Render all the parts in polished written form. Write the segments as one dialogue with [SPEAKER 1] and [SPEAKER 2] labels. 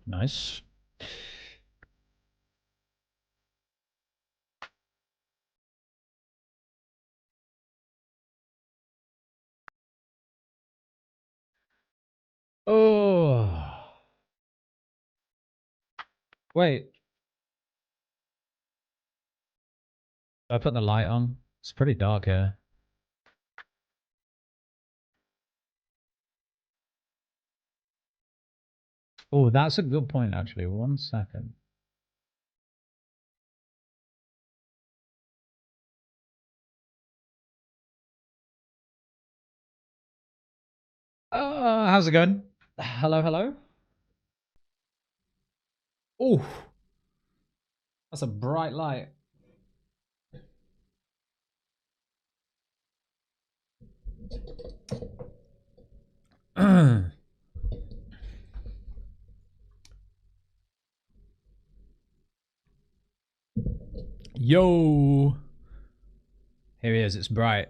[SPEAKER 1] Nice. Oh. Wait. I put the light on. It's pretty dark here. Oh, that's a good point, actually. 1 second. How's it going? Hello, hello. Oh, that's a bright light. Yo. Here he is. It's bright.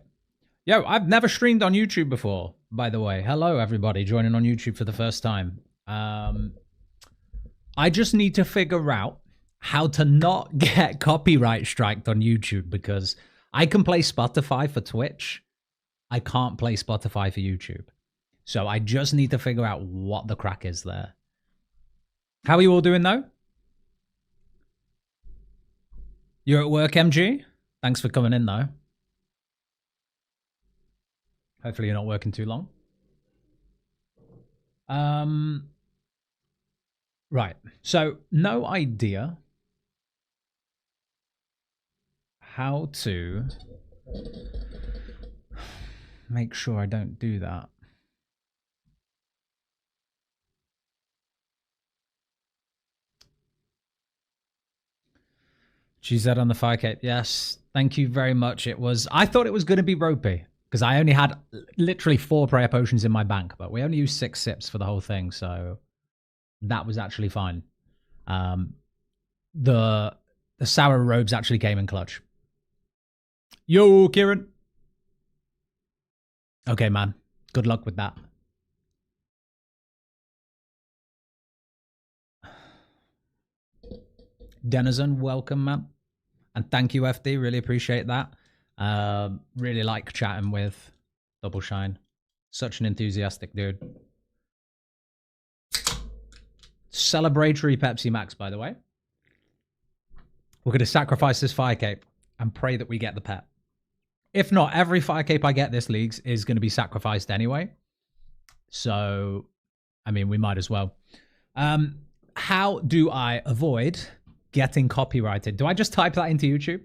[SPEAKER 1] Yo, I've never streamed on YouTube before, by the way. Hello, everybody joining on YouTube for the first time. I just need to figure out how to not get copyright striked on YouTube, because I can play Spotify for Twitch. I can't play Spotify for YouTube. So I just need to figure out what the crack is there. How are you all doing, though? You're at work, MG? Thanks for coming in, though. Hopefully you're not working too long. Right. So, no idea how to make sure I don't do that. She said on the 5K, yes, thank you very much. I thought it was going to be ropey, because I only had literally 4 prayer potions in my bank, but we only used 6 sips for the whole thing, so that was actually fine. The sour robes actually came in clutch. Yo, Kieran. Okay, man. Good luck with that. Denizen, welcome, man. And thank you, FD. Really appreciate that. Really like chatting with Double Shine. Such an enthusiastic dude. Celebratory Pepsi Max, by the way. We're going to sacrifice this fire cape and pray that we get the pet. If not, every fire cape I get this league is going to be sacrificed anyway. So, I mean, we might as well. How do I avoid getting copyrighted? Do I just type that into YouTube?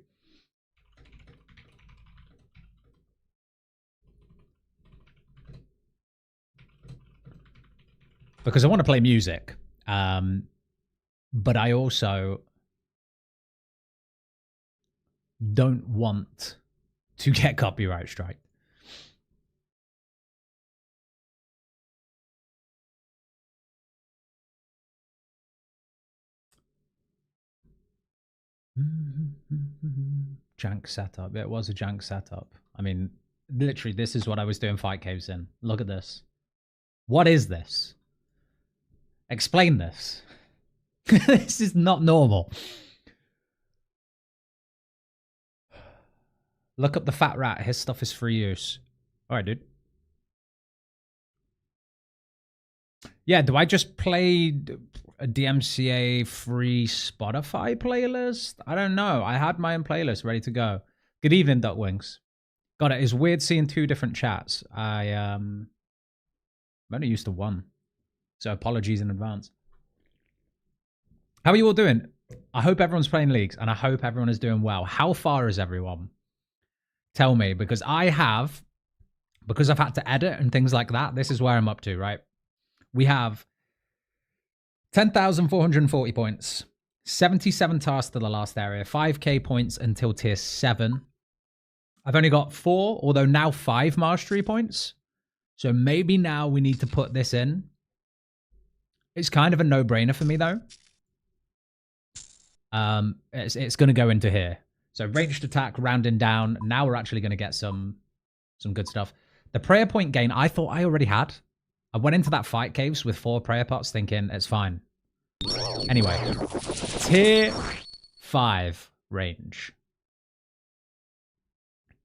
[SPEAKER 1] Because I want to play music. But I also don't want to get copyright strike. Jank setup. It was a jank setup. I mean, literally, this is what I was doing fight caves in. Look at this. What is this? Explain this. This is not normal. Look up the fat rat. His stuff is free use. All right, dude. Yeah, do I just play a DMCA free Spotify playlist? I don't know. I had my own playlist ready to go. Good evening, Duckwings. God, it is weird seeing 2 different chats. I'm only used to 1. So apologies in advance. How are you all doing? I hope everyone's playing leagues, and I hope everyone is doing well. How far is everyone? Tell me, because I've had to edit and things like that, this is where I'm up to, right? We have 10,440 points, 77 tasks to the last area, 5k points until tier 7. I've only got 4, although now 5 mastery points. So maybe now we need to put this in. It's kind of a no-brainer for me, though. It's going to go into here. So ranged attack, rounding down. Now we're actually going to get some good stuff. The prayer point gain, I thought I already had. I went into that fight caves with 4 prayer pots thinking it's fine. Anyway, tier 5 range.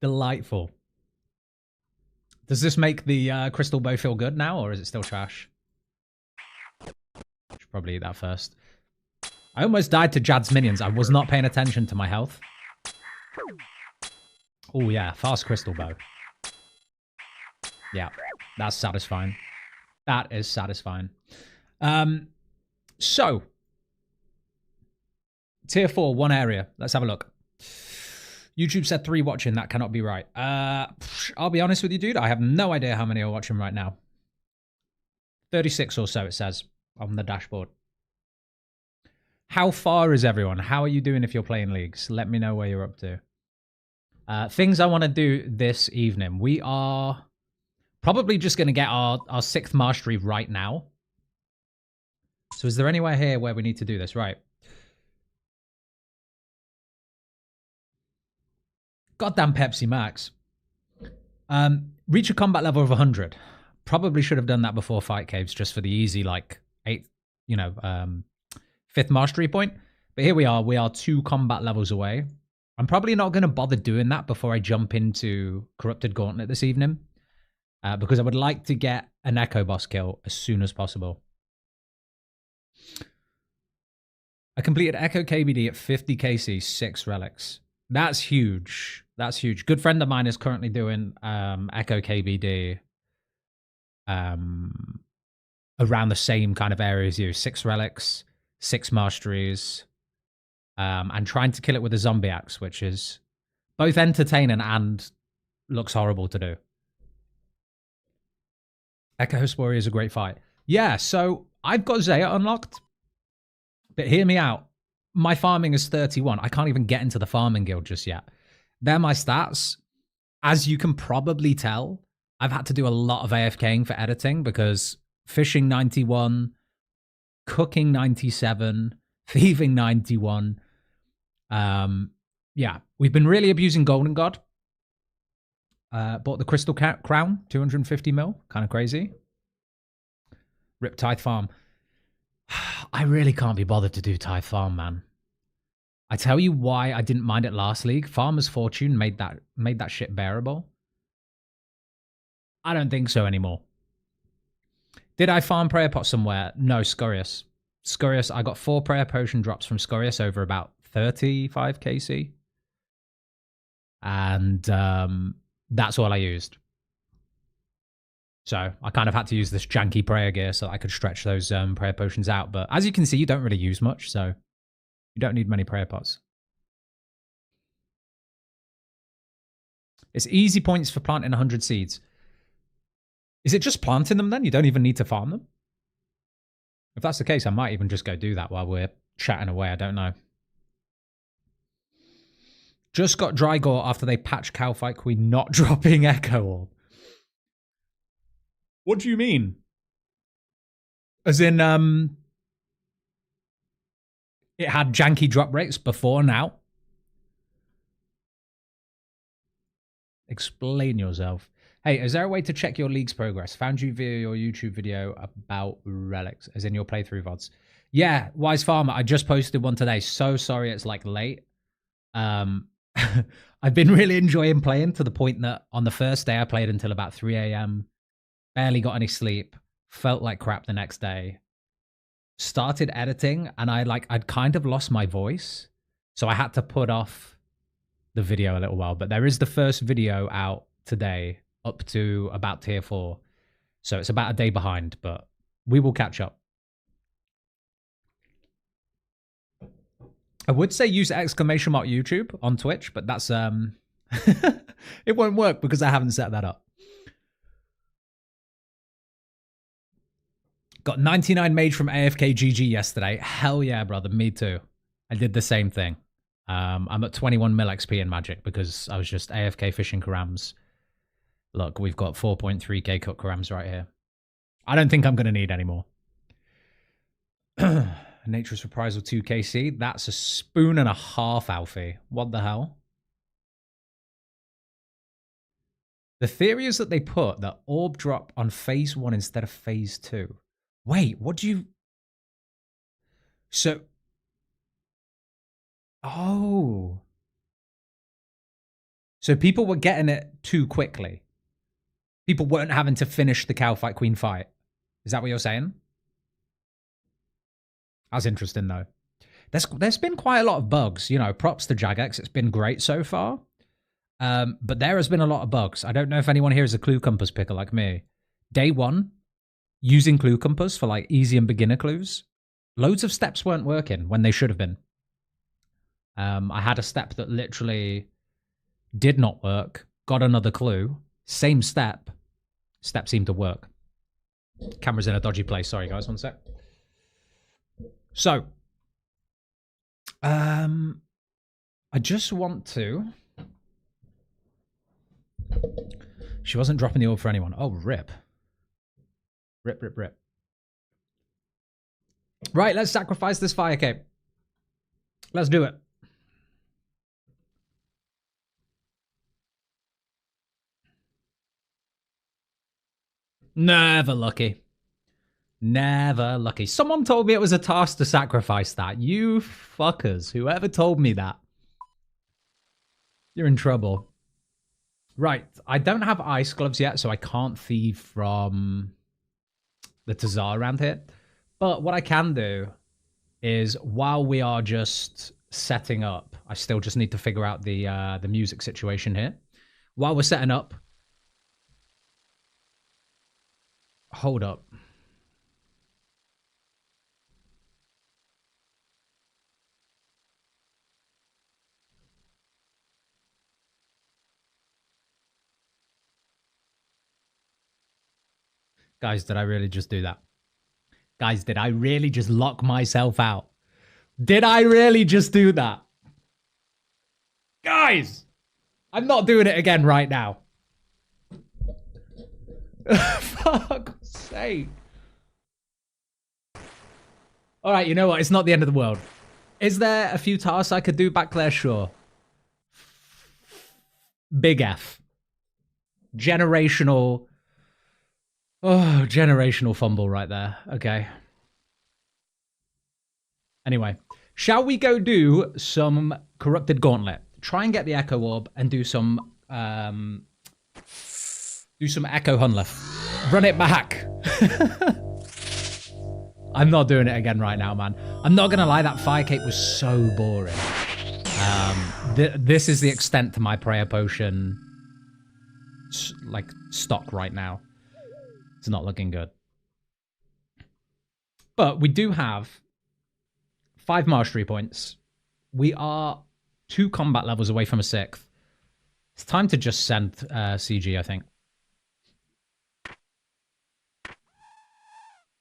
[SPEAKER 1] Delightful. Does this make the crystal bow feel good now, or is it still trash? Should probably eat that first. I almost died to Jad's minions. I was not paying attention to my health. Oh yeah, fast crystal bow. Yeah, that's satisfying. That is satisfying. So, tier 4, one area. Let's have a look. YouTube said 3 watching. That cannot be right. I'll be honest with you, dude. I have no idea how many are watching right now. 36 or so, it says on the dashboard. How far is everyone? How are you doing if you're playing leagues? Let me know where you're up to. Things I want to do this evening. We are probably just going to get our 6th mastery right now. So is there anywhere here where we need to do this? Right. Goddamn Pepsi Max. Reach a combat level of 100. Probably should have done that before Fight Caves just for the easy, like, 8th, 5th mastery point. But here we are. We are 2 combat levels away. I'm probably not going to bother doing that before I jump into Corrupted Gauntlet this evening. Because I would like to get an Echo Boss kill as soon as possible. I completed Echo KBD at 50 KC, 6 relics. That's huge. That's huge. Good friend of mine is currently doing Echo KBD around the same kind of area as you. 6 relics, 6 masteries, and trying to kill it with a zombie axe, which is both entertaining and looks horrible to do. Echo Spory is a great fight. Yeah, so I've got Zaya unlocked, but hear me out. My farming is 31. I can't even get into the farming guild just yet. They're my stats. As you can probably tell, I've had to do a lot of AFKing for editing because fishing 91, cooking 97, thieving 91. Yeah, we've been really abusing Golden God. Bought the Crystal Crown, 250 mil. Kind of crazy. Rip Tithe Farm. I really can't be bothered to do Tithe Farm, man. I tell you why I didn't mind it last league. Farmer's Fortune made that shit bearable. I don't think so anymore. Did I farm Prayer Pot somewhere? No, Scorious. Scorious, I got 4 Prayer Potion drops from Scorious over about 35 KC. And that's all I used. So I kind of had to use this janky prayer gear so I could stretch those prayer potions out. But as you can see, you don't really use much, so you don't need many prayer pots. It's easy points for planting 100 seeds. Is it just planting them then? You don't even need to farm them? If that's the case, I might even just go do that while we're chatting away. I don't know. Just got dry gore after they patched Cowfight Queen not dropping Echo Orb. What do you mean? As in, it had janky drop rates before now? Explain yourself. Hey, is there a way to check your league's progress? Found you via your YouTube video about relics, as in your playthrough VODs. Yeah, Wise Farmer, I just posted one today. So sorry it's like late. I've been really enjoying playing to the point that on the first day I played until about 3 a.m. Barely got any sleep. Felt like crap the next day. Started editing and I'd kind of lost my voice. So I had to put off the video a little while. But there is the first video out today up to about tier 4. So it's about a day behind, but we will catch up. I would say use exclamation mark YouTube on Twitch, but that's it won't work because I haven't set that up. Got 99 mage from AFK GG yesterday. Hell yeah, brother. Me too. I did the same thing. I'm at 21 mil XP in Magic because I was just AFK fishing Karams. Look, we've got 4.3k cut Karams right here. I don't think I'm going to need any more. Nature's Reprisal 2kc. That's a spoon and a half, Alfie. What the hell? The theory is that they put the orb drop on phase 1 instead of phase 2. Wait, what do you... So, oh. So people were getting it too quickly. People weren't having to finish the cow fight, queen fight. Is that what you're saying? That's interesting, though. There's been quite a lot of bugs. You know, props to Jagex. It's been great so far. But there has been a lot of bugs. I don't know if anyone here is a clue compass picker like me. Day one, using clue compass for like easy and beginner clues. Loads of steps weren't working when they should have been. I had a step that literally did not work. Got another clue. Same step. Step seemed to work. Camera's in a dodgy place. Sorry, guys. One sec. So, I just want to... She wasn't dropping the orb for anyone. Oh, rip. Rip, rip, rip. Right, let's sacrifice this fire cape. Let's do it. Never lucky. Never lucky. Someone told me it was a task to sacrifice that. You fuckers. Whoever told me that. You're in trouble. Right. I don't have ice gloves yet, so I can't thieve from the Tazar around here. But what I can do is, while we are just setting up, I still just need to figure out the music situation here. While we're setting up... Hold up. Guys, did I really just do that? Guys, did I really just lock myself out? Did I really just do that? Guys! I'm not doing it again right now. Fuck's sake. Alright, you know what? It's not the end of the world. Is there a few tasks I could do back there? Sure. Big F. Generational... Oh, generational fumble right there. Okay. Anyway, shall we go do some corrupted gauntlet? Try and get the echo orb and do some echo Hunllef. Run it back. I'm not doing it again right now, man. I'm not gonna lie, that fire cape was so boring. This is the extent to my prayer potion like stock right now. It's not looking good. But we do have 5 mastery points. We are 2 combat levels away from a 6th. It's time to just send CG, I think.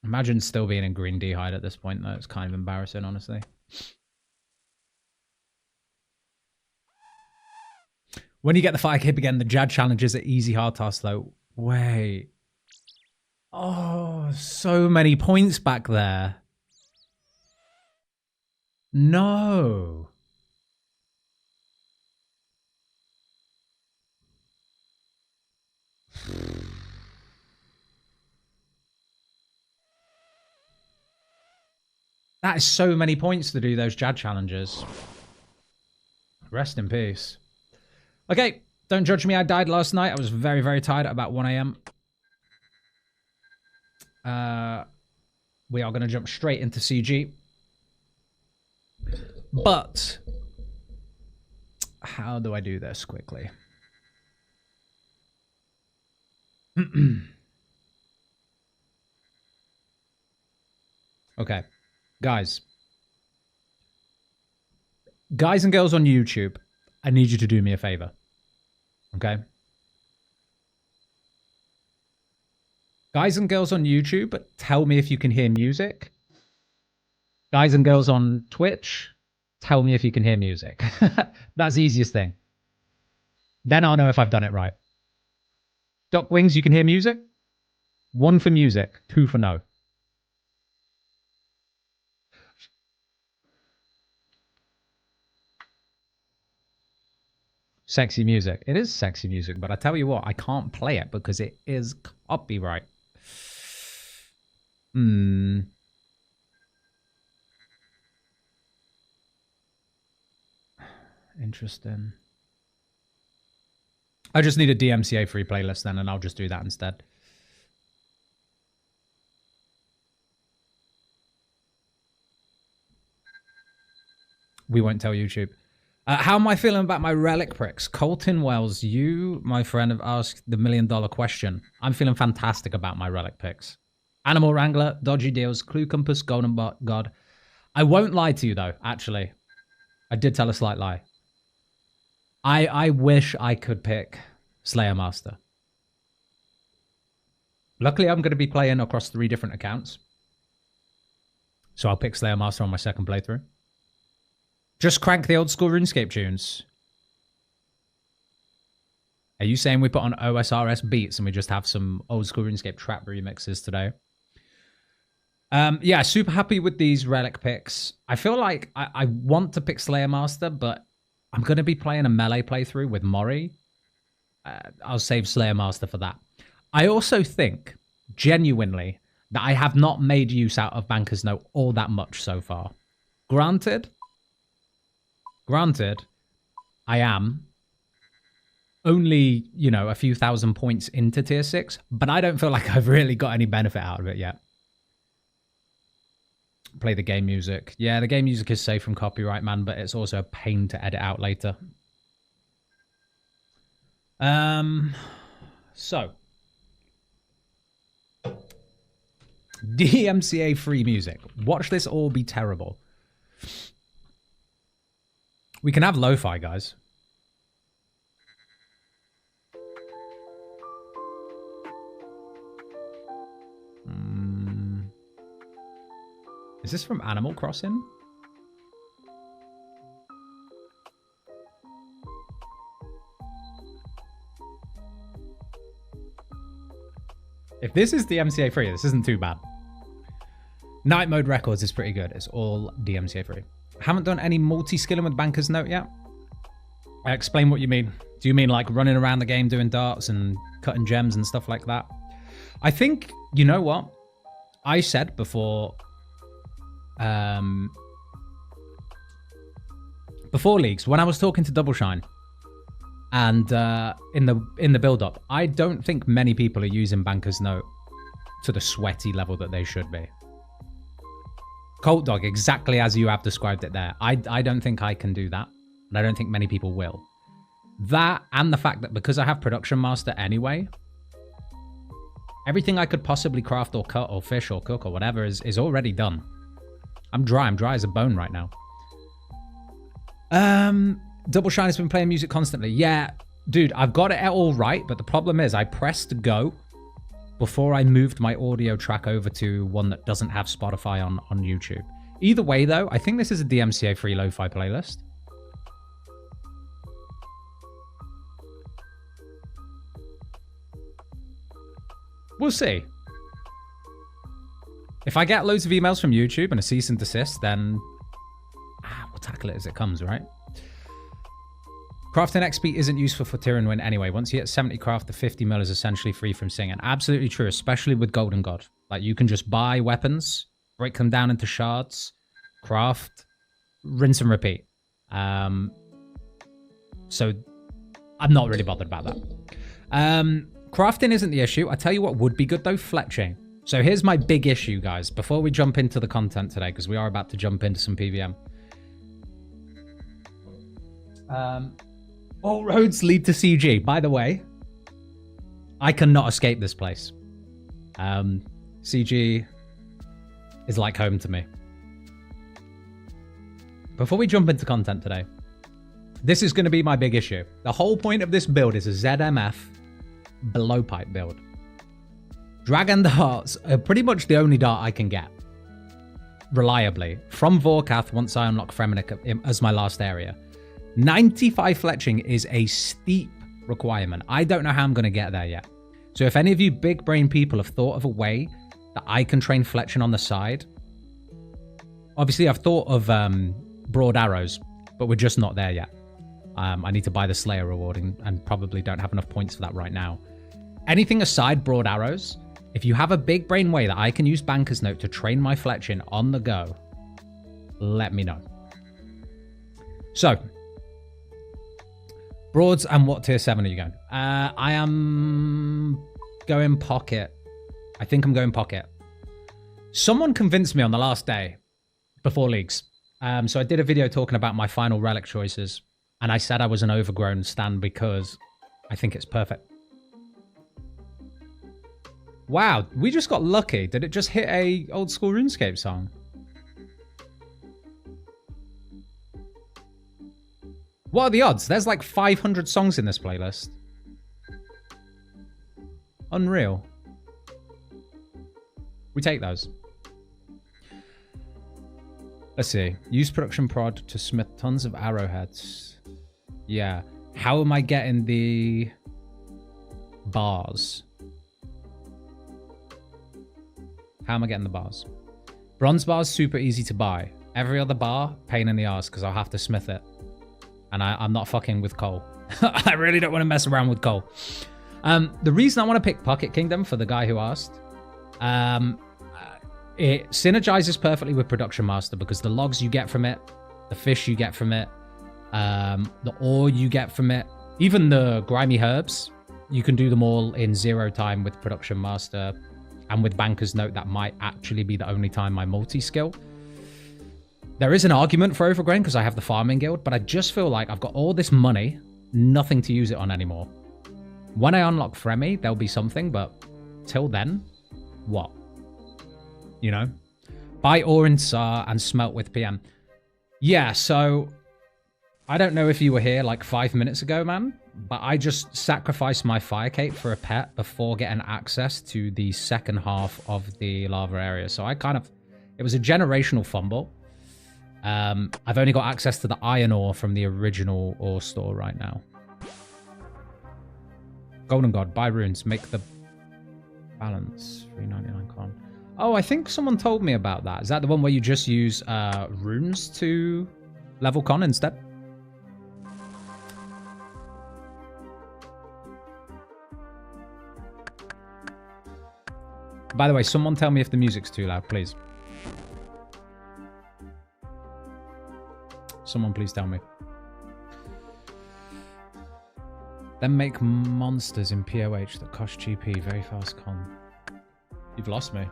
[SPEAKER 1] Imagine still being in green D'hide at this point, though. It's kind of embarrassing, honestly. When you get the fire cape again, the Jad challenges are easy hard tasks, though. Wait. Oh, so many points back there. No. That is so many points to do those Jad challenges. Rest in peace. Okay, don't judge me. I died last night. I was very, very tired at about 1 a.m. We are going to jump straight into CG. But how do I do this quickly? Okay, guys. Guys and girls on YouTube, I need you to do me a favor. Okay? Guys and girls on YouTube, tell me if you can hear music. Guys and girls on Twitch, tell me if you can hear music. That's the easiest thing. Then I'll know if I've done it right. Doc Wings, you can hear music? 1 for music, 2 for no. Sexy music. It is sexy music, but I tell you what, I can't play it because it is copyright. Interesting. I just need a DMCA free playlist then, and I'll just do that instead. We won't tell YouTube. How am I feeling about my relic pricks? Colton Wells, you, my friend, have asked the $1 million question. I'm feeling fantastic about my relic picks. Animal Wrangler, Dodgy Deals, Clue Compass, Golden God. I won't lie to you, though, actually. I did tell a slight lie. I wish I could pick Slayer Master. Luckily, I'm going to be playing across 3 different accounts. So I'll pick Slayer Master on my second playthrough. Just crank the old school RuneScape tunes. Are you saying we put on OSRS beats and we just have some old school RuneScape trap remixes today? Yeah, super happy with these relic picks. I feel like I want to pick Slayer Master, but I'm going to be playing a melee playthrough with Mori. I'll save Slayer Master for that. I also think, genuinely, that I have not made use out of Banker's Note all that much so far. Granted, I am only, you know, a few thousand points into tier 6, but I don't feel like I've really got any benefit out of it yet. Play the game music. Yeah, the game music is safe from copyright, man, but it's also a pain to edit out later. So. DMCA free music. Watch this all be terrible. We can have lo-fi, guys. Is this from Animal Crossing? If this is DMCA free, this isn't too bad. Night Mode Records is pretty good. It's all DMCA free. Haven't done any multi-skilling with Banker's Note yet. Explain what you mean. Do you mean like running around the game doing darts and cutting gems and stuff like that? I think, you know what? I said before leagues, when I was talking to Double Shine and in the build-up, I don't think many people are using Banker's Note to the sweaty level that they should be. Colt Dog, exactly as you have described it there. I don't think I can do that, and I don't think many people will. That, and the fact that because I have Production Master anyway, everything I could possibly craft or cut or fish or cook or whatever is already done. I'm dry as a bone right now. Double Shine has been playing music constantly. Yeah, dude, I've got it all right, but the problem is I pressed go before I moved my audio track over to one that doesn't have Spotify on YouTube. Either way, though, I think this is a DMCA free lo-fi playlist. We'll see. If I get loads of emails from YouTube and a cease and desist, then we'll tackle it as it comes, right? Crafting XP isn't useful for tier and win anyway. Once you hit 70 craft, the 50 mil is essentially free from singing. Absolutely true, especially with Golden God. Like, you can just buy weapons, break them down into shards, craft, rinse and repeat. So I'm not really bothered about that. Crafting isn't the issue. I tell you what would be good, though, fletching. So here's my big issue, guys, before we jump into the content today, because we are about to jump into some PVM. All roads lead to CG. By the way, I cannot escape this place. CG is like home to me. Before we jump into content today, this is going to be my big issue. The whole point of this build is a ZMF below pipe build. Dragon darts are pretty much the only dart I can get reliably from Vorkath once I unlock Fremennik as my last area. 95 fletching is a steep requirement. I don't know how I'm going to get there yet. So if any of you big brain people have thought of a way that I can train fletching on the side, obviously I've thought of broad arrows, but we're just not there yet. I need to buy the Slayer reward and probably don't have enough points for that right now. Anything aside broad arrows, if you have a big brain way that I can use Banker's Note to train my fletching on the go, let me know. So, Broads, and what tier 7 are you going? I am going pocket. I think I'm going pocket. Someone convinced me on the last day before leagues. So I did a video talking about my final relic choices, and I said I was an overgrown stan because I think it's perfect. Wow, we just got lucky. Did it just hit a old school RuneScape song? What are the odds? There's like 500 songs in this playlist. Unreal. We take those. Let's see. Use production prod to smith tons of arrowheads. Yeah. How am I getting the bars? How am I getting the bars? Bronze bars, super easy to buy. Every other bar, pain in the ass because I'll have to smith it. And I'm not fucking with coal. I really don't want to mess around with coal. The reason I want to pick Pocket Kingdom for the guy who asked, it synergizes perfectly with Production Master because the logs you get from it, the fish you get from it, the ore you get from it, even the grimy herbs, you can do them all in 0 time with Production Master. And with Banker's Note, that might actually be the only time I multi-skill. There is an argument for Overgrain because I have the Farming Guild, but I just feel like I've got all this money, nothing to use it on anymore. When I unlock Fremi, there'll be something, but till then, what? You know? Buy ore in SAR and smelt with PM. Yeah, so I don't know if you were here like 5 minutes ago, man, but I just sacrificed my fire cape for a pet before getting access to the second half of the lava area. So it was a generational fumble. I've only got access to the iron ore from the original ore store right now. Golden God, buy runes, make the balance. 399 con. Oh, I think someone told me about that. Is that the one where you just use runes to level con instead? By the way, someone tell me if the music's too loud, please. Someone please tell me. Then make monsters in POH that cost GP, very fast con. You've lost me.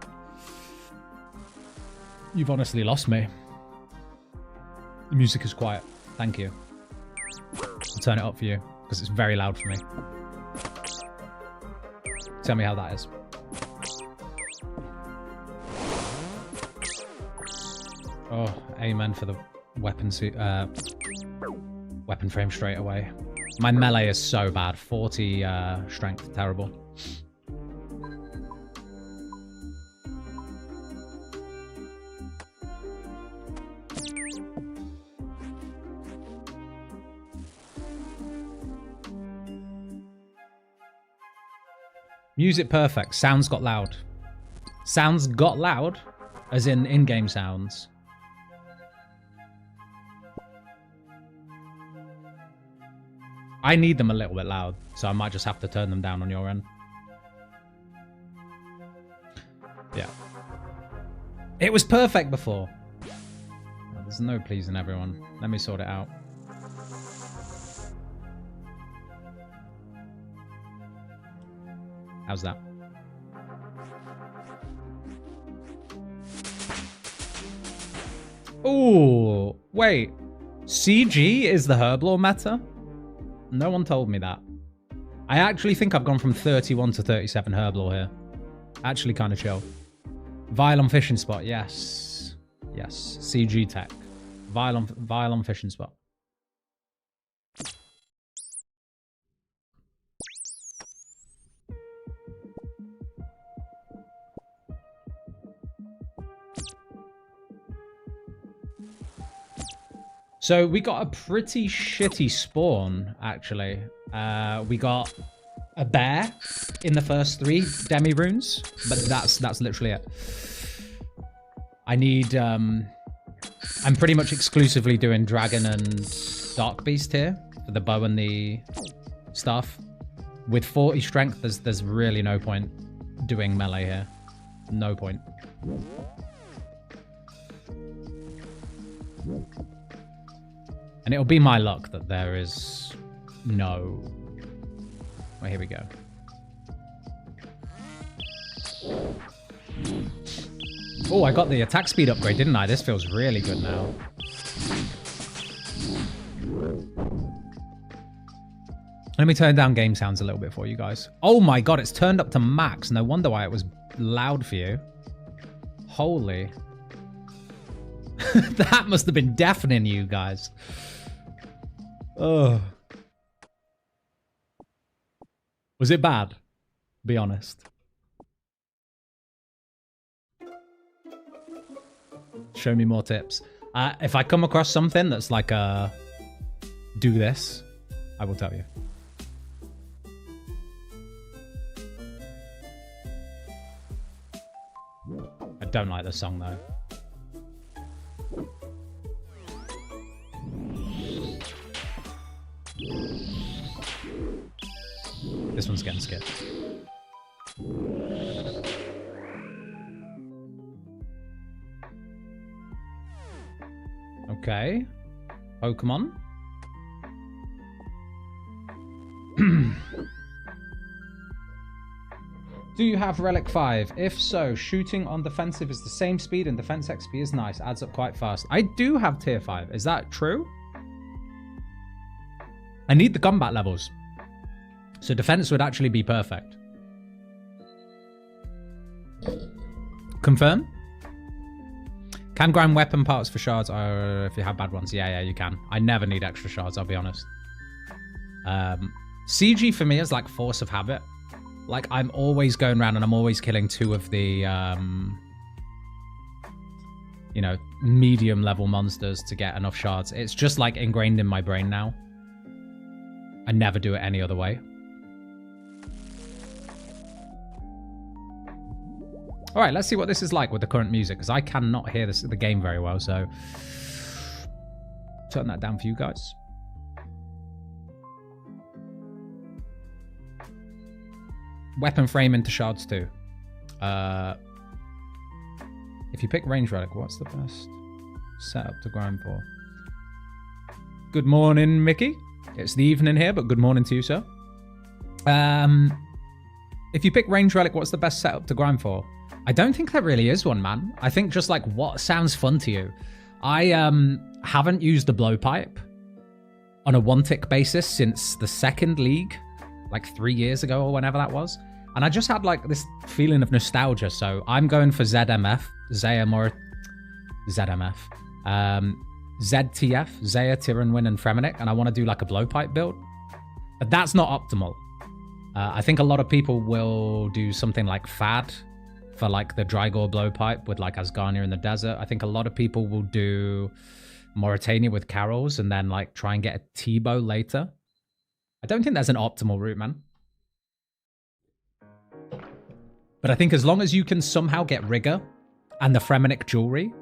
[SPEAKER 1] You've honestly lost me. The music is quiet. Thank you. I'll turn it up for you, because it's very loud for me. Tell me how that is. Oh, amen for the weapon frame straight away. My melee is so bad. 40 strength, terrible. Music perfect. Sounds got loud. Sounds got loud, as in-game sounds. I need them a little bit loud, so I might just have to turn them down on your end. Yeah. It was perfect before. Oh, there's no pleasing everyone. Let me sort it out. How's that? Ooh, wait. CG is the herblore meta? No one told me that. I actually think I've gone from 31 to 37 herblore here. Actually kind of chill. Violon fishing spot, yes. Yes, CG tech. Violon fishing spot. So we got a pretty shitty spawn, actually. We got a bear in the first 3 demi runes, but that's literally it. I need I'm pretty much exclusively doing dragon and dark beast here for the bow and the staff. With 40 strength, there's really no point doing melee here. No point. And it'll be my luck that there is No. Well, here we go. Oh, I got the attack speed upgrade, didn't I? This feels really good now. Let me turn down game sounds a little bit for you guys. Oh my god, it's turned up to max. No wonder why it was loud for you. Holy. That must have been deafening you guys. Oh. Was it bad? Be honest. Show me more tips. If I come across something that's like a do this, I will tell you. I don't like this song though. This one's getting skipped. Okay. Pokemon. Do you have Relic 5? If so, shooting on defensive is the same speed and defense XP is nice. Adds up quite fast. I do have tier 5. Is that true? I need the combat levels. So defense would actually be perfect. Confirm? Can grind weapon parts for shards if you have bad ones. Yeah, you can. I never need extra shards, I'll be honest. CG for me is like force of habit. Like, I'm always going around and I'm always killing 2 of the, you know, medium level monsters to get enough shards. It's just like ingrained in my brain now. I never do it any other way. All right, let's see what this is like with the current music, because I cannot hear the game very well, so turn that down for you guys. Weapon frame into shards too. If you pick range relic, what's the best setup to grind for? Good morning, Mickey. It's the evening here, but good morning to you, sir. If you pick range relic, what's the best setup to grind for? I don't think there really is one, man. I think just like what sounds fun to you. I haven't used the blowpipe on a 1-tick basis since the second league, like 3 years ago or whenever that was. And I just had like this feeling of nostalgia. So I'm going for ZTF, ZTF, Zaya, Tyrannwyn, and Fremennik. And I want to do like a blowpipe build. But that's not optimal. I think a lot of people will do something like Fad for like the Drygore blowpipe with like Asgarnia in the desert. I think a lot of people will do Mauritania with Carols and then like try and get a T-bow later. I don't think that's an optimal route, man. But I think as long as you can somehow get Rigor and the Fremennik jewelry,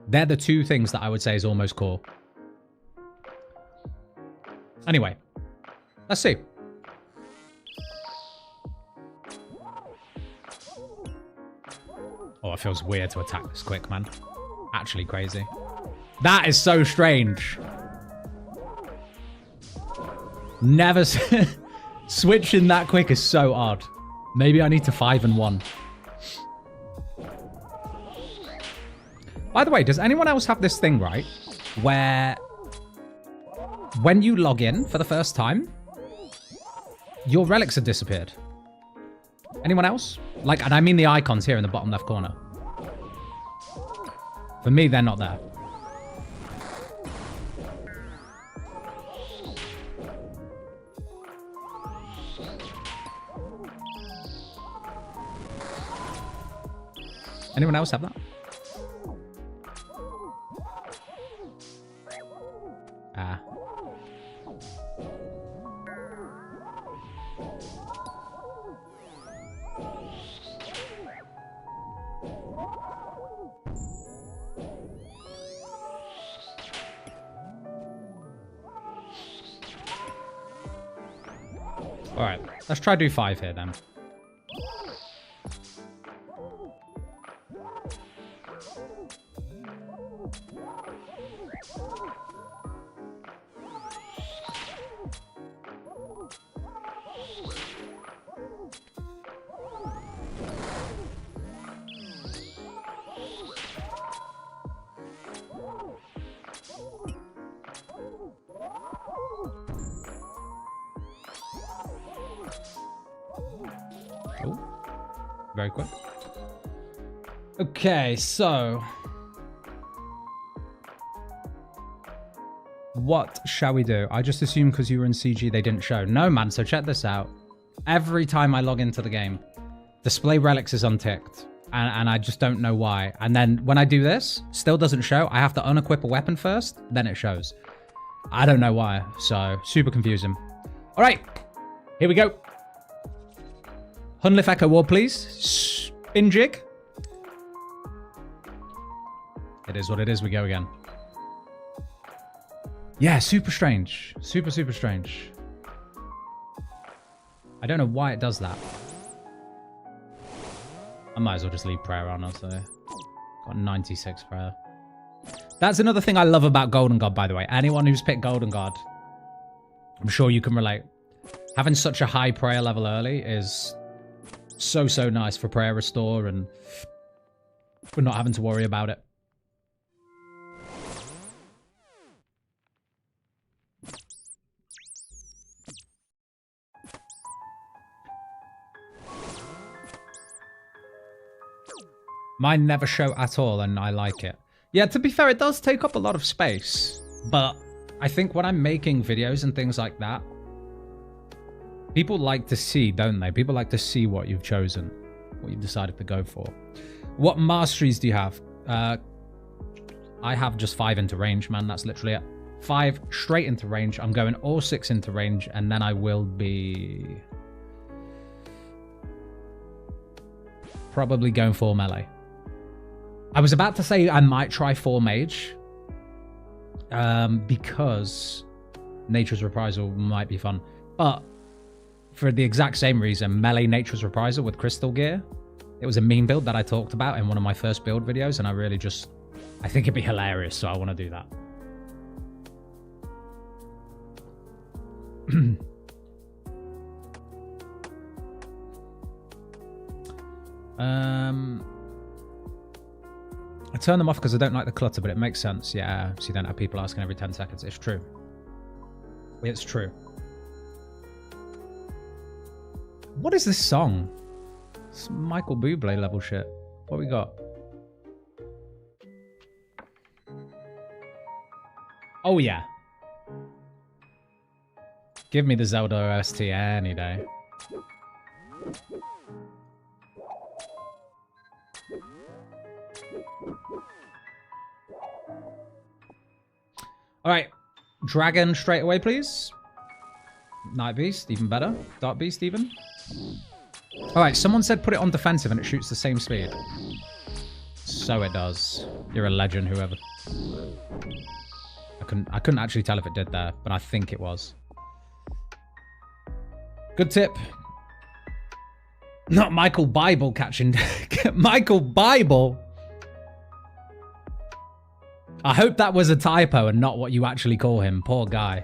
[SPEAKER 1] they're the 2 things that I would say is almost core. Anyway, let's see. Oh, it feels weird to attack this quick, man. Actually crazy. That is so strange. Never... Switching that quick is so odd. Maybe I need to 5 and 1. By the way, does anyone else have this thing, right? Where when you log in for the first time, your relics have disappeared. Anyone else? Like, and I mean the icons here in the bottom left corner. For me, they're not there. Anyone else have that? Ah. All right, let's try do 5 here then. Oh, very quick. Okay, so what shall we do? I just assumed because you were in CG they didn't show. No, man, so check this out. Every time I log into the game, display relics is unticked. And I just don't know why. And then when I do this, still doesn't show. I have to unequip a weapon first, then it shows. I don't know why. So, super confusing. All right, here we go. Hunllef Echo Ward, please. Spin jig. It is what it is. We go again. Yeah, super strange. Super, super strange. I don't know why it does that. I might as well just leave prayer on, I'll say. Got 96 prayer. That's another thing I love about Golden God, by the way. Anyone who's picked Golden God, I'm sure you can relate. Having such a high prayer level early is so, so nice for prayer restore and for not having to worry about it. Mine never show at all, and I like it. Yeah, to be fair, it does take up a lot of space. But I think when I'm making videos and things like that, people like to see, don't they? People like to see what you've chosen, what you've decided to go for. What masteries do you have? I have just 5 into range, man. That's literally it. 5 straight into range. I'm going all 6 into range, and then I will be probably going 4 melee. I was about to say I might try 4 mage, because Nature's Reprisal might be fun. But for the exact same reason, melee Nature's Reprisal with crystal gear, it was a meme build that I talked about in one of my first build videos, and I think it'd be hilarious, so I want to do that. I turn them off because I don't like the clutter, but it makes sense. Yeah, so you don't have people asking every 10 seconds. It's true. It's true. What is this song? It's Michael Bublé level shit. What we got? Oh, yeah. Give me the Zelda OST any day. All right, dragon straight away, please. Night Beast, even better. Dark Beast, even. All right, someone said put it on defensive and it shoots the same speed. So it does. You're a legend, whoever. I couldn't actually tell if it did there, but I think it was. Good tip. Not Michael Bible catching. Michael Bible. I hope that was a typo and not what you actually call him. Poor guy.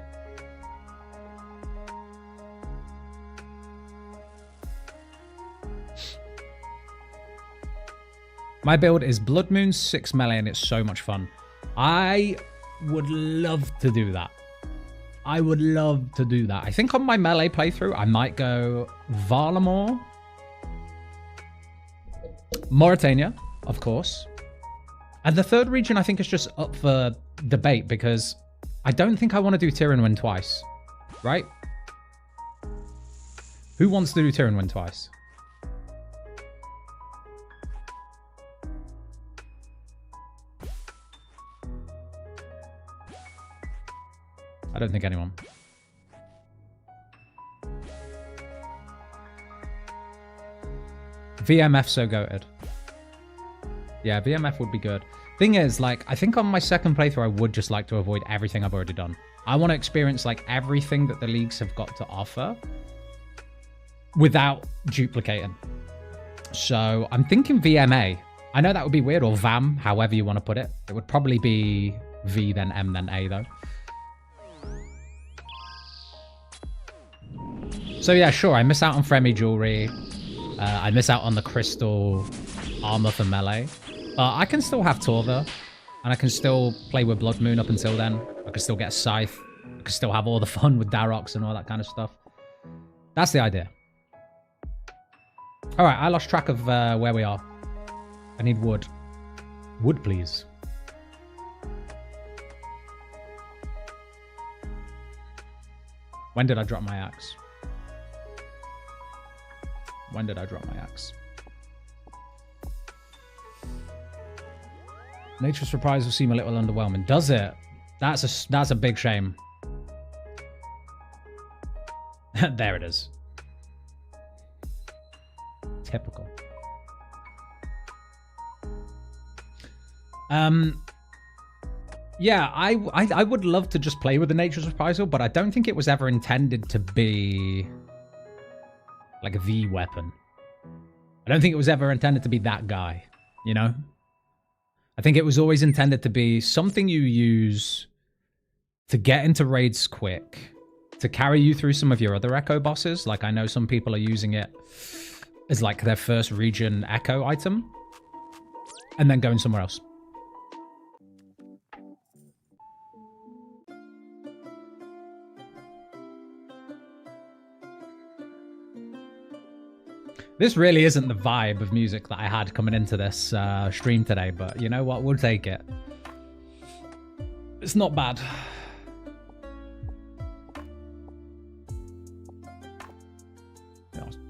[SPEAKER 1] My build is Blood Moon 6 melee and it's so much fun. I would love to do that. I would love to do that. I think on my melee playthrough, I might go Varlamore. Mauritania, of course. And the third region, I think, is just up for debate because I don't think I want to do Tyrannwyn twice, right? Who wants to do Tyrannwyn twice? I don't think anyone. VMF so goated. Yeah, VMF would be good. Thing is, like, I think on my second playthrough, I would just like to avoid everything I've already done. I want to experience, like, everything that the leagues have got to offer without duplicating. So I'm thinking VMA. I know that would be weird, or VAM, however you want to put it. It would probably be V, then M, then A, though. So yeah, sure, I miss out on Fremi jewelry. I miss out on the crystal armor for melee. I can still have Torva, and I can still play with Blood Moon up until then. I can still get a Scythe. I can still have all the fun with Darox and all that kind of stuff. That's the idea. All right, I lost track of where we are. I need wood. Wood, please. When did I drop my axe? When did I drop my axe? Nature's surprise will seem a little underwhelming. Does it? That's a big shame. There it is. Typical. Yeah, I would love to just play with the Nature's Reprisal, but I don't think it was ever intended to be like the weapon. I don't think it was ever intended to be that guy, you know? I think it was always intended to be something you use to get into raids quick, to carry you through some of your other Echo bosses. Like, I know some people are using it as like their first region Echo item, and then going somewhere else. This really isn't the vibe of music that I had coming into this stream today, but you know what? We'll take it. It's not bad.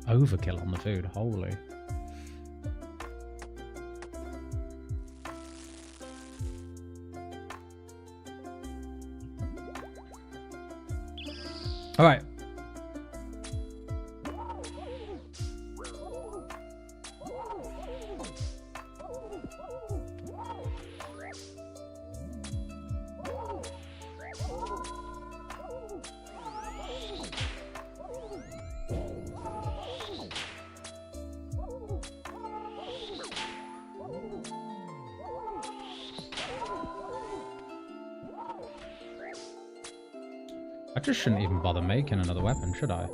[SPEAKER 1] Overkill on the food. Holy. All right. I just shouldn't even bother making another weapon, should I?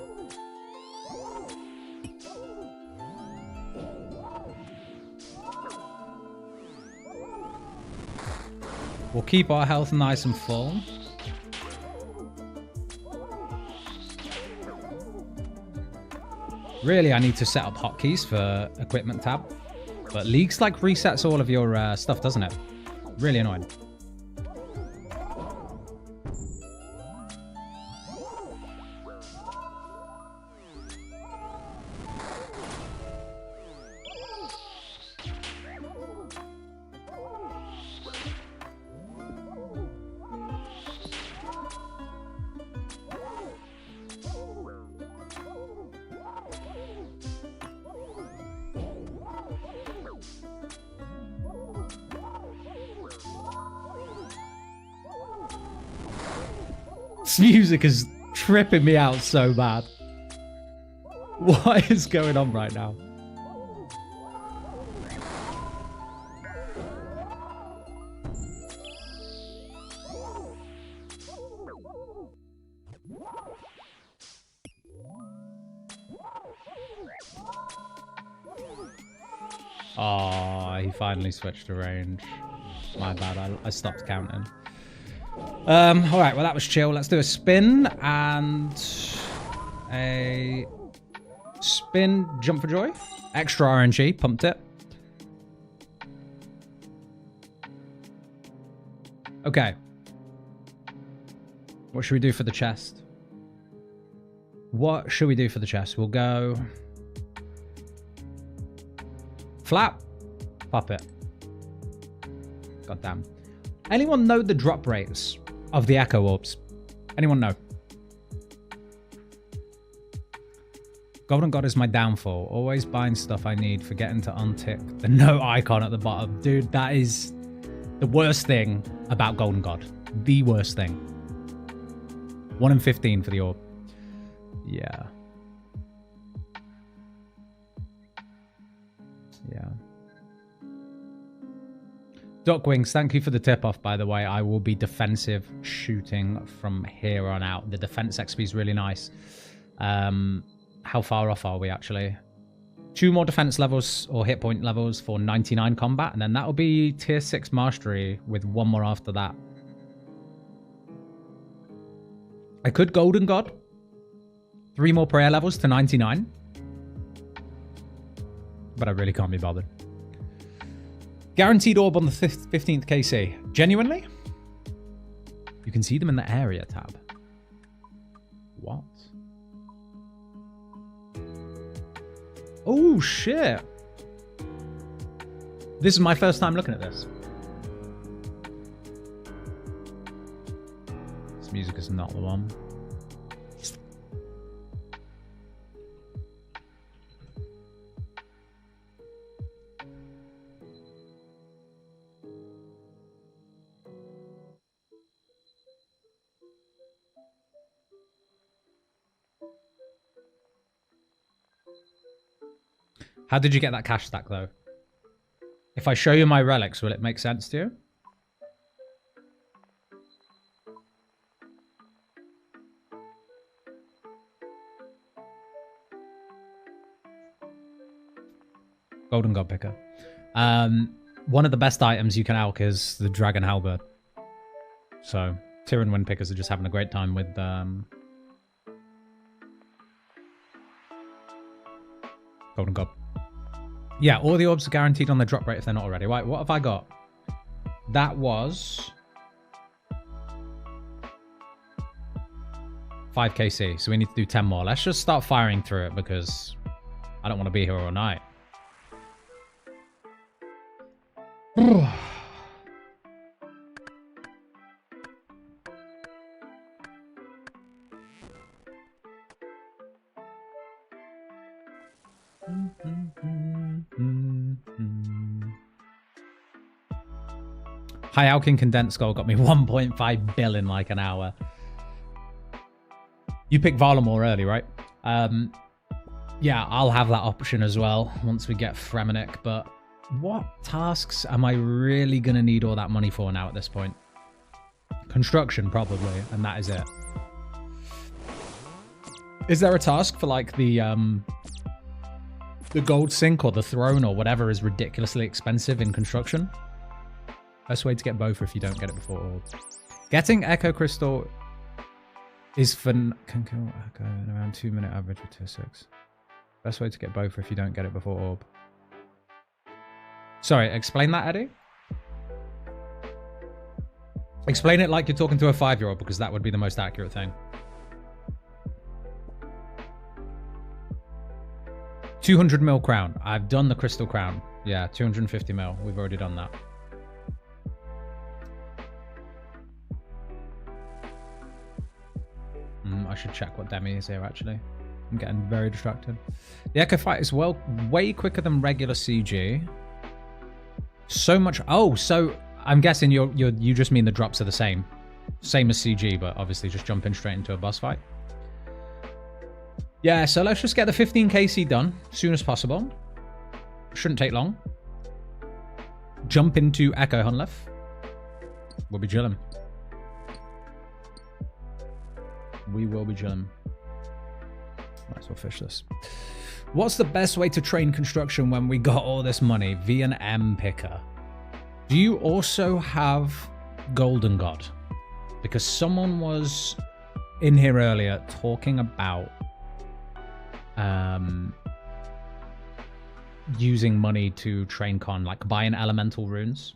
[SPEAKER 1] We'll keep our health nice and full. Really, I need to set up hotkeys for equipment tab. But League's like resets all of your stuff, doesn't it? Really annoying. This music is tripping me out so bad. What is going on right now? Oh, he finally switched to range. My bad, I stopped counting. Alright, well that was chill. Let's do a spin and a spin, jump for joy. Extra RNG, pumped it. Okay. What should we do for the chest? What should we do for the chest? We'll go flap, pop it. God damn. Anyone know the drop rates of the Echo Orbs? Anyone know? Golden God is my downfall. Always buying stuff I need, forgetting to untick the no icon at the bottom. Dude, that is the worst thing about Golden God. The worst thing. 1 in 15 for the orb. Yeah. Yeah. Duck Wings, thank you for the tip-off, by the way. I will be defensive shooting from here on out. The defense XP is really nice. How far off are we, actually? 2 more defense levels or hit point levels for 99 combat, and then that will be tier 6 mastery with 1 more after that. I could Golden God. 3 more prayer levels to 99. but I really can't be bothered. Guaranteed orb on the 15th KC. Genuinely? You can see them in the area tab. What? Oh, shit. This is my first time looking at this. This music is not the one. How did you get that cash stack, though? If I show you my relics, will it make sense to you? Golden God Picker. One of the best items you can alch is the Dragon Halberd. So, Tyrion Wind Pickers are just having a great time with... Golden God. Yeah, all the orbs are guaranteed on the drop rate if they're not already. Right, what have I got? That was 5 KC, so we need to do 10 more. Let's just start firing through it because I don't want to be here all night. High Alkin Condensed Gold got me 1.5 bill in like an hour. You picked Varlamore early, right? Yeah, I'll have that option as well once we get Fremennik, but what tasks am I really going to need all that money for now at this point? Construction, probably, and that is it. Is there a task for like the gold sink or the throne or whatever is ridiculously expensive in construction? Best way to get both if you don't get it before orb. Getting Echo Crystal is for... Can kill Echo in around 2 minute average of tier 6. Best way to get both if you don't get it before orb. Sorry, explain that, Eddie? Explain it like you're talking to a 5-year-old because that would be the most accurate thing. 200 mil crown. I've done the crystal crown. Yeah, 250 mil. We've already done that. I should check what Demi is here, actually. I'm getting very distracted. The Echo fight is way quicker than regular CG. So much... Oh, so I'm guessing you just mean the drops are the same. Same as CG, but obviously just jumping straight into a boss fight. Yeah, so let's just get the 15 KC done as soon as possible. Shouldn't take long. Jump into Echo Hunllef. We'll be chilling. We will be chilling. Might as well fish this. What's the best way to train construction when we got all this money? V&M picker. Do you also have Golden God? Because someone was in here earlier talking about using money to train con, like buying elemental runes.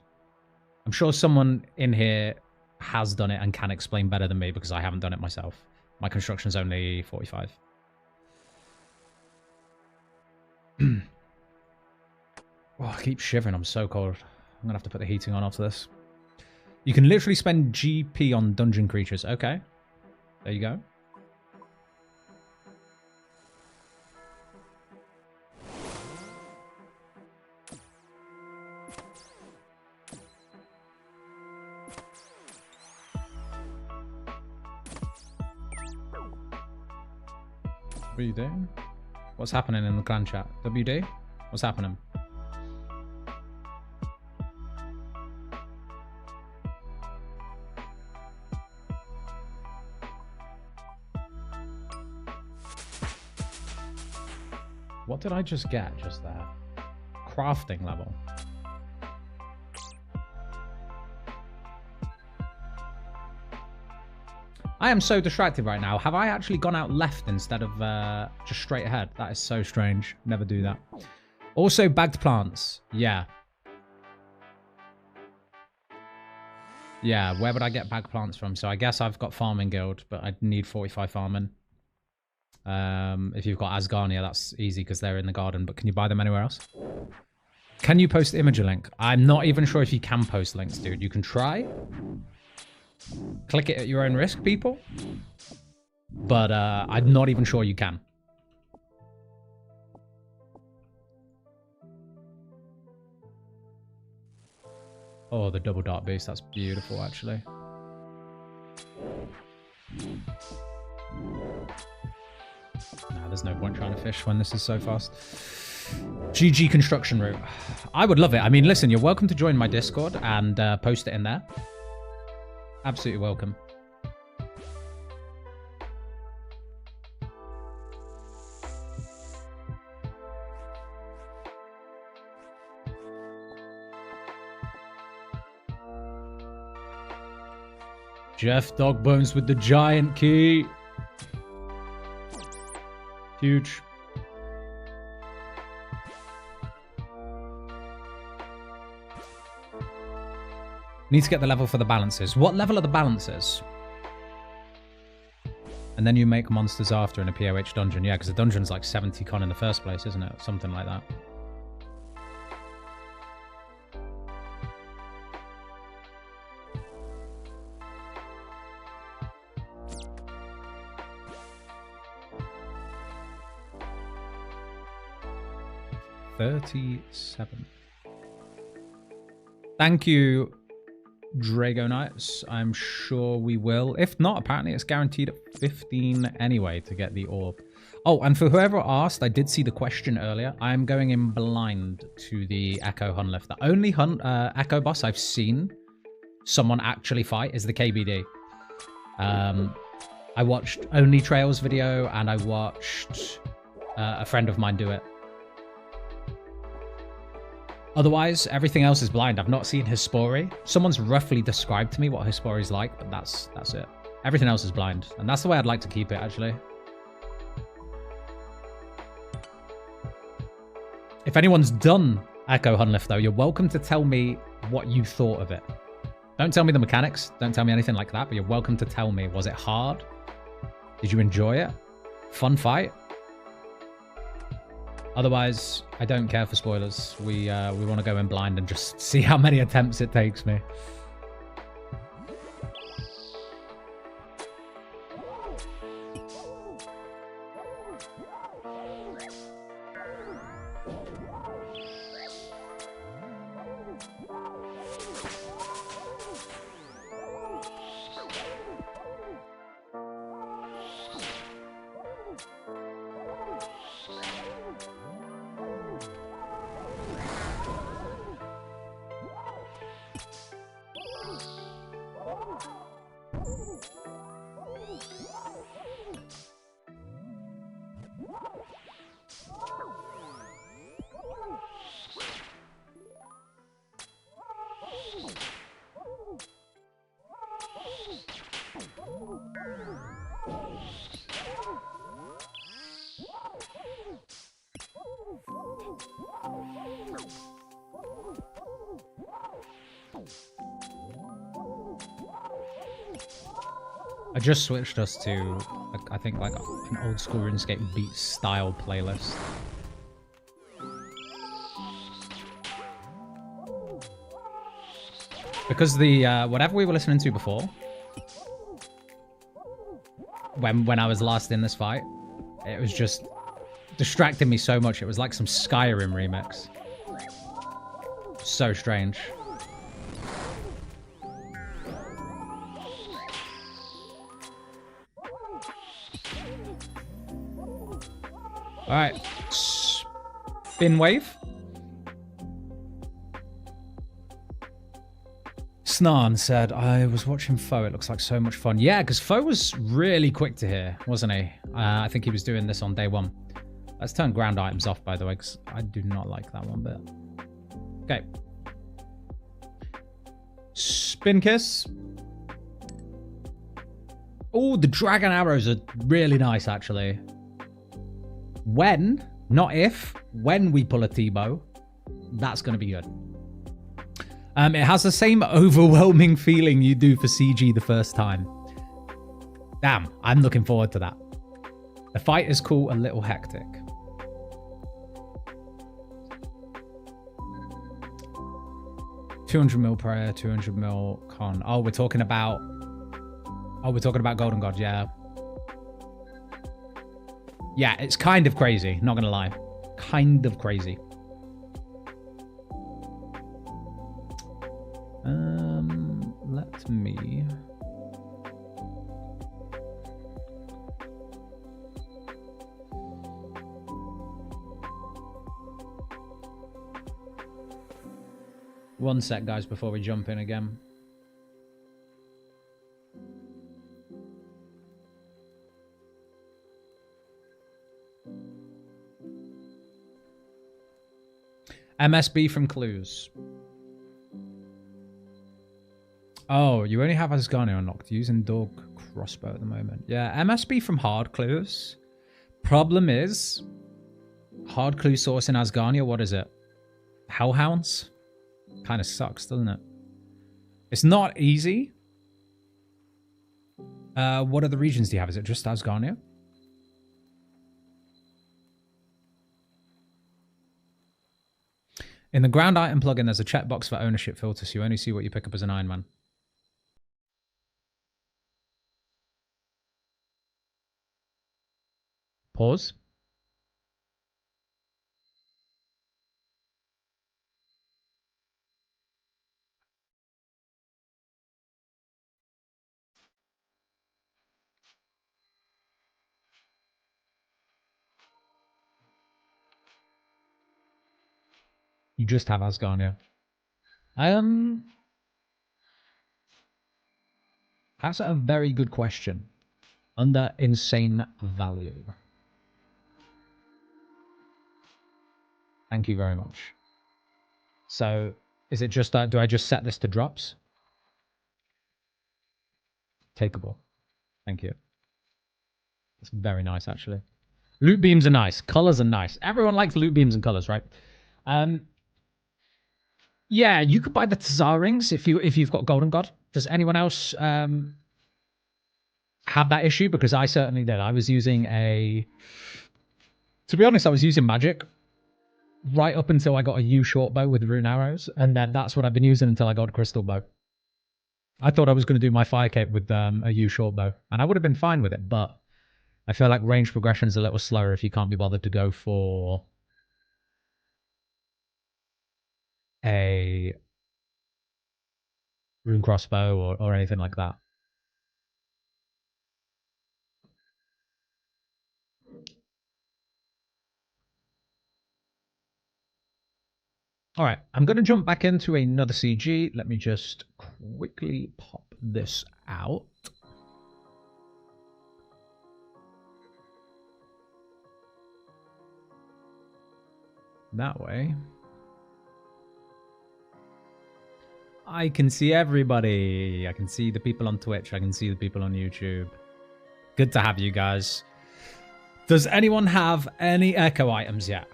[SPEAKER 1] I'm sure someone in here has done it and can explain better than me because I haven't done it myself. My construction's only 45. Oh, I keep shivering. I'm so cold. I'm going to have to put the heating on after this. You can literally spend GP on dungeon creatures. Okay. There you go. WD? What's happening in the clan chat? WD? What's happening? What did I just get just there? Crafting level. I am so distracted right now. Have I actually gone out left instead of just straight ahead? That is so strange. Never do that. Also bagged plants. Yeah. Yeah, where would I get bagged plants from? So I guess I've got Farming Guild, but I need 45 farming. If you've got Asgarnia, that's easy because they're in the garden. But can you buy them anywhere else? Can you post image link? I'm not even sure if you can post links, dude. You can try. Click it at your own risk, people. But I'm not even sure you can. Oh, the double dart boost. That's beautiful, actually. Nah, there's no point trying to fish when this is so fast. GG construction route. I would love it. I mean, listen, you're welcome to join my Discord and post it in there. Absolutely welcome. Jeff Dogbones with the giant key. Huge. Need to get the level for the balances. What level are the balances? And then you make monsters after in a POH dungeon. Yeah, because the dungeon's like 70 con in the first place, isn't it? Something like that. $37. Thank you, Drago Knights. I'm sure we will. If not, apparently it's guaranteed at 15 anyway to get the orb. Oh, and for whoever asked, I did see the question earlier. I'm going in blind to the Echo Hunllef. The only Echo boss I've seen someone actually fight is the KBD. I watched Only Trails video and I watched a friend of mine do it. Otherwise, everything else is blind. I've not seen his story. Someone's roughly described to me what his story is like, but that's it. Everything else is blind. And that's the way I'd like to keep it, actually. If anyone's done Echo Hunllef, though, you're welcome to tell me what you thought of it. Don't tell me the mechanics. Don't tell me anything like that, but you're welcome to tell me. Was it hard? Did you enjoy it? Fun fight? Otherwise, I don't care for spoilers. We want to go in blind and just see how many attempts it takes me. I just switched us to, I think, like an old school RuneScape beat style playlist. Because the whatever we were listening to before, when I was last in this fight, it was just distracting me so much. It was like some Skyrim remix. So strange. Alright. Spin wave. Snarn said, I was watching Foe. It looks like so much fun. Yeah, because Foe was really quick to hear, wasn't he? I think he was doing this on day one. Let's turn ground items off, by the way, because I do not like that one bit. Okay. Spin kiss. Oh, the dragon arrows are really nice, actually. When, not if, when we pull a T-bow, that's going to be good. It has the same overwhelming feeling you do for CG the first time. Damn, I'm looking forward to that. The fight is cool, a little hectic. $200 prayer, 200 mil con. Oh, we're talking about Golden God, yeah. Yeah, it's kind of crazy, not gonna lie. Kind of crazy. Let me... One sec, guys, before we jump in again. MSB from Clues. Oh, you only have Asgarnia unlocked. Using dog crossbow at the moment. Yeah, MSB from Hard Clues. Problem is, Hard Clue source in Asgarnia, what is it? Hellhounds? Kind of sucks, doesn't it? It's not easy. What other regions do you have? Is it just Asgarnia? In the ground item plugin, there's a checkbox for ownership filter, so you only see what you pick up as an Iron Man. Pause. You just have Asgarnia. That's a very good question. Under insane value. Thank you very much. So, is it just that? Do I just set this to drops? Takeable. Thank you. It's very nice, actually. Loot beams are nice. Colors are nice. Everyone likes loot beams and colors, right? Yeah, you could buy the Tsar rings if you've got Golden God. Does anyone else have that issue? Because I certainly did. I was using a... To be honest, I was using magic right up until I got a U short bow with rune arrows, and then that's what I've been using until I got a crystal bow. I thought I was going to do my fire cape with a U short bow, and I would have been fine with it, but I feel like range progression is a little slower if you can't be bothered to go for a rune crossbow or anything like that. All right, I'm going to jump back into another CG. Let me just quickly pop this out. That way. I can see everybody. I can see the people on Twitch. I can see the people on YouTube. Good to have you guys. Does anyone have any echo items yet?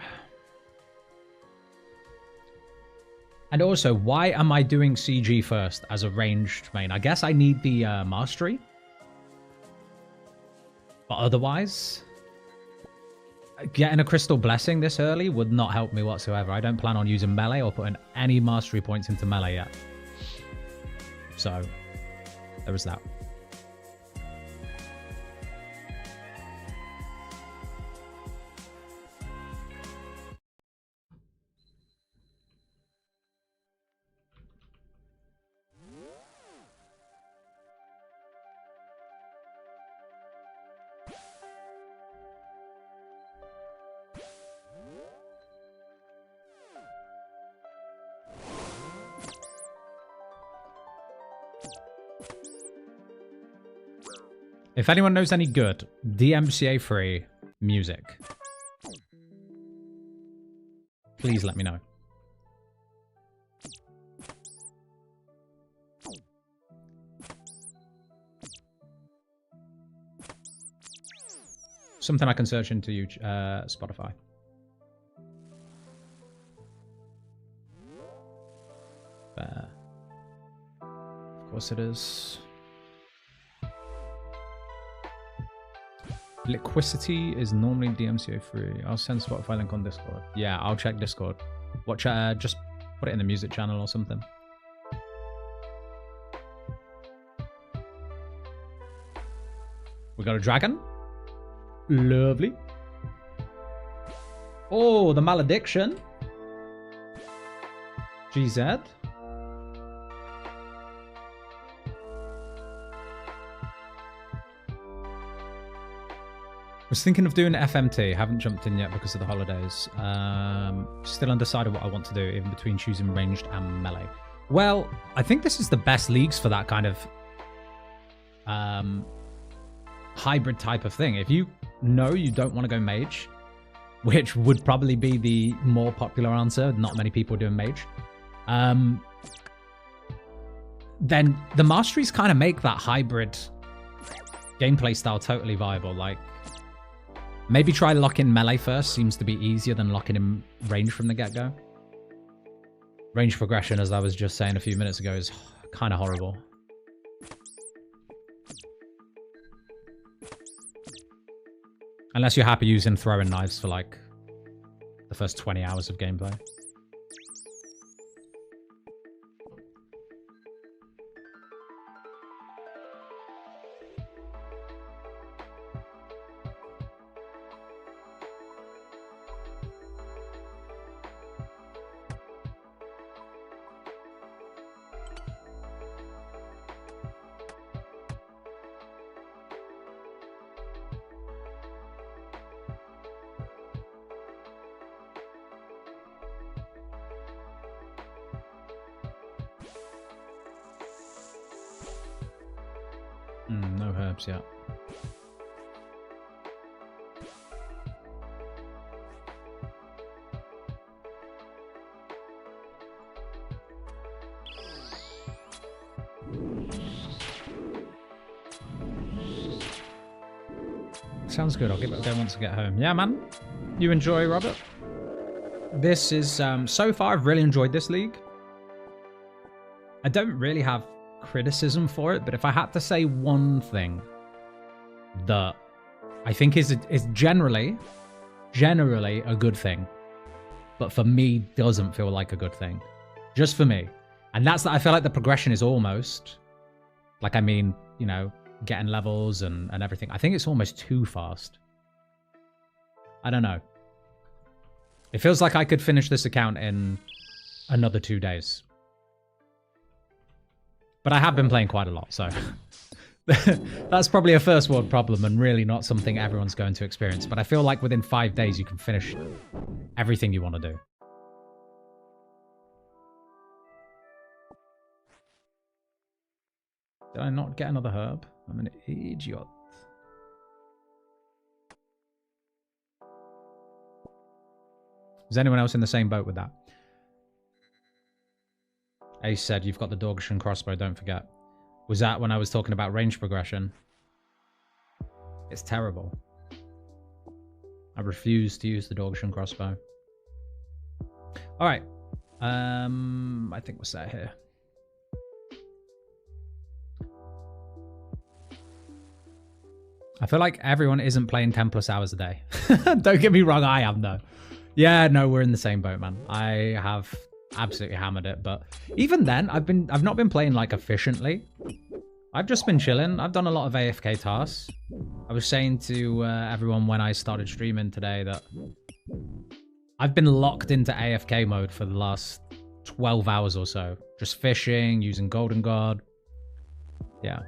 [SPEAKER 1] And also, why am I doing CG first as a ranged main? I guess I need the mastery. But otherwise, getting a crystal blessing this early would not help me whatsoever. I don't plan on using melee or putting any mastery points into melee yet. So, there was that. If anyone knows any good DMCA-free music, please let me know. Something I can search into Spotify. course it is. Liquidity is normally DMCA free. I'll send Spotify link on Discord. Yeah, I'll check Discord. Watch, just put it in the music channel or something. We got a dragon. Lovely. Oh, the malediction. GZ. Was thinking of doing FMT. Haven't jumped in yet because of the holidays. Still undecided what I want to do, even between choosing ranged and melee. Well, I think this is the best leagues for that kind of hybrid type of thing. If you know you don't want to go mage, which would probably be the more popular answer, not many people doing mage, then the masteries kind of make that hybrid gameplay style totally viable. Like, maybe try locking melee first. Seems to be easier than locking in range from the get-go. Range progression, as I was just saying a few minutes ago, is kind of horrible. Unless you're happy using throwing knives for like the first 20 hours of gameplay. No herbs yet. Sounds good. I'll give it a go once I get home. Yeah, man. You enjoy, Robert? This is, so far, I've really enjoyed this league. I don't really have criticism for it, but if I had to say one thing that I think is generally a good thing, but for me doesn't feel like a good thing, just for me, and that's that I feel like the progression is almost, like, I mean, you know, getting levels and everything, I think it's almost too fast. I don't know. It feels like I could finish this account in another 2 days. But I have been playing quite a lot, so that's probably a first world problem and really not something everyone's going to experience. But I feel like within 5 days you can finish everything you want to do. Did I not get another herb? I'm an idiot. Is anyone else in the same boat with that? Ace said, you've got the Dorgeshan crossbow, don't forget. Was that when I was talking about range progression? It's terrible. I refuse to use the Dorgeshan crossbow. Alright. I think we're set here. I feel like everyone isn't playing 10 plus hours a day. Don't get me wrong, I am though. Yeah, no, we're in the same boat, man. I have absolutely hammered it, but even then I've not been playing like efficiently. I've just been chilling. I've done a lot of AFK tasks. I was saying to everyone when I started streaming today that I've been locked into AFK mode for the last 12 hours or so, just fishing, using Golden God. Yeah.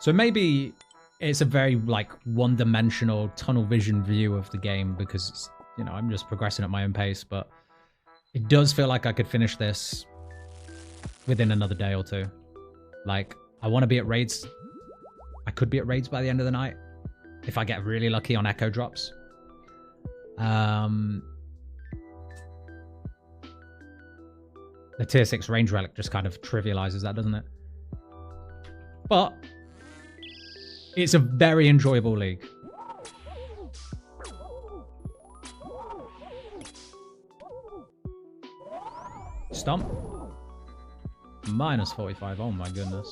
[SPEAKER 1] So maybe it's a very like one-dimensional tunnel vision view of the game because it's, you know, I'm just progressing at my own pace, but it does feel like I could finish this within another day or two. Like, I want to be at raids. I could be at raids by the end of the night if I get really lucky on echo drops. The tier 6 range relic just kind of trivializes that, doesn't it? But it's a very enjoyable league. Stomp. Minus 45. Oh my goodness.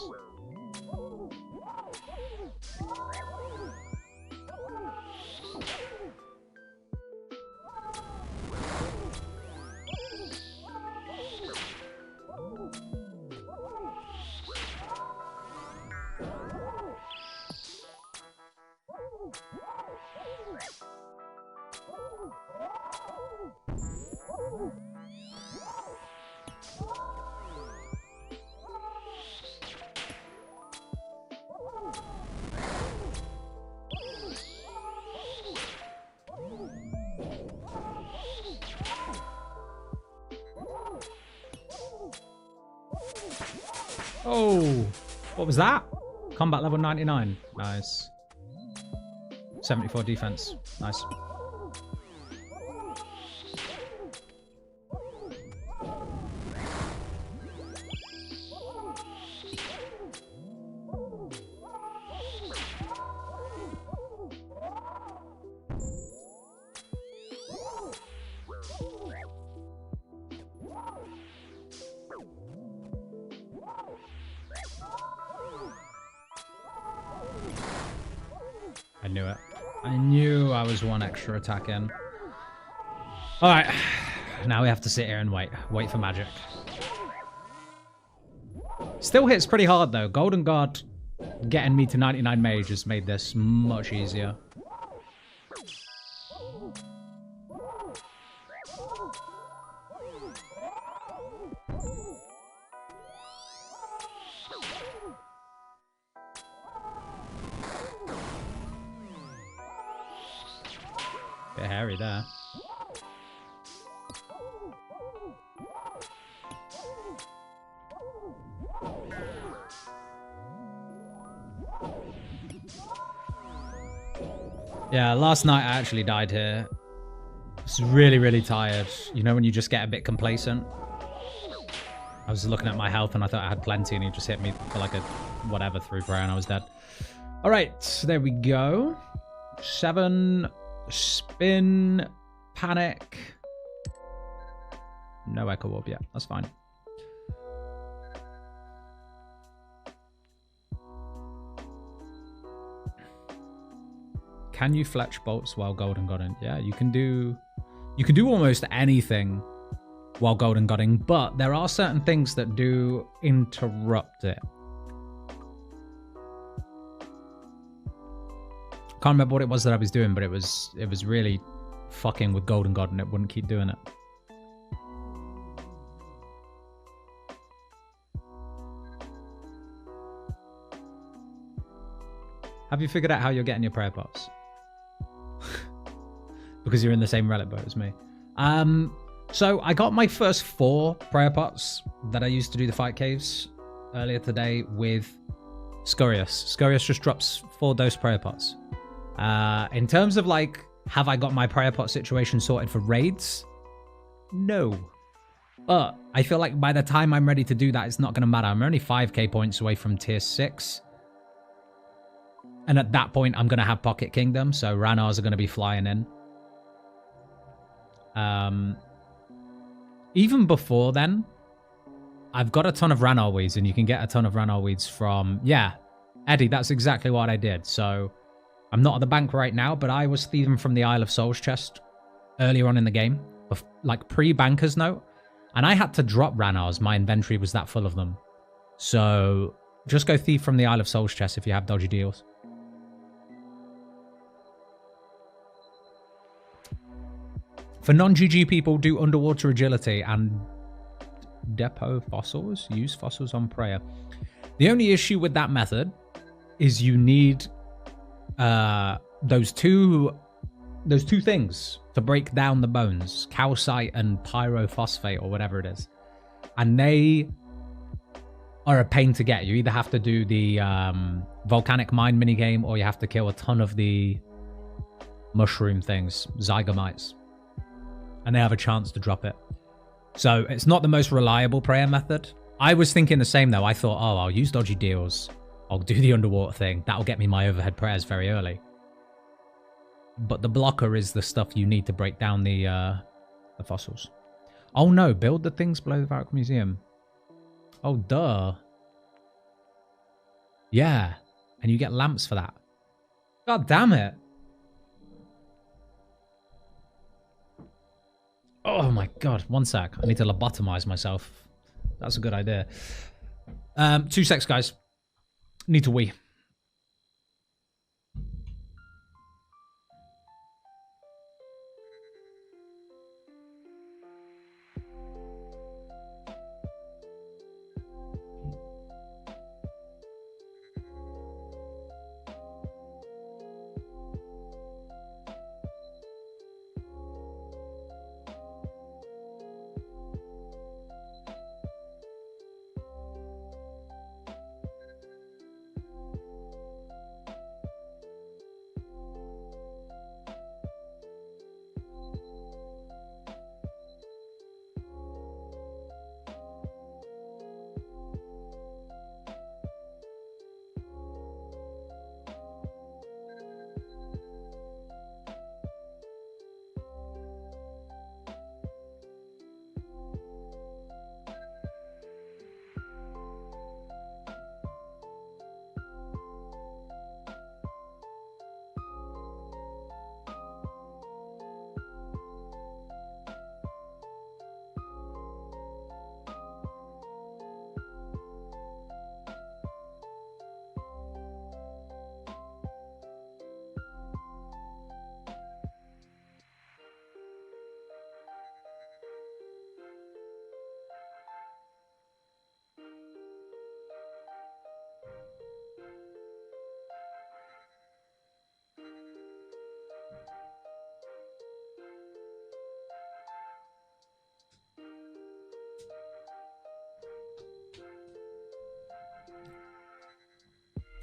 [SPEAKER 1] Oh, what was that? Combat level 99. Nice. 74 defense. Nice. I knew it. I knew I was one extra attack in. Alright. Now we have to sit here and wait. Wait for magic. Still hits pretty hard though. Golden God getting me to 99 mage has made this much easier. Bit hairy there. Yeah, last night I actually died here. I was really, really tired. You know when you just get a bit complacent? I was looking at my health and I thought I had plenty and he just hit me for like a whatever through prayer and I was dead. Alright, there we go. 7... Spin, panic. No echo orb yet. That's fine. Can you fletch bolts while Golden Godding? Yeah, you can do almost anything while Golden Godding, but there are certain things that do interrupt it. Can't remember what it was that I was doing, but it was really fucking with Golden God and it wouldn't keep doing it. Have you figured out how you're getting your prayer pots? Because you're in the same relic boat as me. So I got my first 4 prayer pots that I used to do the fight caves earlier today with Scurious. Scurious just drops 4 dose prayer pots. In terms of like, have I got my prayer pot situation sorted for raids? No. But I feel like by the time I'm ready to do that, it's not going to matter. I'm only 5k points away from tier 6. And at that point, I'm going to have Pocket Kingdom, so Ranars are going to be flying in. Even before then, I've got a ton of Ranar weeds, and you can get a ton of Ranar weeds from... Yeah, Eddie, that's exactly what I did. So I'm not at the bank right now, but I was thieving from the Isle of Souls chest earlier on in the game, like pre-banker's note, and I had to drop Ranars. My inventory was that full of them. So just go thieve from the Isle of Souls chest if you have dodgy deals. For non-GG people, do underwater agility and depot fossils. Use fossils on prayer. The only issue with that method is you need those two things to break down the bones, calcite and pyrophosphate or whatever it is, and they are a pain to get. You either have to do the volcanic mine minigame or you have to kill a ton of the mushroom things, zygomites, and they have a chance to drop it. So it's not the most reliable prayer method. I was thinking the same though. I thought, oh, I'll use dodgy deals, I'll do the underwater thing, that'll get me my overhead prayers very early. But the blocker is the stuff you need to break down the fossils. Oh no, build the things below the Varrock Museum. Oh, duh. Yeah, and you get lamps for that. God damn it. Oh my god, 1 sec. I need to lobotomize myself. That's a good idea. 2 secs, guys. Need to wee.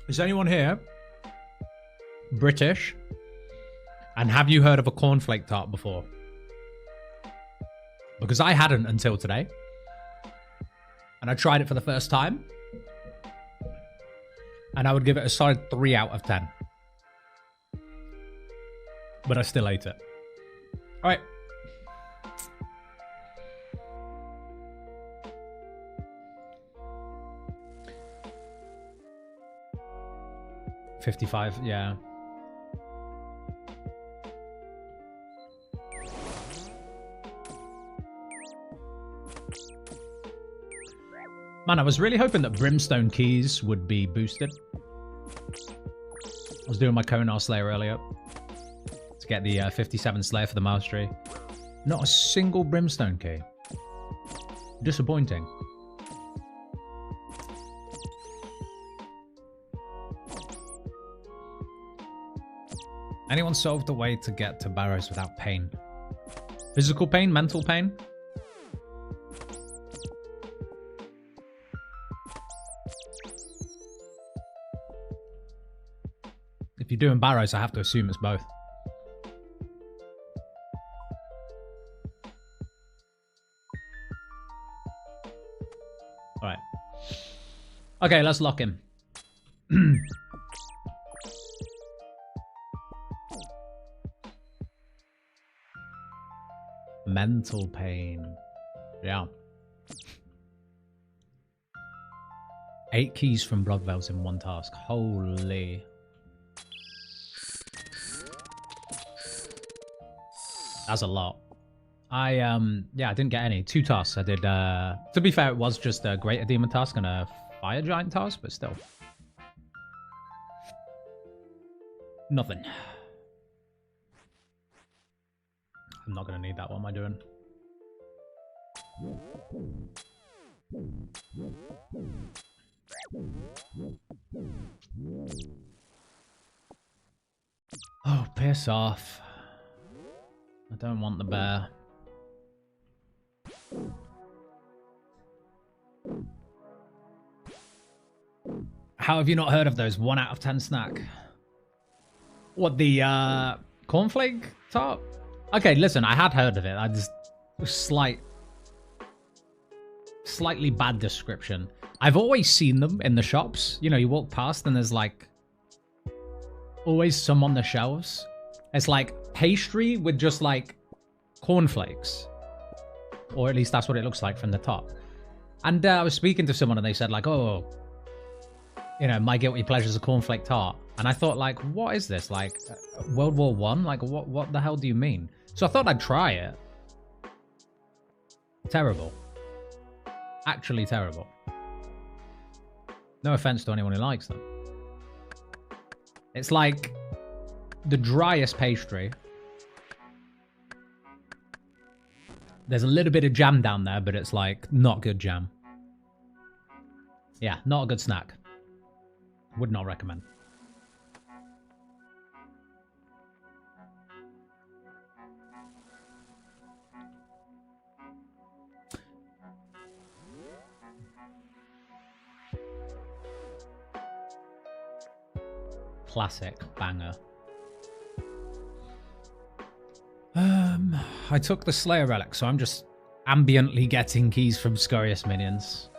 [SPEAKER 1] Is anyone here British? And have you heard of a cornflake tart before? Because I hadn't until today. And I tried it for the first time. And I would give it a solid 3 out of 10. But I still ate it. All right. $55, yeah. Man, I was really hoping that Brimstone keys would be boosted. I was doing my Konar Slayer earlier to get the 57 Slayer for the Mastery. Not a single Brimstone key. Disappointing. Anyone solved a way to get to Barrows without pain? Physical pain? Mental pain? If you're doing Barrows, I have to assume it's both. Alright. Okay, let's lock in. Mental pain. Yeah. 8 keys from Bloodveils in 1 task. Holy. That's a lot. Yeah, I didn't get any. 2 tasks. I did, to be fair, it was just a Greater Demon task and a Fire Giant task, but still. Nothing. I'm not going to need that. What am I doing? Oh, piss off. I don't want the bear. How have you not heard of those 1 out of 10 snack? What, the cornflake tart? Okay, listen, I had heard of it. I just slightly bad description. I've always seen them in the shops. You know, you walk past and there's like always some on the shelves. It's like pastry with just like cornflakes. Or at least that's what it looks like from the top. And I was speaking to someone and they said like, oh, you know, my guilty pleasure is a cornflake tart. And I thought like, what is this? Like World War One? Like what the hell do you mean? So I thought I'd try it. Terrible. Actually terrible. No offense to anyone who likes them. It's like the driest pastry. There's a little bit of jam down there, but it's like not good jam. Yeah, not a good snack. Would not recommend. Classic banger. I took the Slayer relic, so I'm just ambiently getting keys from Scurious minions.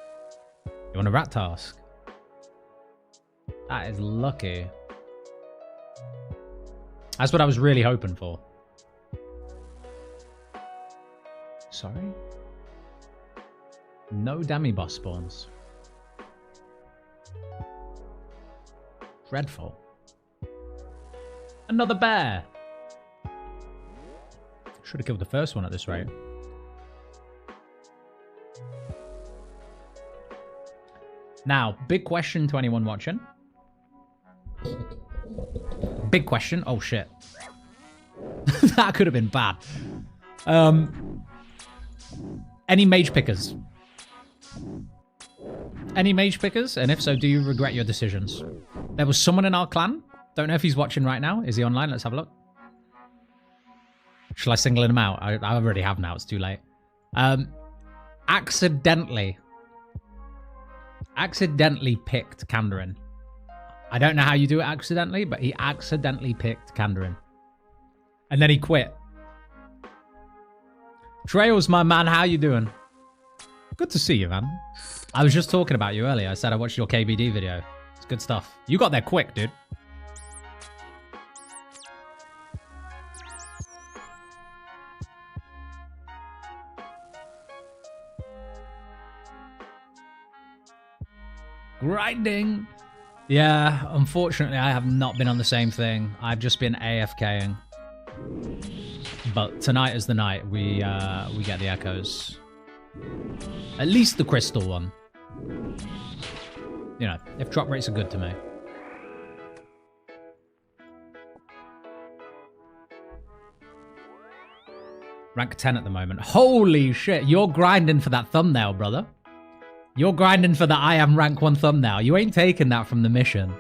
[SPEAKER 1] You want a rat task? That is lucky. That's what I was really hoping for. Sorry? No demi-boss spawns. Dreadful. Another bear! Should have killed the first one at this rate. Now, big question to anyone watching. Big question. Oh, shit. That could have been bad. Any mage pickers? Any mage pickers? And if so, do you regret your decisions? There was someone in our clan. Don't know if he's watching right now. Is he online? Let's have a look. Shall I single him out? I already have now. It's too late. Accidentally picked Kandarin. I don't know how you do it accidentally, but he accidentally picked Kandarin. And then he quit. Trails, my man, how you doing? Good to see you, man. I was just talking about you earlier. I said I watched your KBD video. It's good stuff. You got there quick, dude. Grinding. Yeah, unfortunately, I have not been on the same thing. I've just been AFKing. But tonight is the night we get the echoes. At least the crystal one. You know, if drop rates are good to me. Rank 10 at the moment. Holy shit, you're grinding for that thumbnail, brother. You're grinding for the I am rank 1 thumbnail. You ain't taking that from the mission.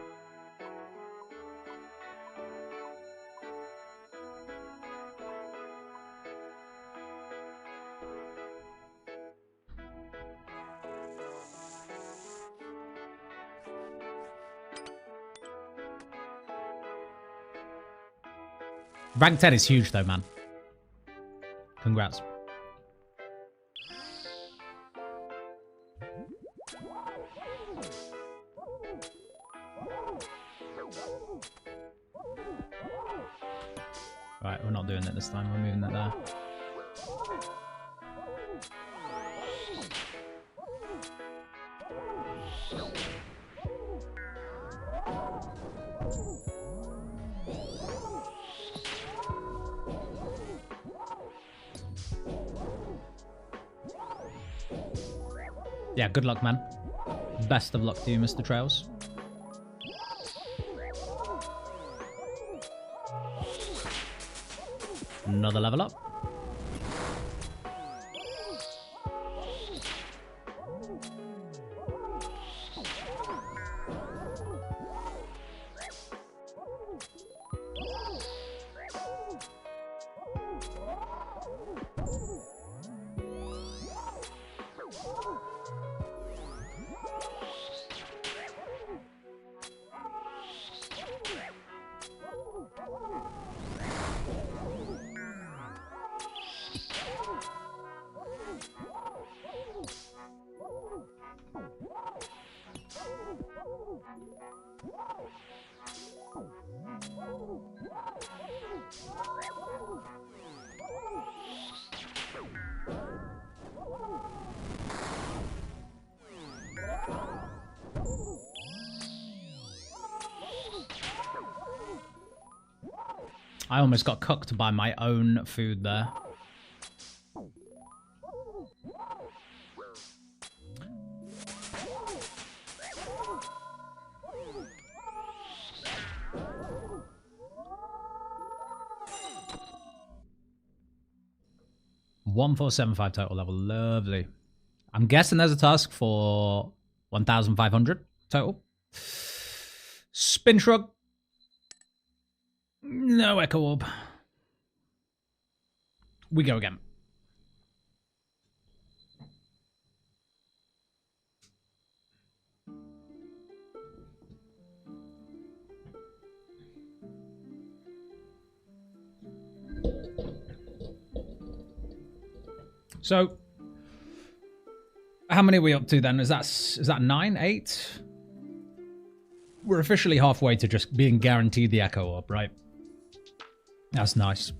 [SPEAKER 1] Rank 10 is huge though, man. Congrats. Right, we're not doing it this time. We're moving it there. Yeah, good luck, man. Best of luck to you, Mr. Trails. Another level up. I almost got cooked by my own food there. $1,475 total level. Lovely. I'm guessing there's a task for 1,500 total. Spin shrug. No echo orb. We go again. So, how many are we up to then? Is that 9, 8? We're officially halfway to just being guaranteed the echo orb, right? That's nice.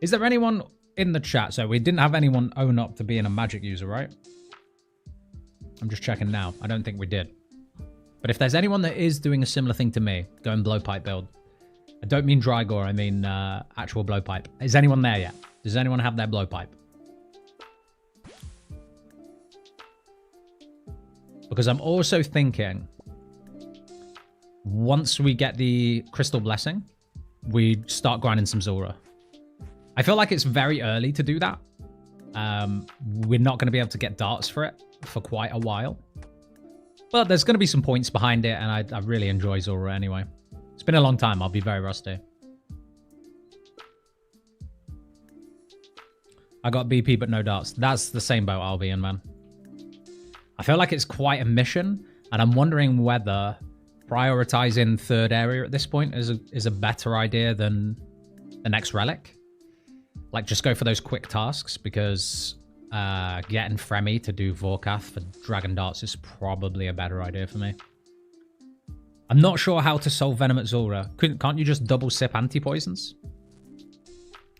[SPEAKER 1] Is there anyone in the chat? So we didn't have anyone own up to being a magic user, right? I'm just checking now. I don't think we did. But if there's anyone that is doing a similar thing to me, going blowpipe build. I don't mean dry gore, I mean actual blowpipe. Is anyone there yet? Does anyone have their blowpipe? Because I'm also thinking, once we get the Crystal Blessing, we start grinding some Zora. I feel like it's very early to do that. We're not going to be able to get darts for it for quite a while. But there's going to be some points behind it, and I really enjoy Zora anyway. It's been a long time. I'll be very rusty. I got BP, but no darts. That's the same boat I'll be in, man. I feel like it's quite a mission, and I'm wondering whether prioritizing third area at this point is a better idea than the next relic. Like, just go for those quick tasks, because getting Fremi to do Vorkath for Dragon Darts is probably a better idea for me. I'm not sure how to solve Venom at Zora. Can't you just double sip anti-poisons?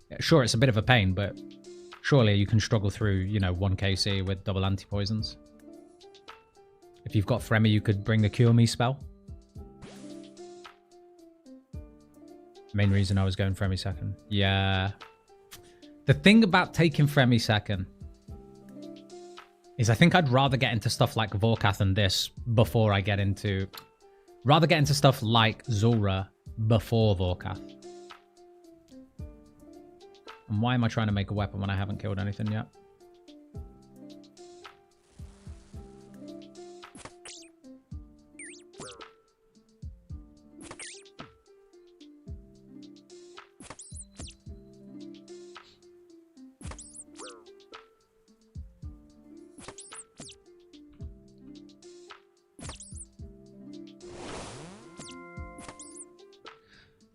[SPEAKER 1] Yeah, sure, it's a bit of a pain, but surely you can struggle through, you know, 1 KC with double anti-poisons. If you've got Fremi, you could bring the Cure Me spell. Main reason I was going Fremi second. Yeah. The thing about taking Fremi second is I think I'd rather get into stuff like Vorkath and this before I get into... Rather get into stuff like Zora before Vorkath. And why am I trying to make a weapon when I haven't killed anything yet?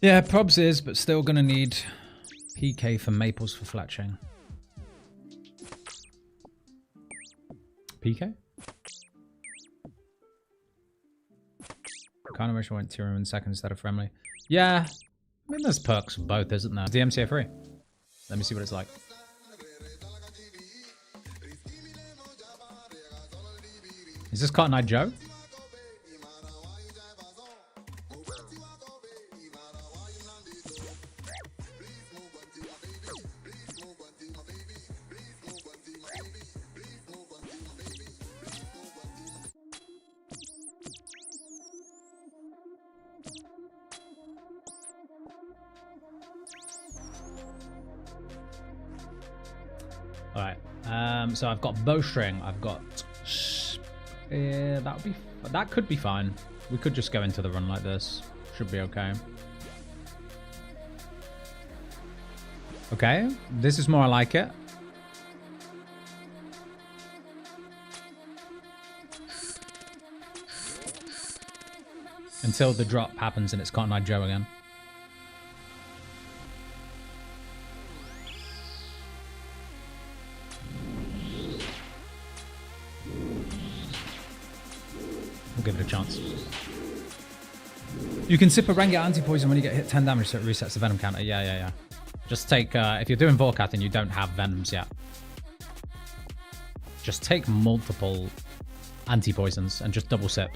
[SPEAKER 1] Yeah, probs is, but still gonna need PK for Maples for Fletching. PK? Kind of wish I went Tyrion in second instead of Friendly. Yeah, I mean there's perks for both, isn't there? DMCA free. Let me see what it's like. Is this Cotton Eye Joe? Alright, so I've got bowstring, I've got... that could be fine. We could just go into the run like this. Should be okay. Okay, this is more like it. Until the drop happens and it's Cotton Eye Joe again. Give it a chance. You can sip a Rengar anti-poison when you get hit 10 damage, so it resets the venom counter. Yeah. Just take, if you're doing Vorkath and you don't have venoms yet, just take multiple anti-poisons and just double sip.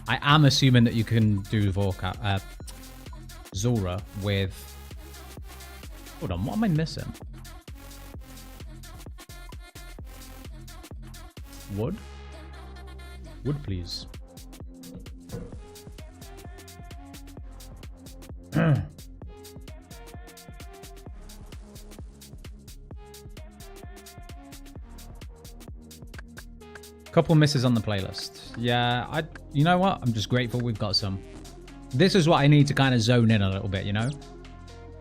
[SPEAKER 1] I am assuming that you can do Zora with... Hold on, what am I missing? Wood? Wood, please. Couple misses on the playlist. Yeah, you know what? I'm just grateful we've got some. This is what I need to kind of zone in a little bit, you know?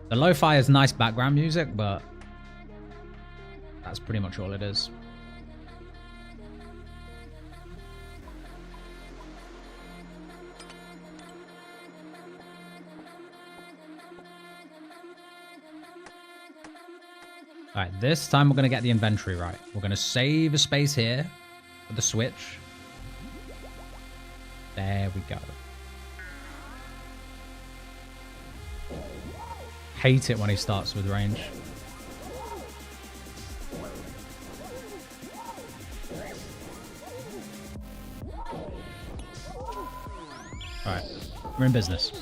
[SPEAKER 1] The lo-fi is nice background music, but that's pretty much all it is. Alright, this time we're going to get the inventory right. We're going to save a space here with the switch. There we go. Hate it when he starts with range. Alright, we're in business.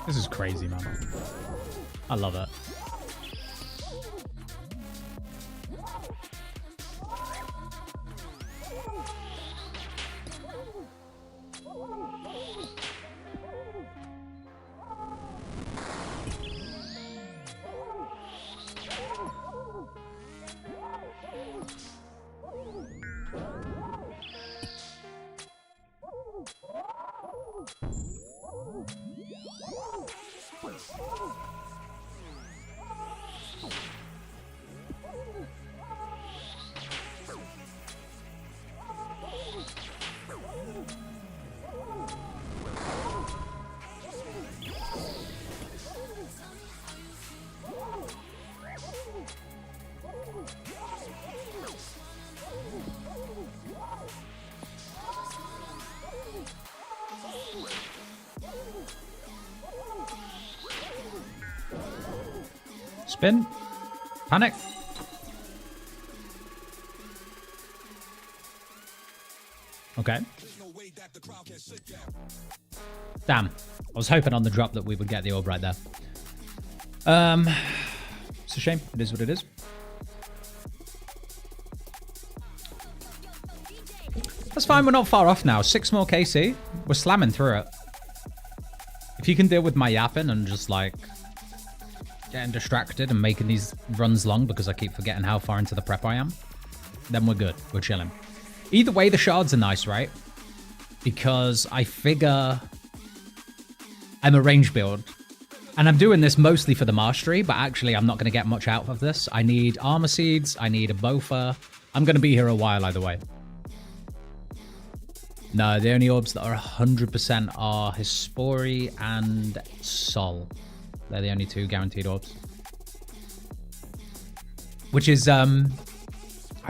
[SPEAKER 1] This is crazy, man. I love it. Spin. Panic. Okay. Damn. I was hoping on the drop that we would get the orb right there. It's a shame. It is what it is. That's fine. We're not far off now. 6 more KC. We're slamming through it. If you can deal with my yapping and just like getting distracted and making these runs long because I keep forgetting how far into the prep I am, then we're good. We're chilling. Either way, the shards are nice, right? Because I figure I'm a range build. And I'm doing this mostly for the mastery, but actually I'm not going to get much out of this. I need armor seeds. I need a bofa. I'm going to be here a while either way. No, the only orbs that are 100% are Hispori and Sol. They're the only 2 guaranteed orbs. Which is, I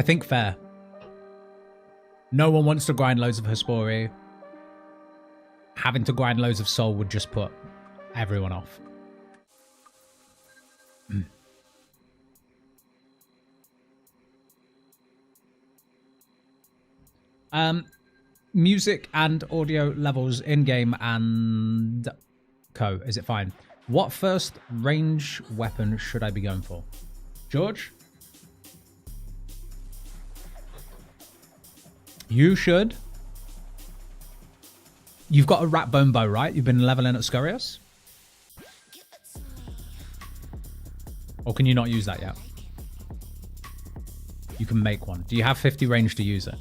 [SPEAKER 1] think, fair. No one wants to grind loads of Hispori. Having to grind loads of Sol would just put everyone off. Music and audio levels in-game and co. Is it fine? What first range weapon should I be going for? George? You should. You've got a rat bone bow, right? You've been leveling at Scurious? Or can you not use that yet? You can make one. Do you have 50 range to use it?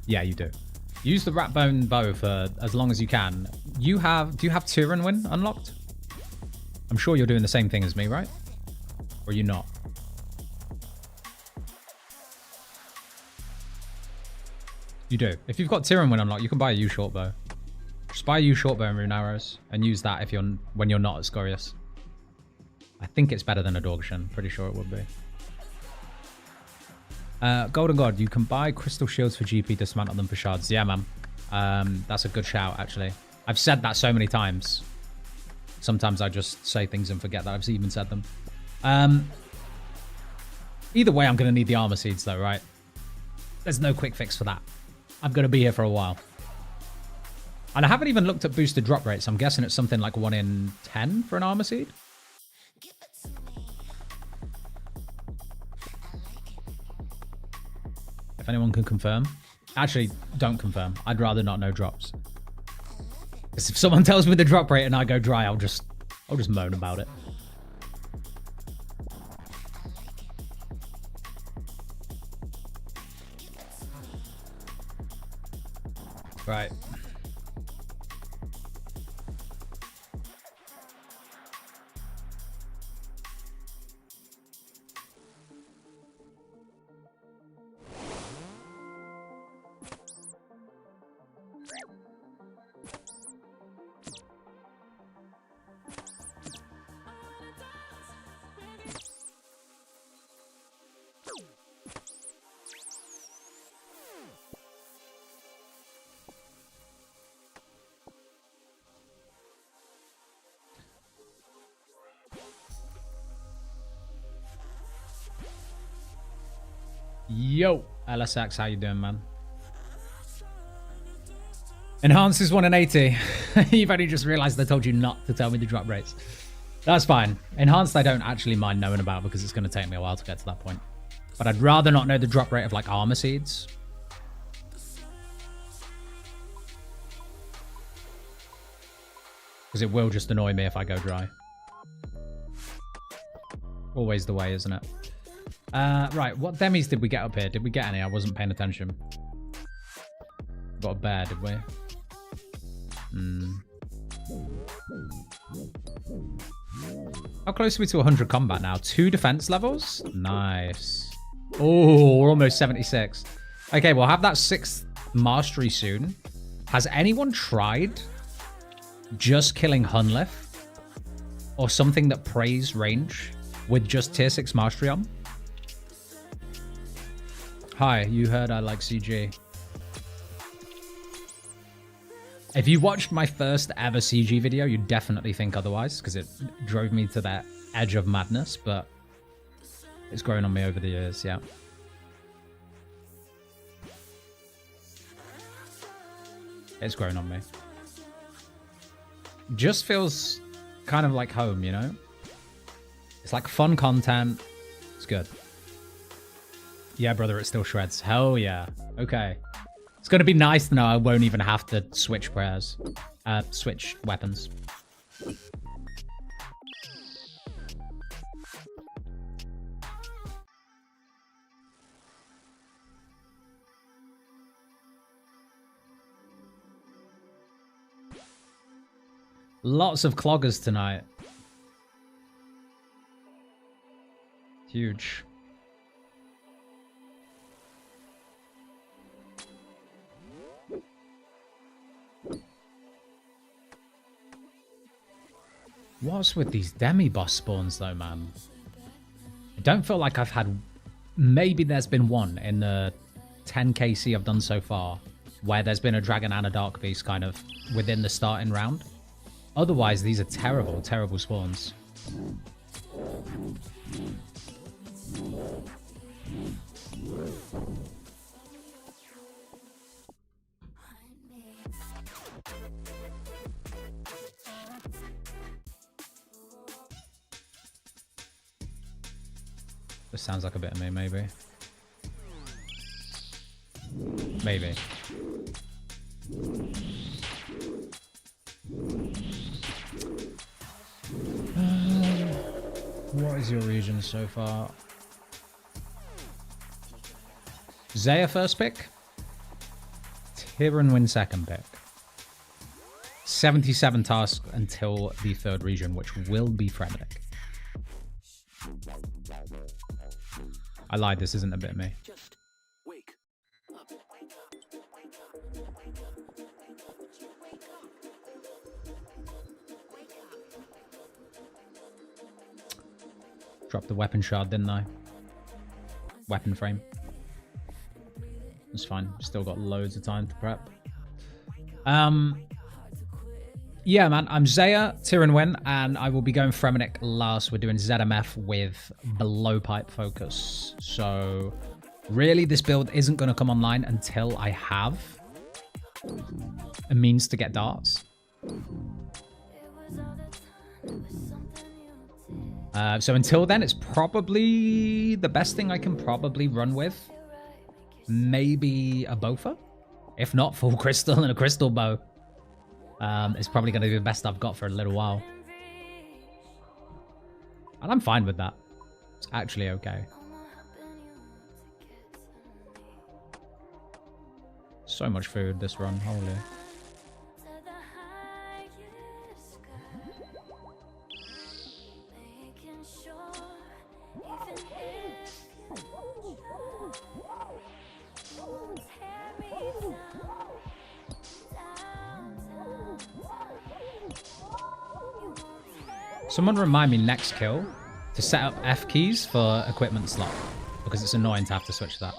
[SPEAKER 1] Yeah, you do. Use the Ratbone bow for as long as you can. Do you have Tyrion Win unlocked? I'm sure you're doing the same thing as me, right? Or are you not? You do. If you've got Tyrion Win unlocked, you can buy a U short bow. Just buy a U short bow and rune arrows and use that if when you're not at Scurious. I think it's better than a Dorgshan. Pretty sure it would be. Golden God, you can buy crystal shields for GP, dismantle them for shards. Yeah, man. That's a good shout, actually. I've said that so many times. Sometimes I just say things and forget that I've even said them. Either way, I'm going to need the armor seeds, though, right? There's no quick fix for that. I'm going to be here for a while. And I haven't even looked at boosted drop rates. I'm guessing it's something like 1 in 10 for an armor seed. If anyone can confirm. Actually, don't confirm. I'd rather not know drops. Because if someone tells me the drop rate and I go dry, I'll just moan about it. Right. Yo, LSX, how you doing, man? Enhanced is 1 in 80. You've only just realized I told you not to tell me the drop rates. That's fine. Enhanced I don't actually mind knowing about because it's going to take me a while to get to that point. But I'd rather not know the drop rate of like armor seeds. Because it will just annoy me if I go dry. Always the way, isn't it? Right, what demis did we get up here? Did we get any? I wasn't paying attention. Got a bear, did we? How close are we to 100 combat now? 2 defense levels? Nice. Oh, we're almost 76. Okay, we'll have that 6th mastery soon. Has anyone tried just killing Hunllef? Or something that prays range with just tier 6 mastery on? Hi, you heard I like CG. If you watched my first ever CG video, you'd definitely think otherwise, because it drove me to that edge of madness, but it's grown on me over the years, yeah. It's grown on me. Just feels kind of like home, you know? It's like fun content. It's good. Yeah, brother, it still shreds. Hell yeah. Okay. It's going to be nice to know I won't even have to switch prayers. Switch weapons. Lots of cloggers tonight. Huge. What's with these demi-boss spawns, though, man? I don't feel like I've had... Maybe there's been one in the 10 KC I've done so far, where there's been a dragon and a dark beast kind of within the starting round. Otherwise, these are terrible, terrible spawns. This sounds like a bit of me, maybe. Maybe. What is your region so far? Zaya first pick. Tyrion win second pick. 77 tasks until the 3rd region, which will be Fremennik. I lied, this isn't a bit of me.
[SPEAKER 2] Just wake up.
[SPEAKER 1] Dropped the weapon shard, didn't I? Weapon frame. It's fine. Still got loads of time to prep. Yeah, man. I'm Zaya, Tyrion Win, and I will be going Fremenic last. We're doing ZMF with blowpipe focus. So, really, this build isn't going to come online until I have a means to get darts. So until then, it's probably the best thing I can probably run with. Maybe a Bofa. If not, full crystal and a crystal bow. It's probably going to be the best I've got for a little while. And I'm fine with that. It's actually okay. So much food this run, holy. Someone remind me next kill to set up F keys for equipment slot, because it's annoying to have to switch that.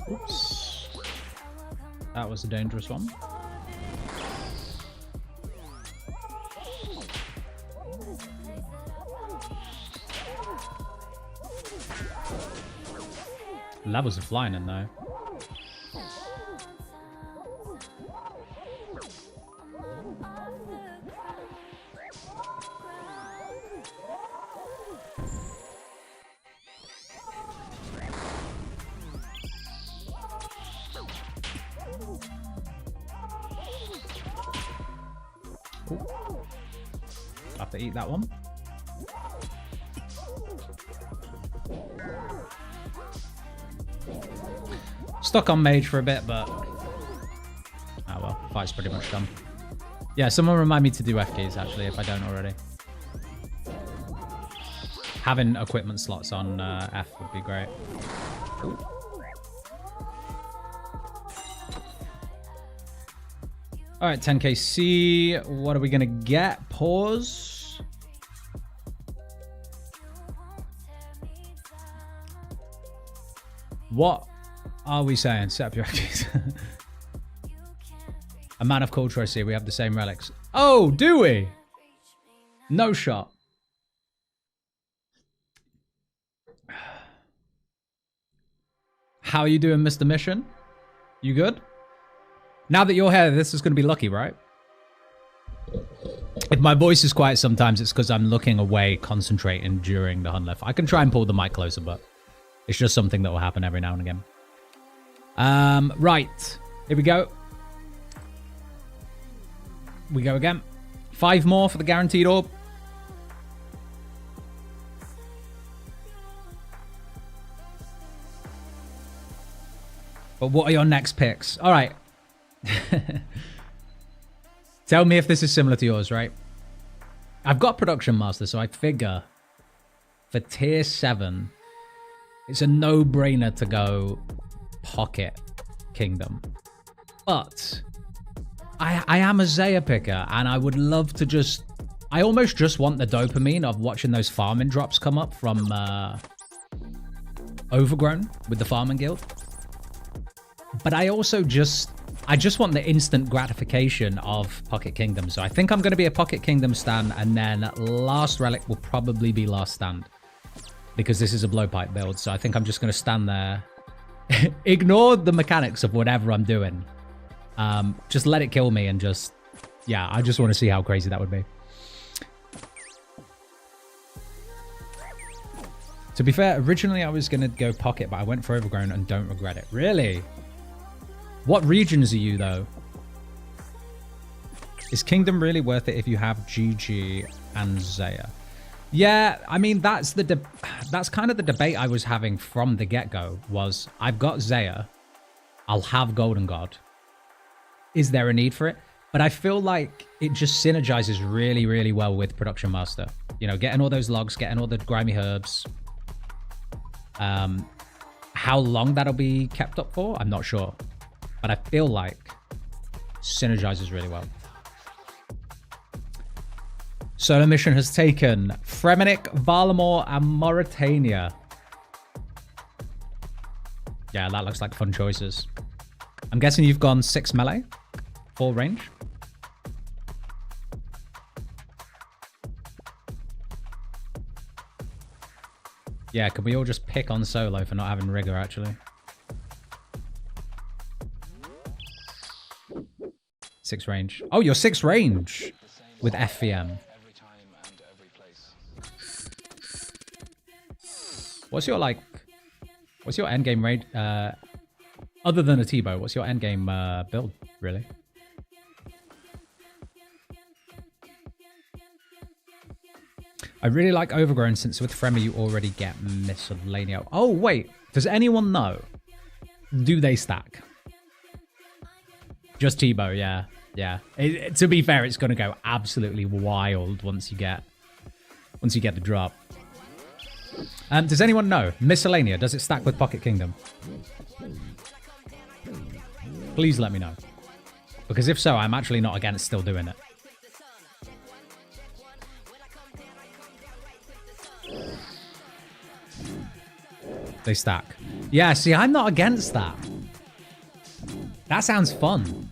[SPEAKER 1] Oops. That was a dangerous one. Levels are flying in though. Have to eat that one. Stuck on mage for a bit, but oh well, fight's pretty much done. Yeah, someone remind me to do F keys actually if I don't already. Having equipment slots on F would be great. Ooh. All right, 10kc. What are we gonna get? Pause. What are we saying? Set up your keys. A man of culture, I see. We have the same relics. Oh, do we? No shot. How are you doing, Mr. Mission? You good? Now that you're here, this is going to be lucky, right? If my voice is quiet sometimes, it's because I'm looking away, concentrating during the Hunllef. I can try and pull the mic closer, but it's just something that will happen every now and again. Right. Here we go. We go again. 5 more for the guaranteed orb. But what are your next picks? All right. Tell me if this is similar to yours, right? I've got Production Master, so I figure for tier 7, it's a no-brainer to go Pocket Kingdom. But I am a Zaya picker, and I would love to just... I almost just want the dopamine of watching those farming drops come up from Overgrown with the Farming Guild. But I also just want the instant gratification of Pocket Kingdom. So I think I'm going to be a Pocket Kingdom stand, and then last relic will probably be last stand, because this is a blowpipe build. So I think I'm just going to stand there, ignore the mechanics of whatever I'm doing. Just let it kill me and just, yeah, I just want to see how crazy that would be. To be fair, originally I was going to go Pocket, but I went for Overgrown and don't regret it. Really? What regions are you, though? Is Kingdom really worth it if you have GG and Zaya? Yeah, I mean, that's kind of the debate I was having from the get-go, was I've got Zaya, I'll have Golden God. Is there a need for it? But I feel like it just synergizes really, really well with Production Master. You know, getting all those logs, getting all the grimy herbs. How long that'll be kept up for, I'm not sure. But I feel like synergizes really well. Solo mission has taken Fremennik, Varlamore, and Mauritania. Yeah, that looks like fun choices. I'm guessing you've gone 6 melee, 4 range. Yeah, could we all just pick on solo for not having rigor, actually? 6 range. Oh, you're 6 range with FVM. What's your endgame raid? Other than a T-bow, what's your endgame build, really? I really like Overgrown since with Fremi you already get Miscellaneous. Oh, wait. Does anyone know? Do they stack? Just T-bow, yeah. Yeah. To be fair, it's going to go absolutely wild once you get the drop. Does anyone know? Miscellanea, does it stack with Pocket Kingdom? Please let me know. Because if so, I'm actually not against still doing it. They stack. Yeah, see, I'm not against that. That sounds fun.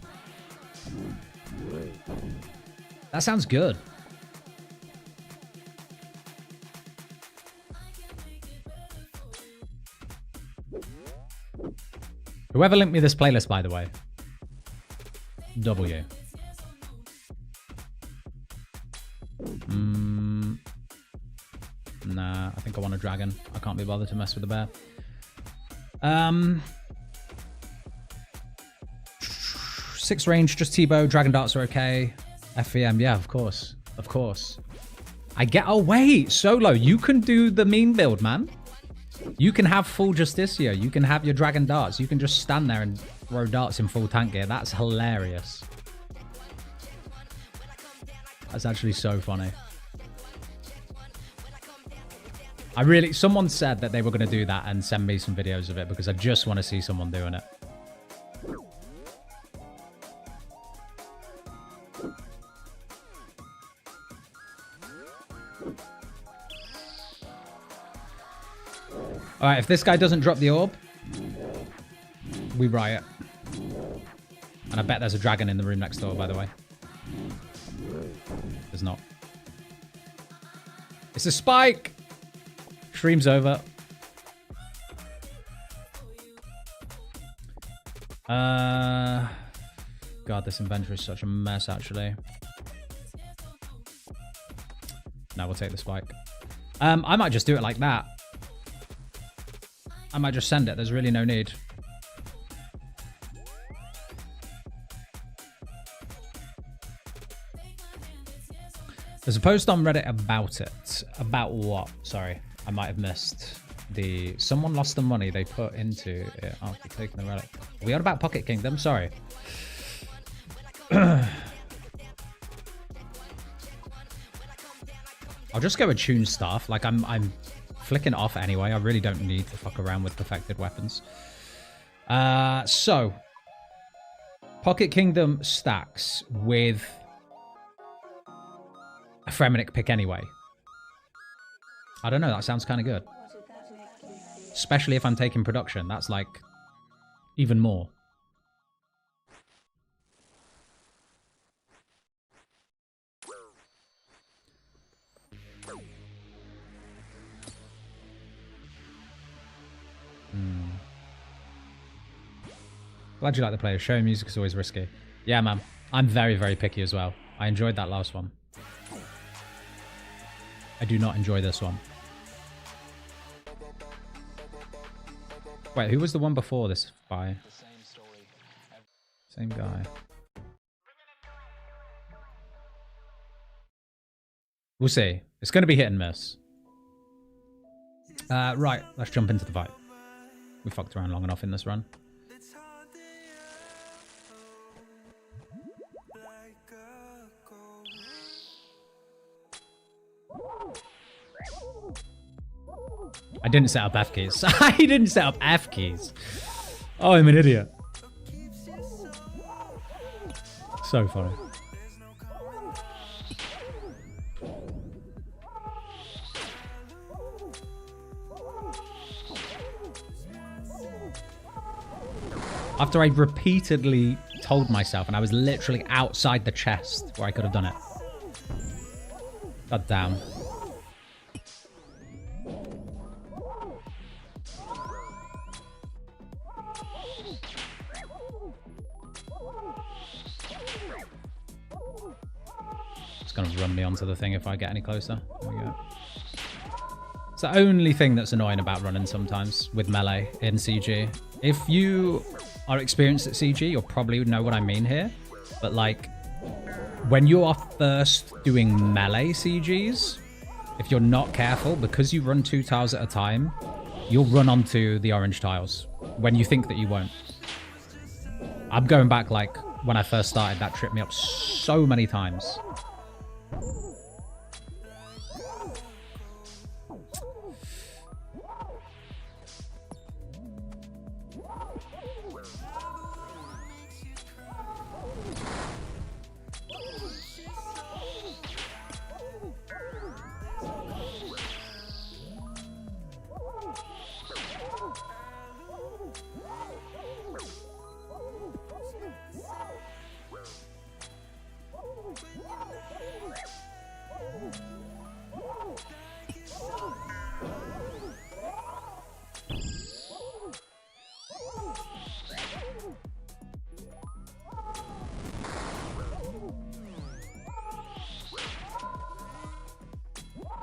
[SPEAKER 1] That sounds good. Whoever linked me this playlist, by the way. W. Nah, I think I want a dragon. I can't be bothered to mess with the bear. 6 range, just T-bow. Dragon darts are okay. FVM, yeah, of course. Of course. Oh, wait. Solo, you can do the mean build, man. You can have full Justicia. You can have your dragon darts. You can just stand there and throw darts in full tank gear. That's hilarious. That's actually so funny. Someone said that they were going to do that and send me some videos of it because I just want to see someone doing it. Alright, if this guy doesn't drop the orb, we riot. And I bet there's a dragon in the room next door, by the way. There's not. It's a spike! Stream's over. God, this inventory is such a mess, actually. No, we'll take the spike. I might just do it like that. I might just send it. There's really no need. There's a post on Reddit about it. About what? Sorry, I might have missed. Someone lost the money they put into it after taking the relic. Are we on about Pocket Kingdom? Sorry. I'll just go with Tune Staff. Like I'm flicking it off anyway. I really don't need to fuck around with perfected weapons. So Pocket Kingdom stacks with a Fremennik pick anyway. I don't know, that sounds kind of good. Especially if I'm taking production, that's like even more. Glad you like the player. Show music is always risky. Yeah, man. I'm very, very picky as well. I enjoyed that last one. I do not enjoy this one. Wait, who was the one before this by? Same guy. We'll see. It's going to be hit and miss. Right, let's jump into the fight. We fucked around long enough in this run. I didn't set up F keys. I didn't set up F keys. Oh, I'm an idiot. So funny. After I repeatedly told myself, and I was literally outside the chest where I could have done it. God damn. It's going to run me onto the thing if I get any closer. There we go. It's the only thing that's annoying about running sometimes with melee in CG. If you are experienced at CG, you'll probably know what I mean here. But like, when you are first doing melee CGs, if you're not careful, because you run 2 tiles at a time, you'll run onto the orange tiles when you think that you won't. I'm going back like when I first started, that tripped me up so many times.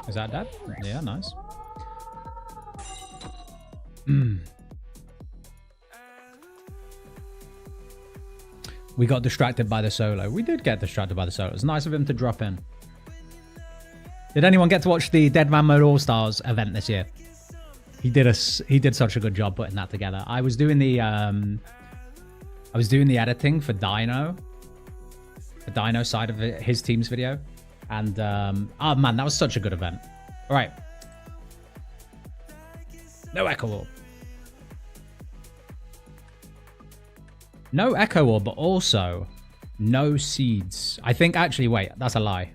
[SPEAKER 1] Is that dead? Yeah, nice. We got distracted by the solo. We did get distracted by the solo. It was nice of him to drop in. Did anyone get to watch the Dead Man Mode All-Stars event this year? He did such a good job putting that together. I was doing the editing for Dino. The Dino side of his team's video. And, oh man, that was such a good event. All right. No Echo Orb. No Echo Orb, but also no seeds. I think, actually, wait, that's a lie.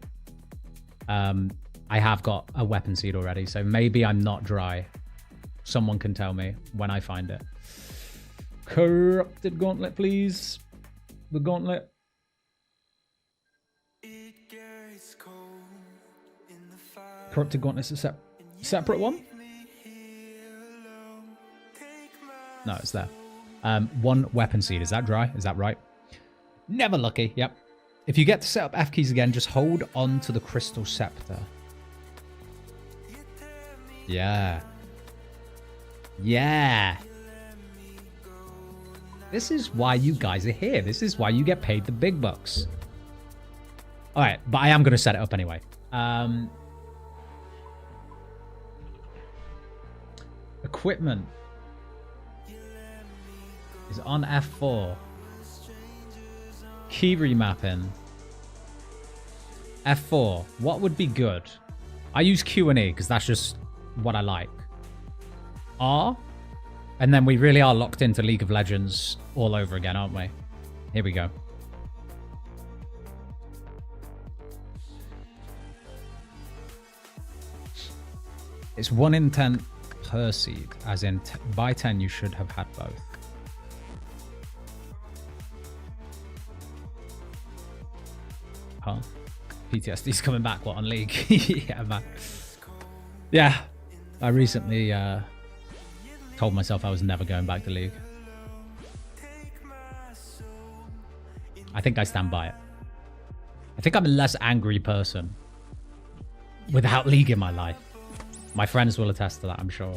[SPEAKER 1] I have got a weapon seed already, so maybe I'm not dry. Someone can tell me when I find it. Corrupted Gauntlet, please. The Gauntlet. Corrupted Gauntlet's a separate one? No, it's there. One weapon seed. Is that dry? Is that right? Never lucky. Yep. If you get to set up F keys again, just hold on to the crystal scepter. Yeah. Yeah. This is why you guys are here. This is why you get paid the big bucks. All right, but I am going to set it up anyway. Equipment is on F4. Key remapping. F4. What would be good? I use Q and E because that's just what I like. R. And then we really are locked into League of Legends all over again, aren't we? Here we go. It's 1 in 10 per seed, as in by 10 you should have had both. Huh? PTSD's coming back, what, on League? Yeah, man. Yeah, I recently told myself I was never going back to League. I think I stand by it. I think I'm a less angry person without League in my life. My friends will attest to that, I'm sure.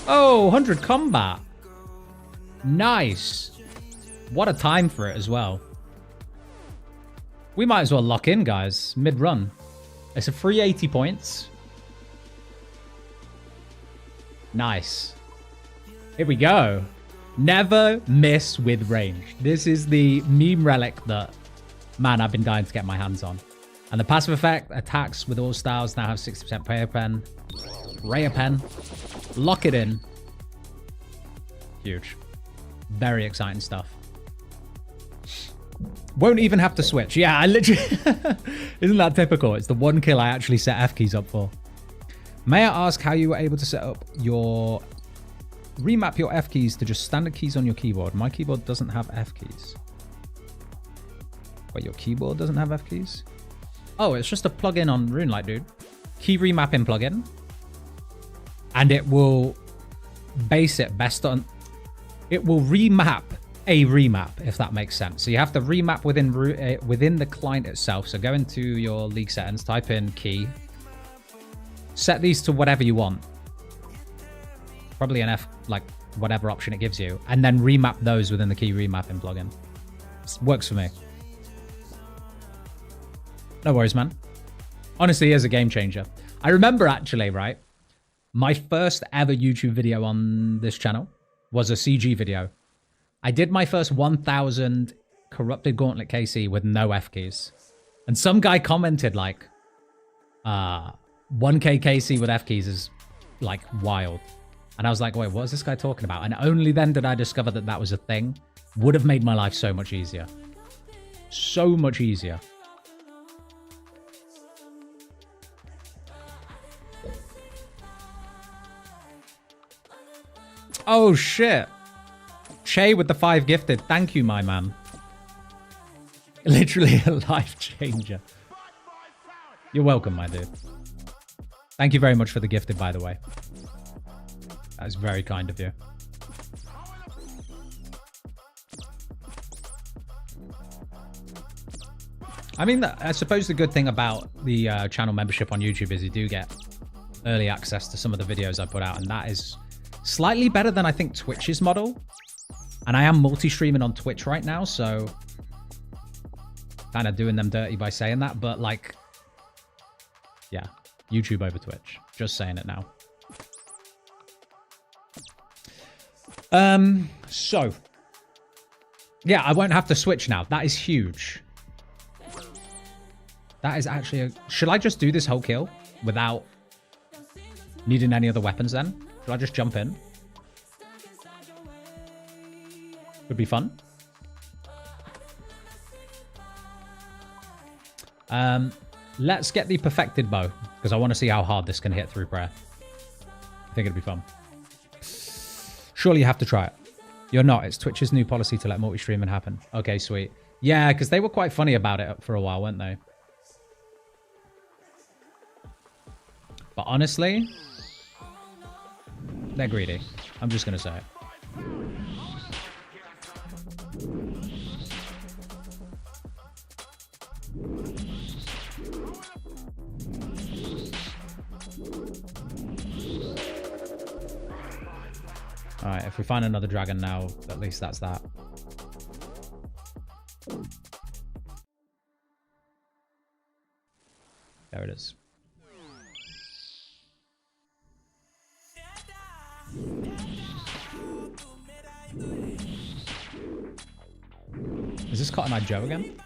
[SPEAKER 1] Oh, 100 combat. Nice. What a time for it as well. We might as well lock in, guys. Mid-run. It's a free 80 points. Nice. Here we go. Never miss with range. This is the meme relic that, man, I've been dying to get my hands on. And the passive effect, attacks with all styles now have 60% prayer pen. Rare pen. Lock it in. Huge. Very exciting stuff. Won't even have to switch. Yeah, I literally... Isn't that typical? It's the one kill I actually set F keys up for. May I ask how you were able to set up your... Remap your F keys to just standard keys on your keyboard. My keyboard doesn't have F keys. Wait, your keyboard doesn't have F keys? Oh, it's just a plugin on RuneLite, dude. Key remapping plugin. And it will base it best on... It will remap a remap, if that makes sense. So you have to remap within the client itself. So go into your League settings, type in key. Set these to whatever you want. Probably an F, like whatever option it gives you. And then remap those within the key remapping plugin. It works for me. No worries, man. Honestly, it is a game changer. I remember actually, right? My first ever YouTube video on this channel was a CG video. I did my first 1000 corrupted Gauntlet KC with no F keys. And some guy commented like, 1k KC with F keys is like wild. And I was like, wait, what is this guy talking about? And only then did I discover that that was a thing. Would have made my life so much easier. So much easier. Oh, shit. Che with the 5 gifted. Thank you, my man. Literally a life changer. You're welcome, my dude. Thank you very much for the gifted, by the way. That is very kind of you. I mean, I suppose the good thing about the channel membership on YouTube is you do get early access to some of the videos I put out, and that is slightly better than I think Twitch's model. And I am multi-streaming on Twitch right now, so kind of doing them dirty by saying that, but like, yeah, YouTube over Twitch. Just saying it now. So yeah, I won't have to switch now. That is huge. That is actually a... Should I just do this whole kill without needing any other weapons then? Should I just jump in? Could be fun. Let's get the perfected bow, because I want to see how hard this can hit through prayer. I think it'd be fun. Surely you have to try it. You're not. It's Twitch's new policy to let multi-streaming happen. Okay, sweet. Yeah, because they were quite funny about it for a while, weren't they? But honestly, they're greedy. I'm just going to say it. Alright, if we find another dragon now, at least that's that. There it is. Is this Cotton Eye Joe again?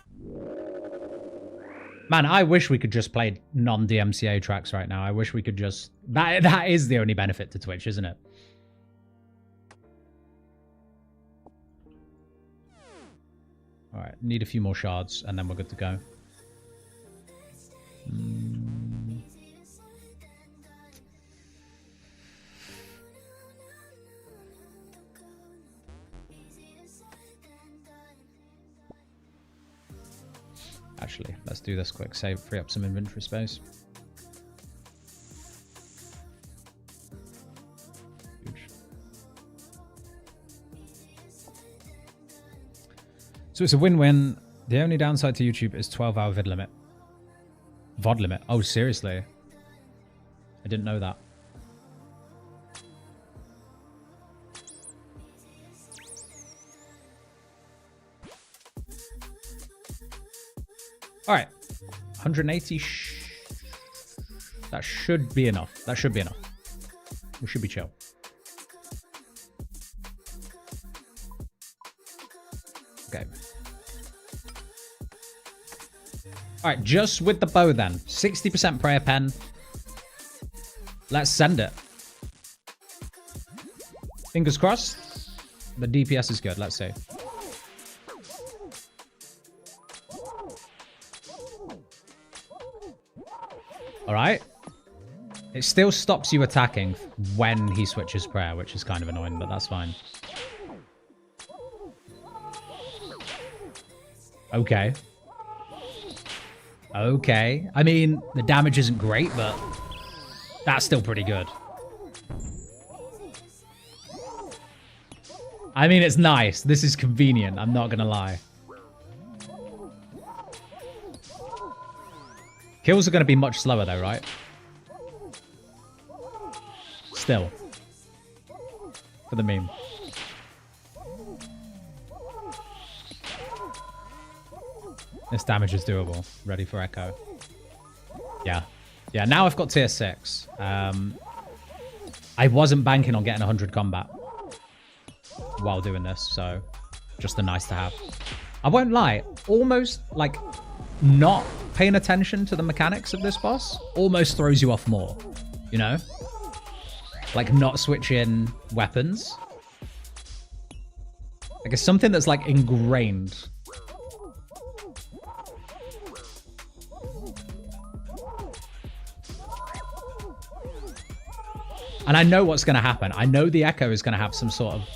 [SPEAKER 1] Man, I wish we could just play non-DMCA tracks right now. I wish we could just... That is the only benefit to Twitch, isn't it? Alright, need a few more shards, and then we're good to go. Actually, let's do this quick. Save, free up some inventory space. Huge. So it's a win-win. The only downside to YouTube is 12-hour vid limit. VOD limit. Oh, seriously? I didn't know that. All right. 180. That should be enough. That should be enough. We should be chill. Okay. All right, just with the bow then. 60% prayer pen. Let's send it. Fingers crossed. The DPS is good. Let's see. All right. It still stops you attacking when he switches prayer, which is kind of annoying, but that's fine. Okay. Okay. I mean, the damage isn't great, but that's still pretty good. I mean, it's nice. This is convenient. I'm not going to lie. Kills are going to be much slower though, right? Still. For the meme. This damage is doable. Ready for Echo. Yeah. Yeah, now I've got tier 6. I wasn't banking on getting 100 combat while doing this, so just a nice to have. I won't lie. Almost, like, not paying attention to the mechanics of this boss almost throws you off more, you know? Like, not switching weapons. Like, it's something that's, like, ingrained. And I know what's going to happen. I know the Echo is going to have some sort of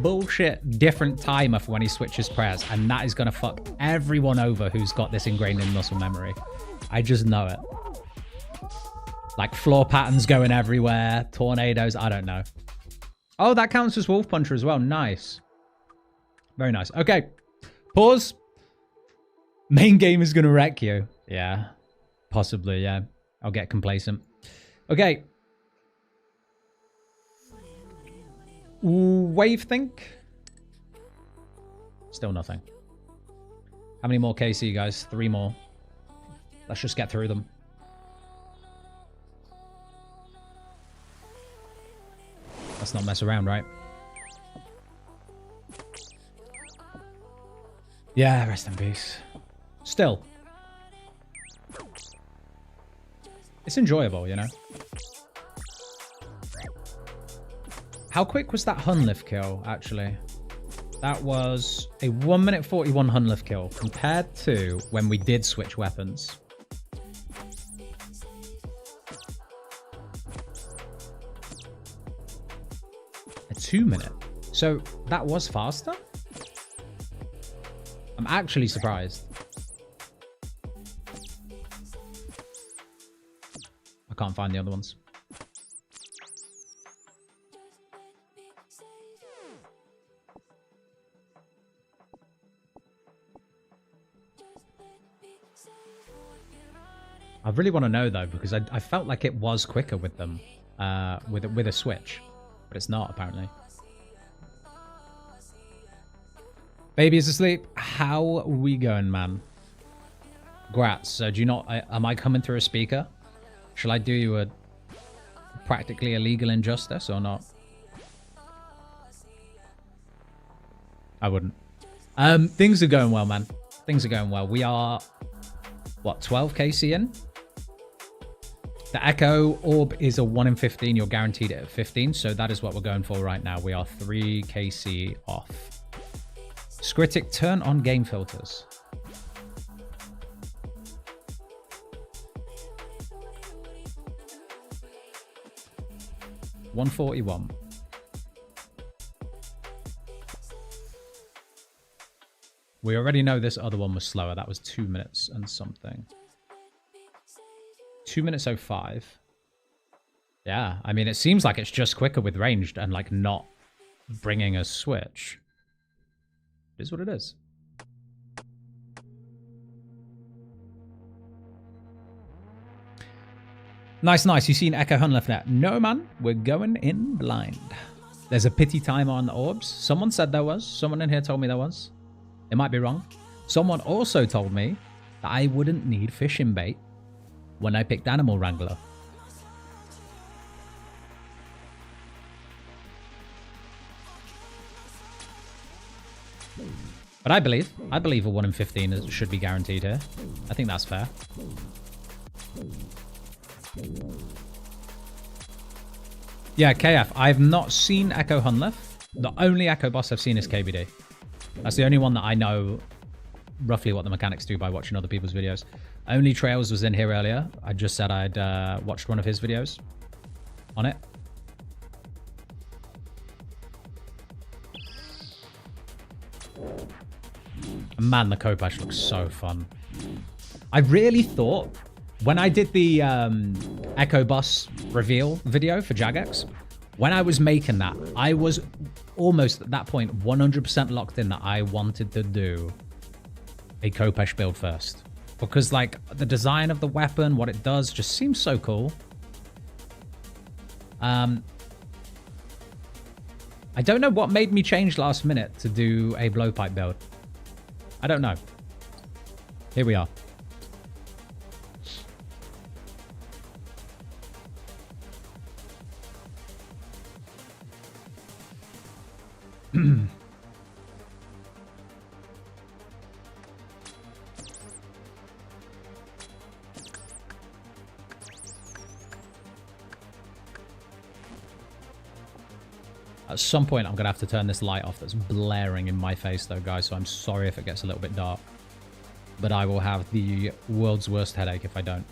[SPEAKER 1] bullshit different timer for when he switches prayers. And that is going to fuck everyone over who's got this ingrained in muscle memory. I just know it. Like floor patterns going everywhere. Tornadoes. I don't know. Oh, that counts as Wolf Puncher as well. Nice. Very nice. Okay. Pause. Main game is going to wreck you. Yeah. Possibly, yeah. I'll get complacent. Okay. Wave think? Still nothing. How many more KC, guys? 3 more. Let's just get through them. Let's not mess around, right? Yeah, rest in peace. Still. It's enjoyable, you know? How quick was that Hunllef kill, actually? That was a 1 minute 41 Hunllef kill compared to when we did switch weapons. A 2 minute. So that was faster? I'm actually surprised. I can't find the other ones. I really want to know though, because I felt like it was quicker with them, with a switch, but it's not apparently. Baby is asleep. How are we going, man? Grats. So do you not? Am I coming through a speaker? Shall I do you a practically illegal injustice or not? I wouldn't. Things are going well, man. Things are going well. We are what, 12 KC in? The Echo Orb is a 1 in 15. You're guaranteed it at 15. So that is what we're going for right now. We are 3 KC off. Scritic, turn on game filters. $141. We already know this other one was slower. That was 2 minutes and something. 2 minutes 05. Yeah, I mean, it seems like it's just quicker with ranged and like not bringing a switch. It is what it is. Nice, nice. You seen Echo Hunllef net? No, man. We're going in blind. There's a pity time on orbs. Someone said there was. Someone in here told me there was. It might be wrong. Someone also told me that I wouldn't need fishing bait when I picked Animal Wrangler. But I believe a 1 in 15 should be guaranteed here. I think that's fair. Yeah, KF, I've not seen Echo Hunllef. The only Echo boss I've seen is KBD. That's the only one that I know roughly what the mechanics do by watching other people's videos. Only Trails was in here earlier. I just said I'd watched one of his videos on it. Man, the Kopash looks so fun. I really thought when I did the Echo Boss reveal video for Jagex, when I was making that, I was almost at that point 100% locked in that I wanted to do a Kopash build first. Because like the design of the weapon, what it does just seems so cool. I don't know what made me change last minute to do a blowpipe build. I don't know. Here we are. At some point, I'm going to have to turn this light off that's blaring in my face, though, guys. So I'm sorry if it gets a little bit dark. But I will have the world's worst headache if I don't.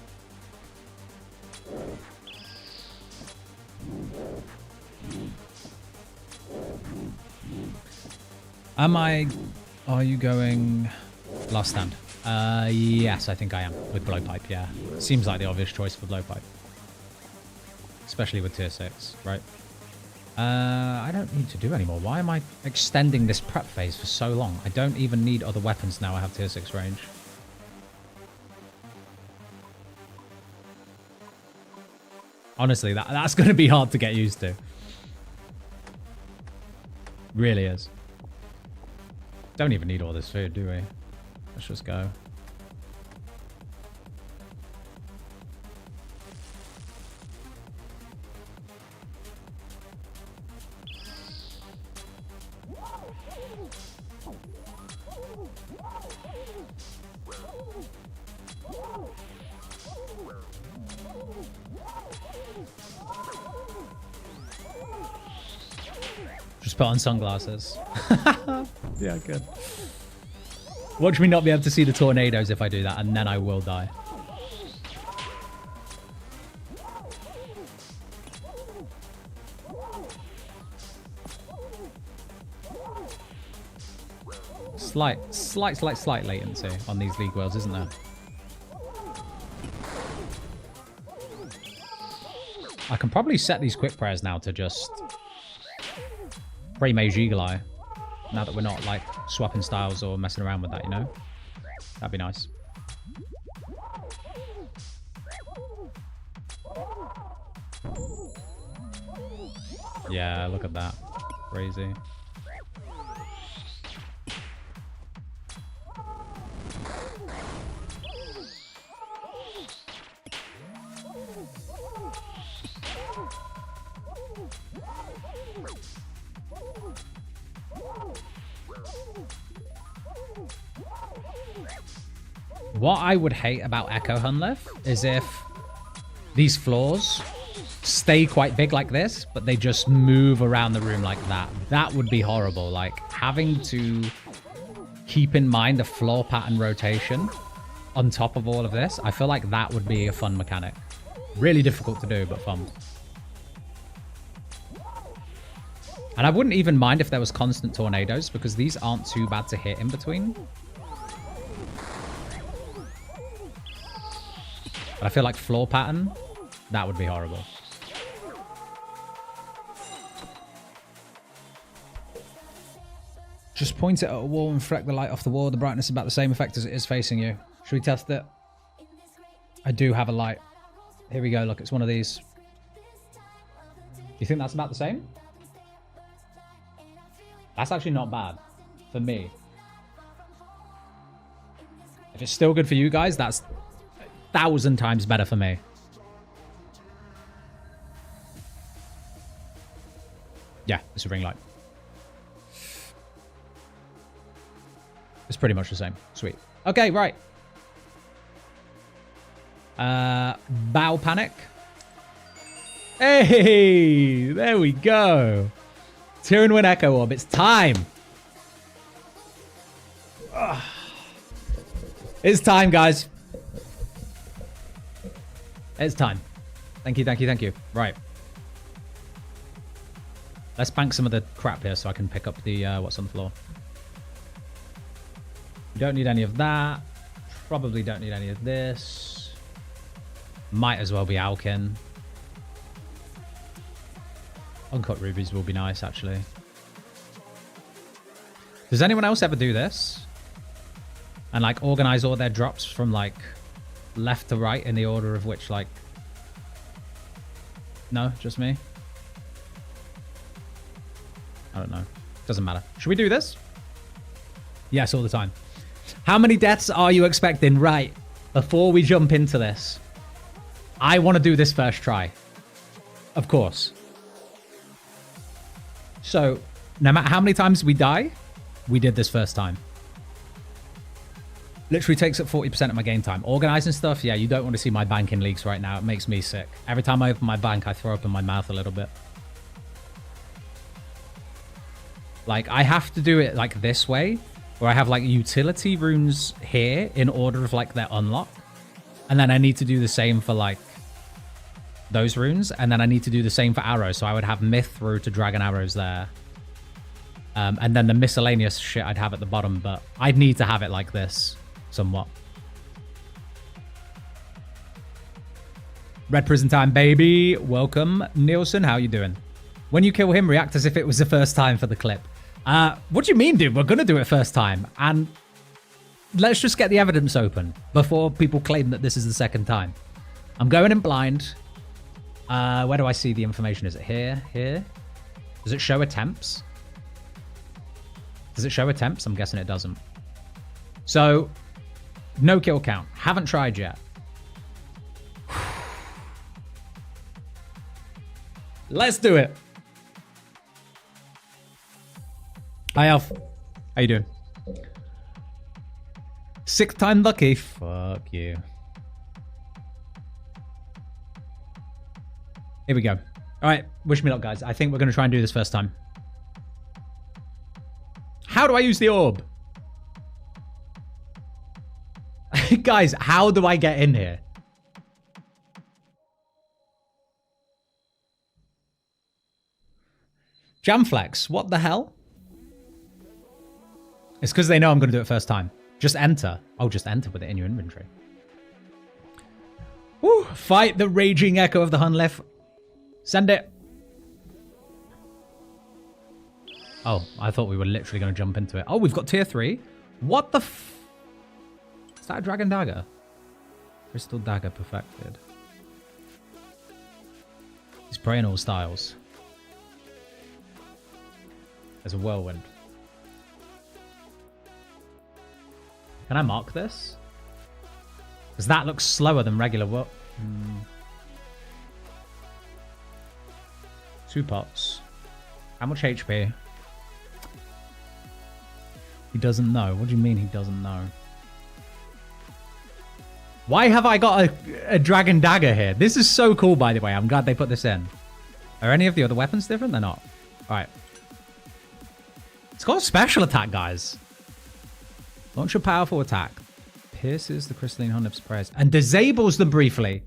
[SPEAKER 1] Are you going last stand? Yes, I think I am with blowpipe, yeah. Seems like the obvious choice for blowpipe. Especially with tier 6, right? I don't need to do anymore. Why am I extending this prep phase for so long? I don't even need other weapons now I have tier 6 range. Honestly, that's going to be hard to get used to. Really is. Don't even need all this food, do we? Let's just go. Just put on sunglasses. Yeah, good. Watch me not be able to see the tornadoes if I do that, and then I will die. Slight latency on these League Worlds, isn't there? I can probably set these quick prayers now to just pray Mage Eagle Eye. Now that we're not like swapping styles or messing around with that, you know? That'd be nice. Yeah, look at that. Crazy. What I would hate about Echo Hunllef is if these floors stay quite big like this, but they just move around the room like that. That would be horrible. Like, having to keep in mind the floor pattern rotation on top of all of this, I feel like that would be a fun mechanic. Really difficult to do, but fun. And I wouldn't even mind if there was constant tornadoes, because these aren't too bad to hit in between. But I feel like floor pattern, that would be horrible. Just point it at a wall and reflect the light off the wall. The brightness is about the same effect as it is facing you. Should we test it? I do have a light. Here we go. Look, it's one of these. Do you think that's about the same? That's actually not bad for me. If it's still good for you guys, that's 1,000 times better for me. Yeah, it's a ring light. It's pretty much the same. Sweet. Okay, right. Bow Panic. Hey, there we go. Tyranid Wind Echo Orb. It's time. Ugh. It's time, guys. It's time. Thank you, thank you, thank you. Right. Let's bank some of the crap here so I can pick up the what's on the floor. We don't need any of that. Probably don't need any of this. Might as well be Alkin. Uncut rubies will be nice, actually. Does anyone else ever do this? And, like, organize all their drops from, like, left to right in the order of which, like... No? Just me? I don't know. Doesn't matter. Should we do this? Yes, all the time. How many deaths are you expecting? Right. Before we jump into this, I want to do this first try. Of course. So, no matter how many times we die, we did this first time. Literally takes up 40% of my game time. Organizing stuff, yeah, you don't want to see my banking leaks right now. It makes me sick. Every time I open my bank, I throw open my mouth a little bit. Like, I have to do it like this way, where I have like utility runes here in order of like their unlock. And then I need to do the same for like those runes. And then I need to do the same for arrows. So I would have myth through to dragon arrows there. And then the miscellaneous shit I'd have at the bottom, but I'd need to have it like this somewhat. Red Prison Time, baby. Welcome. Nielsen, how you doing? When you kill him, react as if it was the first time for the clip. What do you mean, dude? We're going to do it first time. And let's just get the evidence open before people claim that this is the second time. I'm going in blind. Where do I see the information? Is it here? Here? Does it show attempts? Does it show attempts? I'm guessing it doesn't. So, no kill count. Haven't tried yet. Let's do it. Hi, Alf. How you doing? 6th time lucky. Fuck you. Here we go. All right. Wish me luck, guys. I think we're going to try and do this first time. How do I use the orb? Guys, how do I get in here? Jamflex, what the hell? It's because they know I'm going to do it first time. Just enter. Oh, just enter with it in your inventory. Woo, fight the raging echo of the Hunllef. Send it. Oh, I thought we were literally going to jump into it. Oh, we've got tier 3. What the f... Is that a dragon dagger? Crystal dagger perfected. He's praying all styles. There's a whirlwind. Can I mark this? Because that looks slower than regular whirl... 2 pots. How much HP? He doesn't know. What do you mean he doesn't know? Why have I got a dragon dagger here? This is so cool, by the way. I'm glad they put this in. Are any of the other weapons different? They're not. All right. It's got a special attack, guys. Launch a powerful attack. Pierces the crystalline Hunllef's prayers. And disables them briefly.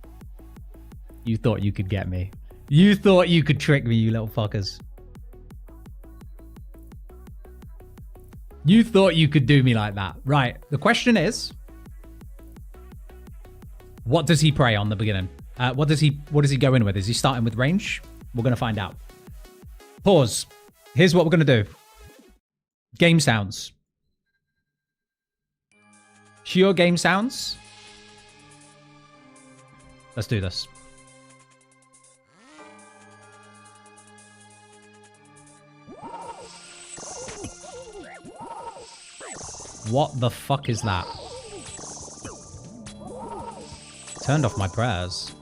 [SPEAKER 1] You thought you could get me. You thought you could trick me, you little fuckers. You thought you could do me like that. Right. The question is, what does he pray on the beginning? What does he go in with? Is he starting with range? We're going to find out. Pause. Here's what we're going to do. Game sounds. Pure game sounds. Let's do this. What the fuck is that? Turned off my prayers.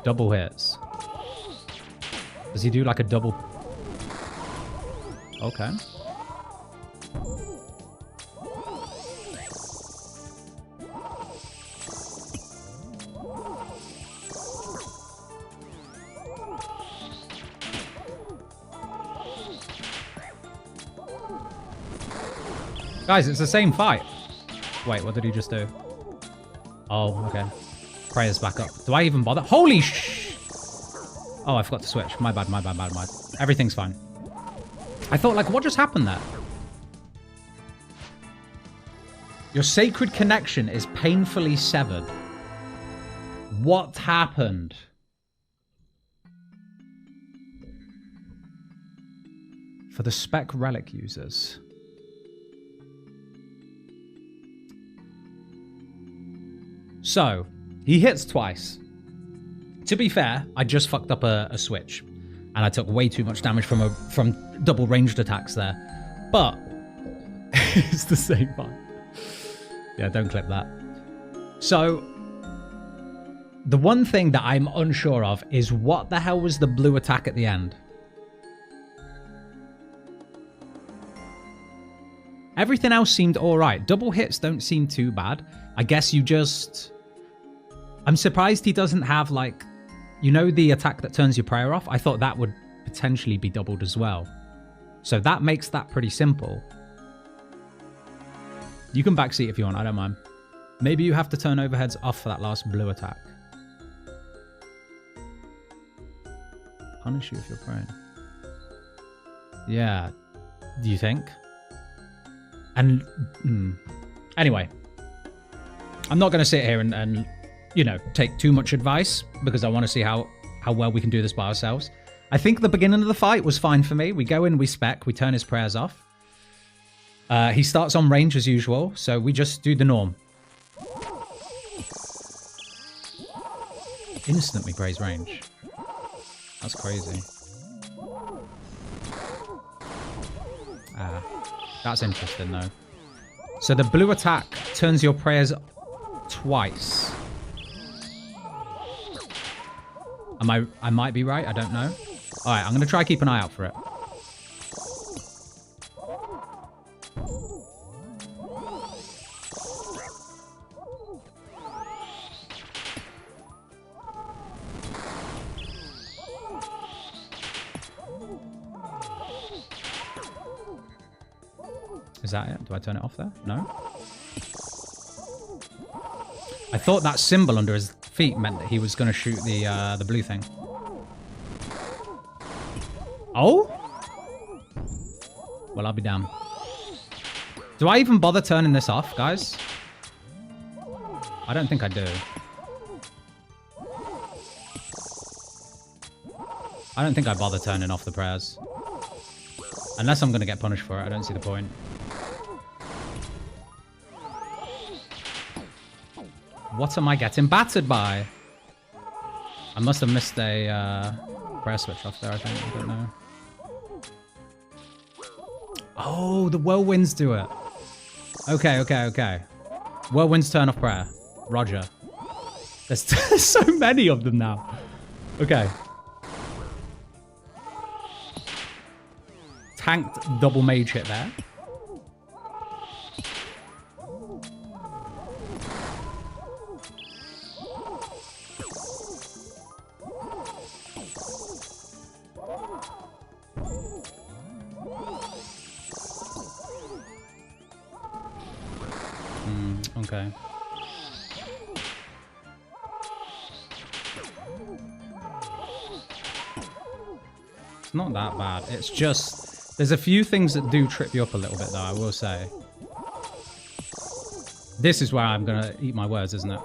[SPEAKER 1] Double hits. Does he do like a double? Okay. Guys, it's the same fight. Wait, what did he just do? Oh, okay. Prayer's back up. Do I even bother? Holy sh... Oh, I forgot to switch. My bad, my bad, my bad. Everything's fine. I thought, like, what just happened there? Your sacred connection is painfully severed. What happened? For the spec relic users. So, he hits twice. To be fair, I just fucked up a switch. And I took way too much damage from double ranged attacks there. But, it's the same fight. Yeah, don't clip that. So, the one thing that I'm unsure of is what the hell was the blue attack at the end? Everything else seemed alright. Double hits don't seem too bad. I guess you just... I'm surprised he doesn't have, like... You know the attack that turns your prayer off? I thought that would potentially be doubled as well. So that makes that pretty simple. You can backseat if you want, I don't mind. Maybe you have to turn overheads off for that last blue attack. Punish you if you're praying. Yeah. Do you think? And... Anyway. I'm not going to sit here and, you know, take too much advice because I want to see how well we can do this by ourselves. I think the beginning of the fight was fine for me. We go in, we spec, we turn his prayers off. He starts on range as usual, so we just do the norm. Instantly praise range. That's crazy. That's interesting though. So the blue attack turns your prayers twice. I might be right, I don't know. Alright, I'm gonna try keep an eye out for it. Is that it? Do I turn it off there? No? I thought that symbol under his feet meant that he was going to shoot the blue thing. Oh? Well, I'll be damned. Do I even bother turning this off, guys? I don't think I do. I don't think I bother turning off the prayers. Unless I'm going to get punished for it, I don't see the point. What am I getting battered by? I must have missed a prayer switch off there, I think. I don't know. Oh, the whirlwinds do it. Okay, okay, okay. Whirlwinds turn off prayer. Roger. There's so many of them now. Okay. Tanked double mage hit there. Okay. It's not that bad. It's just... There's a few things that do trip you up a little bit, though, I will say. This is where I'm going to eat my words, isn't it?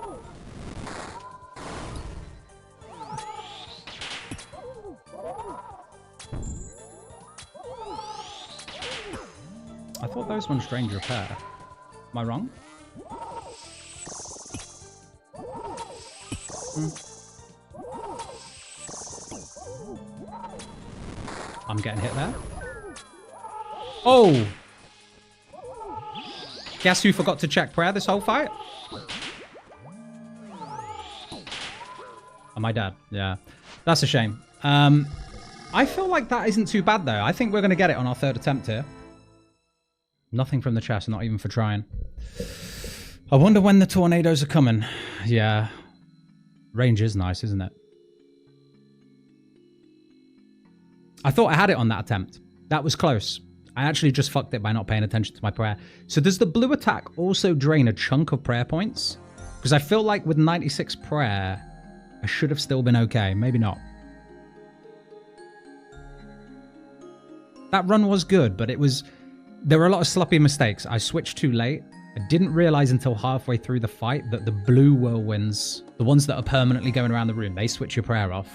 [SPEAKER 1] I thought those ones drained repair. Am I wrong? I'm getting hit there. Oh! Guess who forgot to check prayer this whole fight? Oh, my dad. Yeah. That's a shame. I feel like that isn't too bad, though. I think we're going to get it on our third attempt here. Nothing from the chest, not even for trying. I wonder when the tornadoes are coming. Yeah. Range is nice, isn't it? I thought I had it on that attempt. That was close. I actually just fucked it by not paying attention to my prayer. So does the blue attack also drain a chunk of prayer points? Because I feel like with 96 prayer, I should have still been okay. Maybe not. That run was good, but there were a lot of sloppy mistakes. I switched too late. I didn't realize until halfway through the fight that the blue whirlwinds, the ones that are permanently going around the room, they switch your prayer off.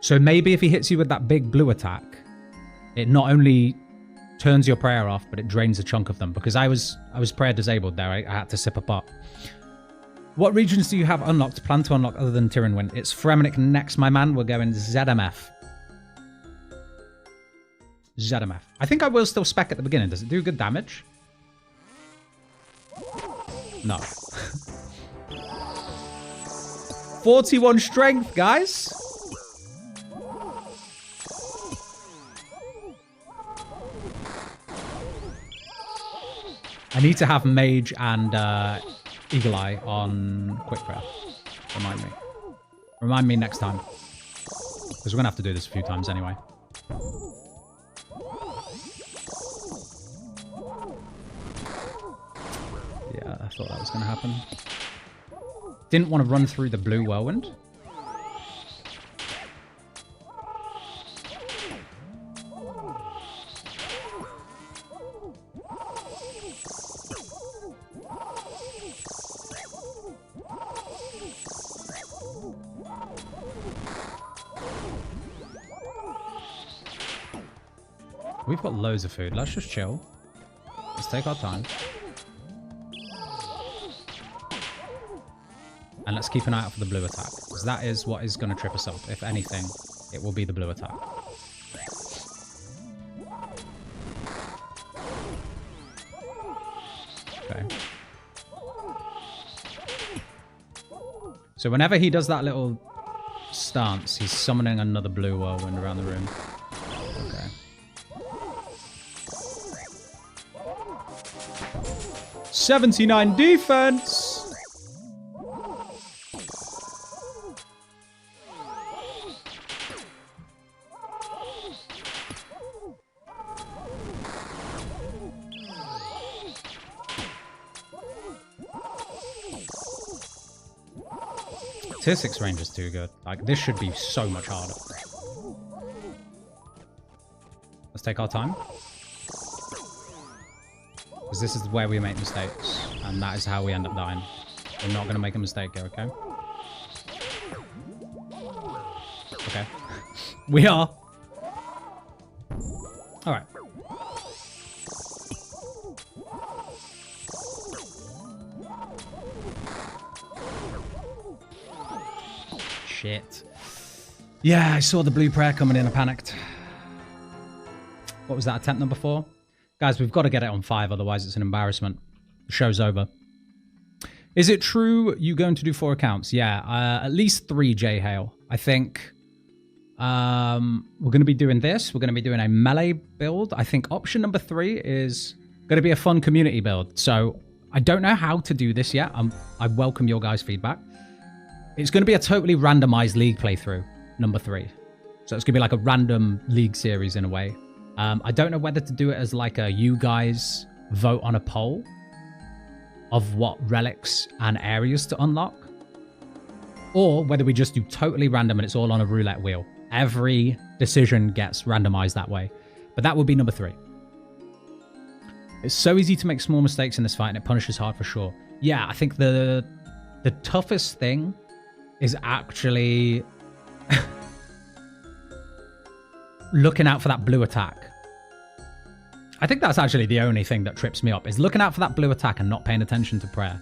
[SPEAKER 1] So maybe if he hits you with that big blue attack, it not only turns your prayer off, but it drains a chunk of them. Because I was prayer disabled there. I had to sip a pot. What regions do you have unlocked, plan to unlock other than Tirynwyn? It's Fremennik next, my man. We're going ZMF. ZMF. I think I will still spec at the beginning. Does it do good damage? No. 41 strength, guys. I need to have Mage and Eagle Eye on Quick Prayer. Remind me. Remind me next time. Because we're going to have to do this a few times anyway. Yeah, I thought that was going to happen. Didn't want to run through the blue whirlwind. We've got loads of food. Let's just chill. Let's take our time. And let's keep an eye out for the blue attack. Because that is what is going to trip us up. If anything, it will be the blue attack. Okay. So whenever he does that little stance, he's summoning another blue whirlwind around the room. Okay. 79 defense! Tier 6 range is too good. Like, this should be so much harder. Let's take our time. Because this is where we make mistakes. And that is how we end up dying. We're not going to make a mistake here, okay? Okay. We are. Alright. Shit. Yeah, I saw the blue prayer coming in. I panicked. What was that? Attempt number 4? Guys, we've got to get it on 5, otherwise it's an embarrassment. The show's over. Is it true you're going to do 4 accounts? Yeah, at least 3, J Hale. I think we're going to be doing this. We're going to be doing a melee build. I think option number 3 is going to be a fun community build. So I don't know how to do this yet. I welcome your guys' feedback. It's going to be a totally randomized league playthrough, number 3. So it's going to be like a random league series in a way. I don't know whether to do it as like a you guys vote on a poll of what relics and areas to unlock, or whether we just do totally random and it's all on a roulette wheel. Every decision gets randomized that way. But that would be number 3. It's so easy to make small mistakes in this fight and it punishes hard for sure. Yeah, I think the toughest thing is actually looking out for that blue attack. I think that's actually the only thing that trips me up, is looking out for that blue attack and not paying attention to prayer.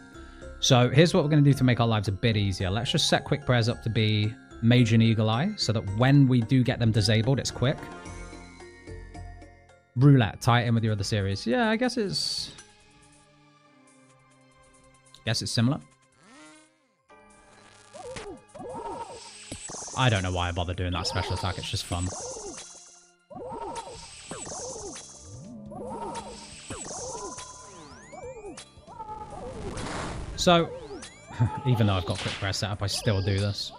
[SPEAKER 1] So here's what we're going to do to make our lives a bit easier. Let's just set quick prayers up to be Mage and Eagle Eye, so that when we do get them disabled, it's quick. Roulette, tie it in with your other series. Yeah, I guess it's similar. I don't know why I bother doing that special attack. It's just fun. So, even though I've got quick press set up, I still do this.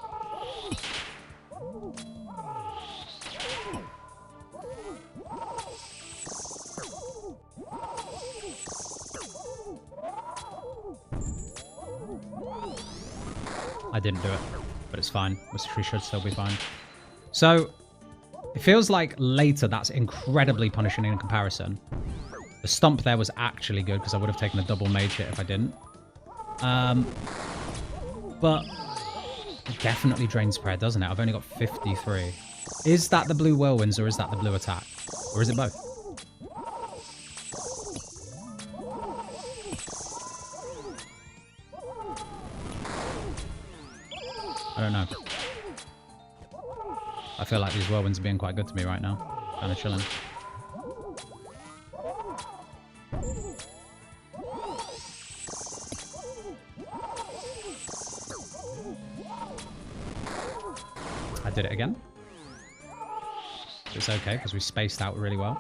[SPEAKER 1] I didn't do it, but it's fine. We should still be fine. So, it feels like later that's incredibly punishing in comparison. The stomp there was actually good because I would have taken a double mage hit if I didn't. But it definitely drains prayer, doesn't it? I've only got 53. Is that the blue whirlwinds or is that the blue attack? Or is it both? I don't know. I feel like these whirlwinds are being quite good to me right now. Kind of chilling. I did it again. It's okay because we spaced out really well.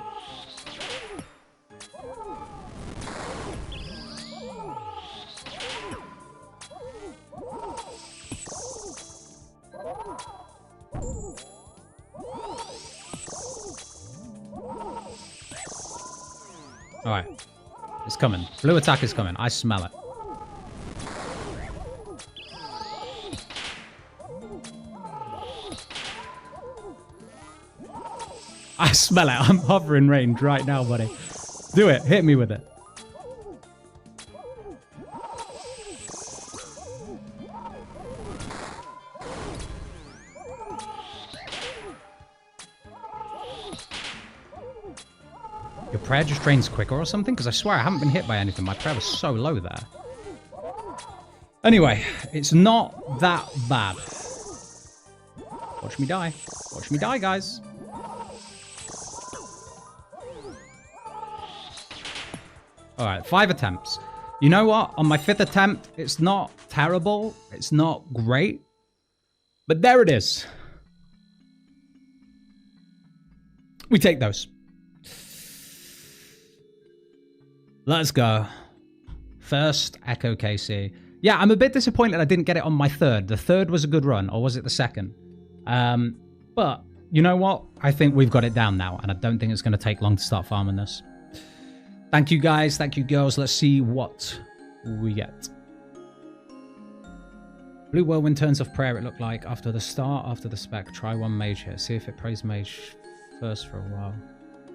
[SPEAKER 1] Alright. It's coming. Blue attack is coming. I smell it. I smell it. I'm hovering range right now, buddy. Do it. Hit me with it. Your prayer just drains quicker or something? Because I swear I haven't been hit by anything. My prayer was so low there. Anyway, it's not that bad. Watch me die. Watch me die, guys. Alright, 5 attempts. You know what? On my 5th attempt, it's not terrible. It's not great. But there it is. We take those. Let's go. First, Echo KC. Yeah, I'm a bit disappointed I didn't get it on my 3rd. The 3rd was a good run, or was it the 2nd? But, you know what? I think we've got it down now, and I don't think it's going to take long to start farming this. Thank you, guys. Thank you, girls. Let's see what we get. Blue Whirlwind turns off prayer, it looked like. After the start, after the spec, try one mage here. See if it prays mage first for a while.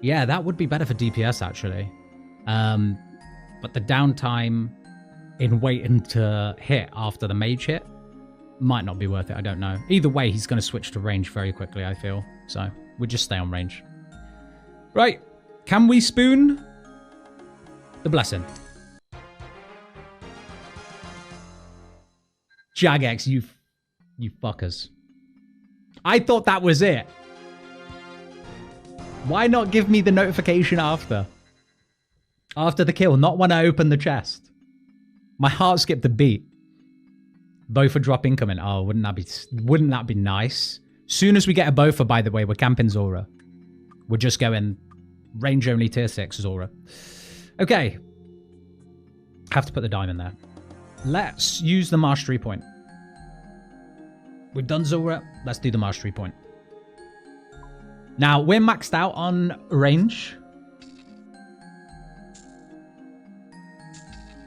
[SPEAKER 1] Yeah, that would be better for DPS, actually. But the downtime in waiting to hit after the mage hit might not be worth it. I don't know. Either way, he's going to switch to range very quickly, I feel. So we'll just stay on range. Right. Can we spoon the blessing? Jagex, you fuckers. I thought that was it. Why not give me the notification after? After the kill, not when I opened the chest. My heart skipped a beat. Bofa drop incoming. Oh, wouldn't that be nice? Soon as we get a Bofa, by the way, we're camping Zora. We're just going range only tier 6 Zora. Okay. Have to put the diamond there. Let's use the mastery point. We've done Zora. Let's do the mastery point. Now, we're maxed out on range.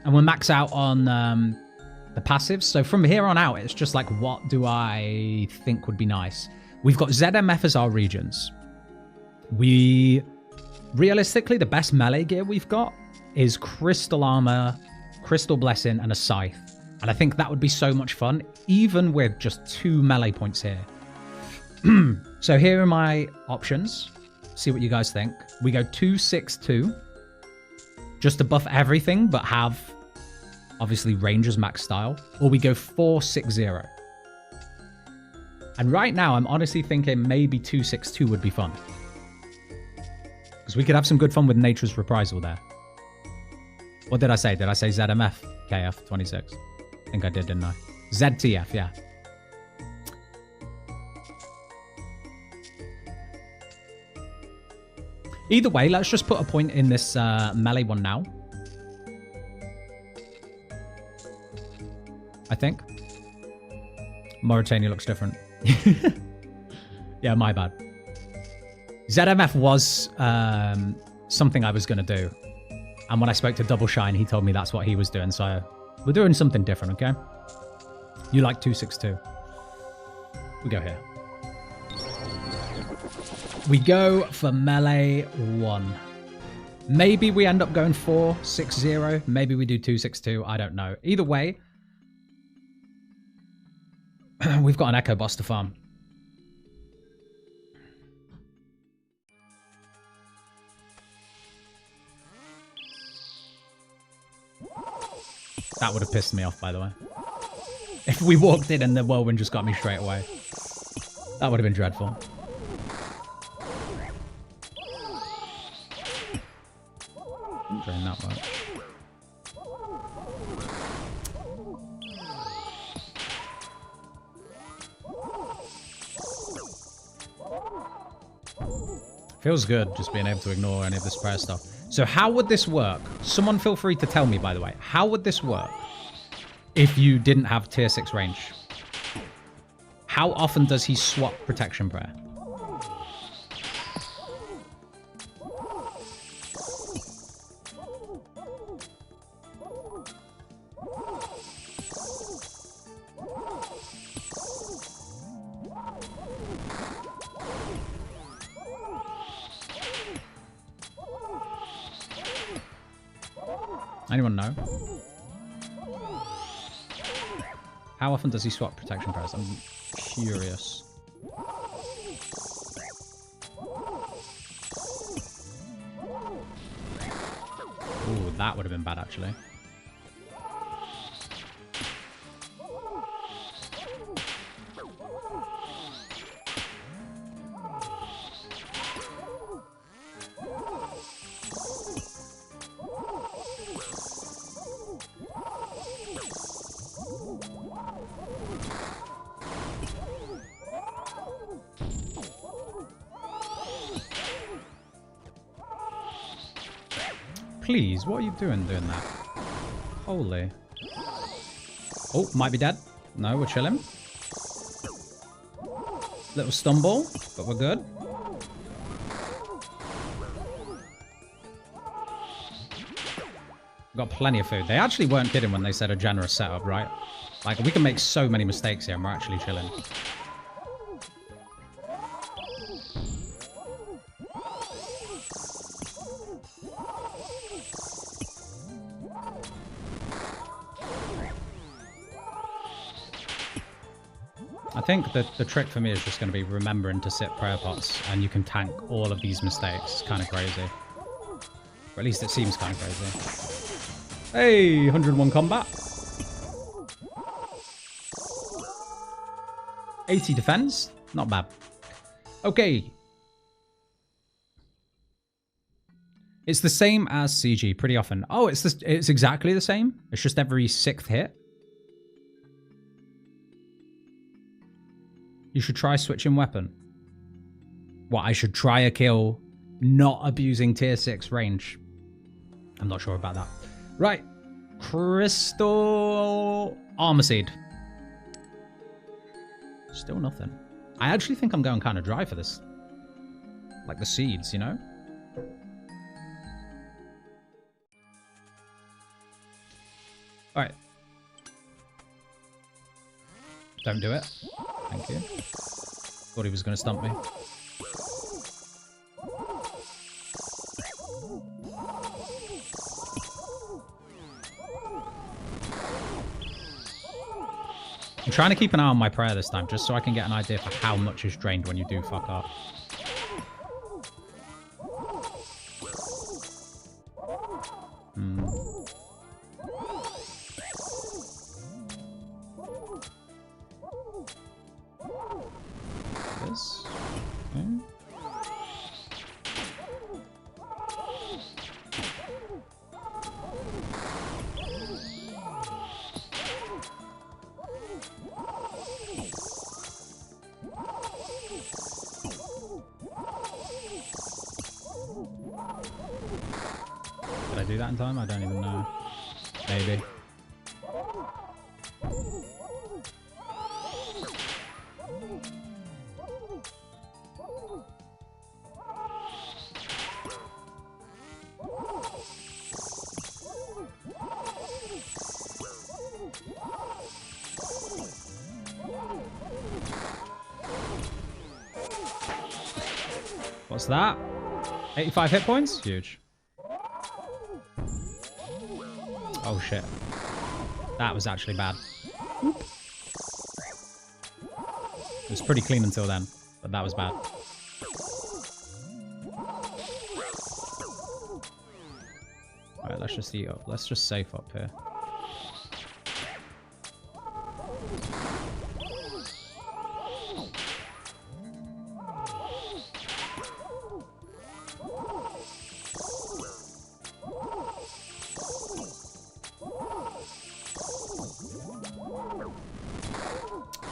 [SPEAKER 1] And we're maxed out on the passives. So from here on out, it's just like, what do I think would be nice? We've got ZMF as our regions. Realistically, the best melee gear we've got is Crystal Armor, Crystal Blessing, and a Scythe. And I think that would be so much fun, even with just 2 melee points here. So here are my options. See what you guys think. We go 2-6-2. Just to buff everything, but have, obviously, Rangers max style. Or we go 4-6-0. And right now, I'm honestly thinking maybe 2-6-2 would be fun. Because we could have some good fun with Nature's Reprisal there. What did I say? Did I say ZMF? KF26. I think I did, didn't I? ZTF, yeah. Either way, let's just put a point in this melee one now. I think. Mauritania looks different. Yeah, my bad. ZMF was something I was going to do. And when I spoke to Double Shine, he told me that's what he was doing. So we're doing something different, okay? You like 262. We go here. We go for melee 1. Maybe we end up going 460. Maybe we do 262. I don't know. Either way, we've got an Echo boss to farm. That would have pissed me off, by the way. If we walked in and the whirlwind just got me straight away. That would have been dreadful. Drain that much. Feels good just being able to ignore any of this prayer stuff. So how would this work? Someone feel free to tell me, by the way. How would this work if you didn't have tier 6 range? How often does he swap protection prayer? Anyone know? How often does he swap protection prayers? I'm curious. Ooh, that would have been bad, actually. Please, what are you doing that? Holy. Oh, might be dead. No, we're chilling. Little stumble, but we're good. We've got plenty of food. They actually weren't kidding when they said a generous setup, right? Like, we can make so many mistakes here and we're actually chilling. I think that the trick for me is just going to be remembering to sit prayer pots, and you can tank all of these mistakes. It's kind of crazy. Or at least it seems kind of crazy. Hey, 101 combat. 80 defense. Not bad. Okay. It's the same as CG pretty often. Oh, it's exactly the same. It's just every 6th hit. You should try switching weapon. What, I should try a kill not abusing tier 6 range? I'm not sure about that. Right. Crystal Armor Seed. Still nothing. I actually think I'm going kind of dry for this. Like the seeds, you know? Alright. Don't do it. Thank you. Thought he was going to stump me. I'm trying to keep an eye on my prayer this time, just so I can get an idea for how much is drained when you do fuck up. This. Okay. do that in time? I don't even know. Maybe. What's that? 85 hit points? Huge. Oh shit. That was actually bad. Oop. It was pretty clean until then, but that was bad. Alright, let's just eat up. Let's just safe up here.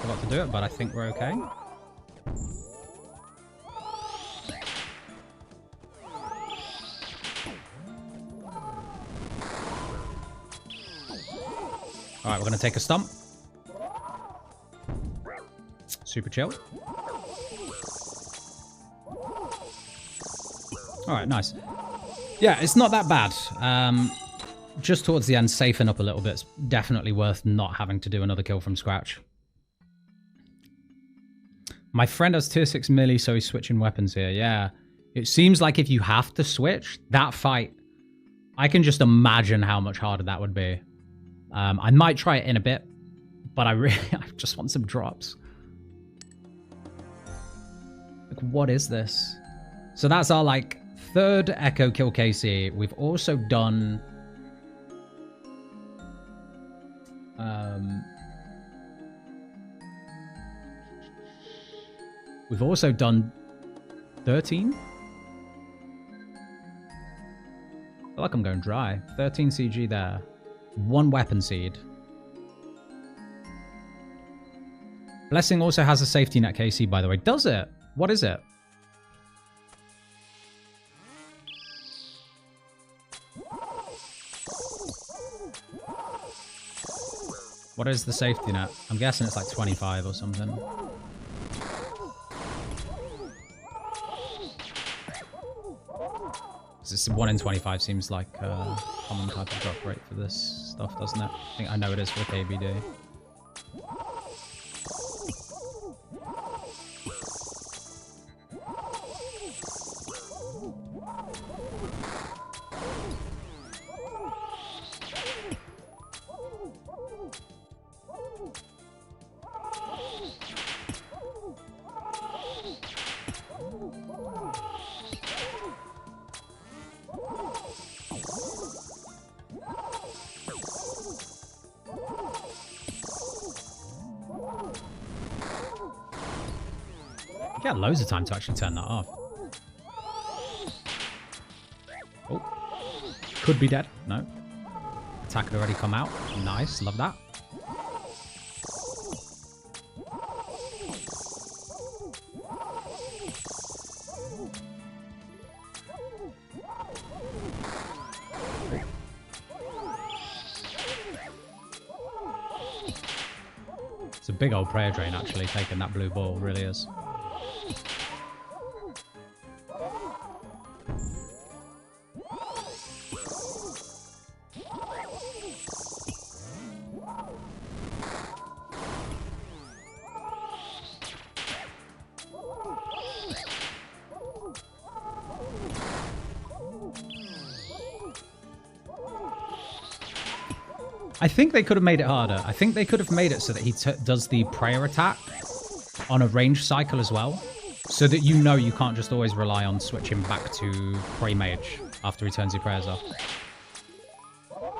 [SPEAKER 1] Forgot to do it, but I think we're okay. Alright, we're going to take a stump. Super chill. Alright, nice. Yeah, it's not that bad. Just towards the end, safing up a little bit. It's definitely worth not having to do another kill from scratch. My friend has tier 6 melee, so he's switching weapons here. Yeah. It seems like if you have to switch, that fight, I can just imagine how much harder that would be. I might try it in a bit, but I just want some drops. Like, what is this? So that's our, like, third Echo kill KC. We've also done... We've also done 13? I feel like I'm going dry. 13 CG there. 1 weapon seed. Blessing also has a safety net KC, by the way. Does it? What is it? What is the safety net? I'm guessing it's like 25 or something. This 1 in 25 seems like a common type of drop rate for this stuff, doesn't it? I think I know it is for the KBD. You got loads of time to actually turn that off. Oh. Could be dead. No. Attack had already come out. Nice. Love that. It's a big old prayer drain, actually, taking that blue ball. Really is. I think they could have made it harder. I think they could have made it so that he does the prayer attack on a range cycle as well. So that you know you can't just always rely on switching back to Pray Mage after he turns your prayers off.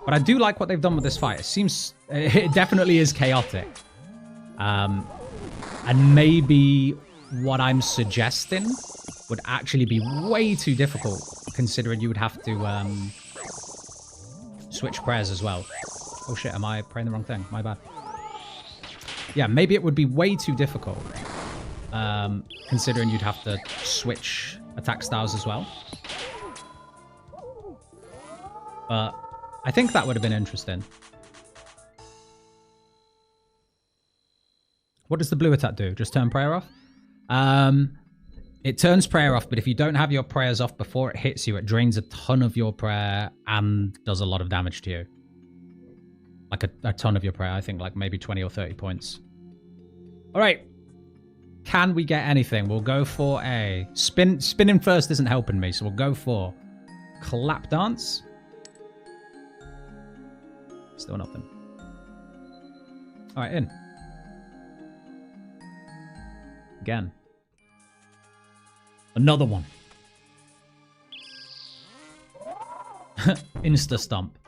[SPEAKER 1] But I do like what they've done with this fight. It definitely is chaotic. And maybe what I'm suggesting would actually be way too difficult, considering you would have to switch prayers as well. Oh shit, am I praying the wrong thing? My bad. Yeah, maybe it would be way too difficult, considering you'd have to switch attack styles as well. But I think that would have been interesting. What does the blue attack do? Just turn prayer off? It turns prayer off, but if you don't have your prayers off before it hits you, it drains a ton of your prayer and does a lot of damage to you. Like a ton of your prayer. I think like maybe 20 or 30 points. All right. Can we get anything? We'll go for a spin. Spinning first isn't helping me, so we'll go for clap dance. Still nothing. All right, in. Again. Another one. Insta stomp.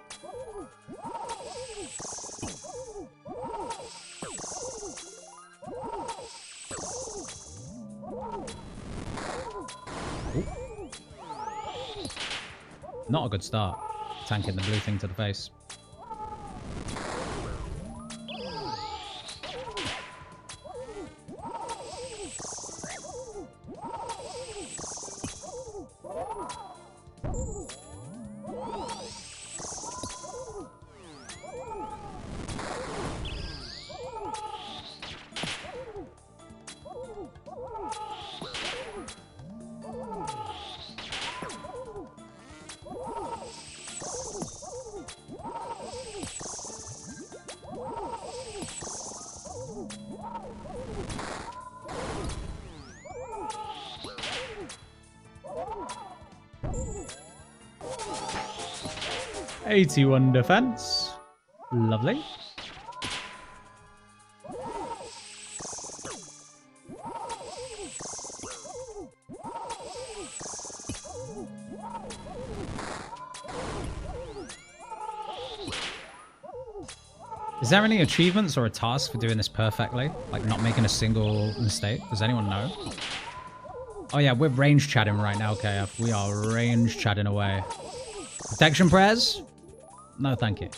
[SPEAKER 1] Ooh. Not a good start. Tanking the blue thing to the face. '81 defense. Lovely. Is there any achievements or a task for doing this perfectly? Like not making a single mistake? Does anyone know? Oh yeah, we're range chatting right now, KF. We are range chatting away. Protection prayers? No, thank you.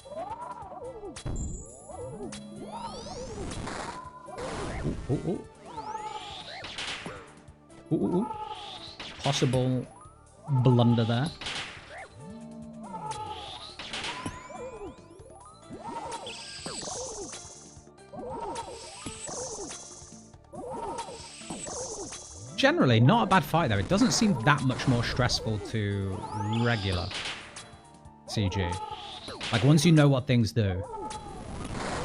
[SPEAKER 1] Ooh, ooh, ooh. Ooh, ooh, ooh. Possible blunder there. Generally, not a bad fight though. It doesn't seem that much more stressful to regular CG. Like, once you know what things do.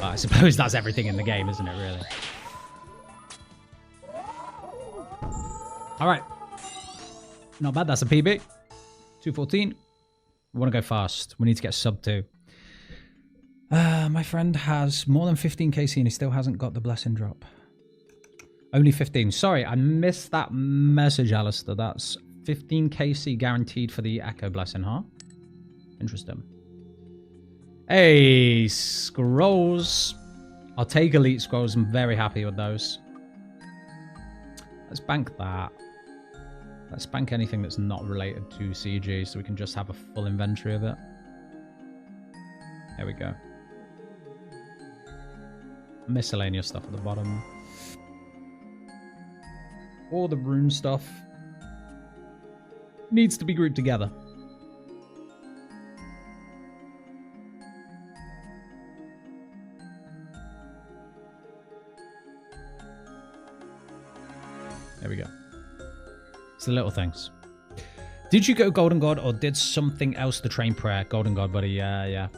[SPEAKER 1] I suppose that's everything in the game, isn't it, really? Alright. Not bad, that's a PB. 214. We want to go fast. We need to get sub 2. My friend has more than 15 KC and he still hasn't got the blessing drop. Only 15. Sorry, I missed that message, Alistair. That's 15 KC guaranteed for the Echo Blessing, huh? Interesting. Hey, scrolls. I'll take elite scrolls. I'm very happy with those. Let's bank that. Let's bank anything that's not related to CG so we can just have a full inventory of it. There we go. Miscellaneous stuff at the bottom. All the rune stuff needs to be grouped together. There we go. It's the little things. Did you go Golden God or did something else to train prayer? Golden God, buddy. Yeah.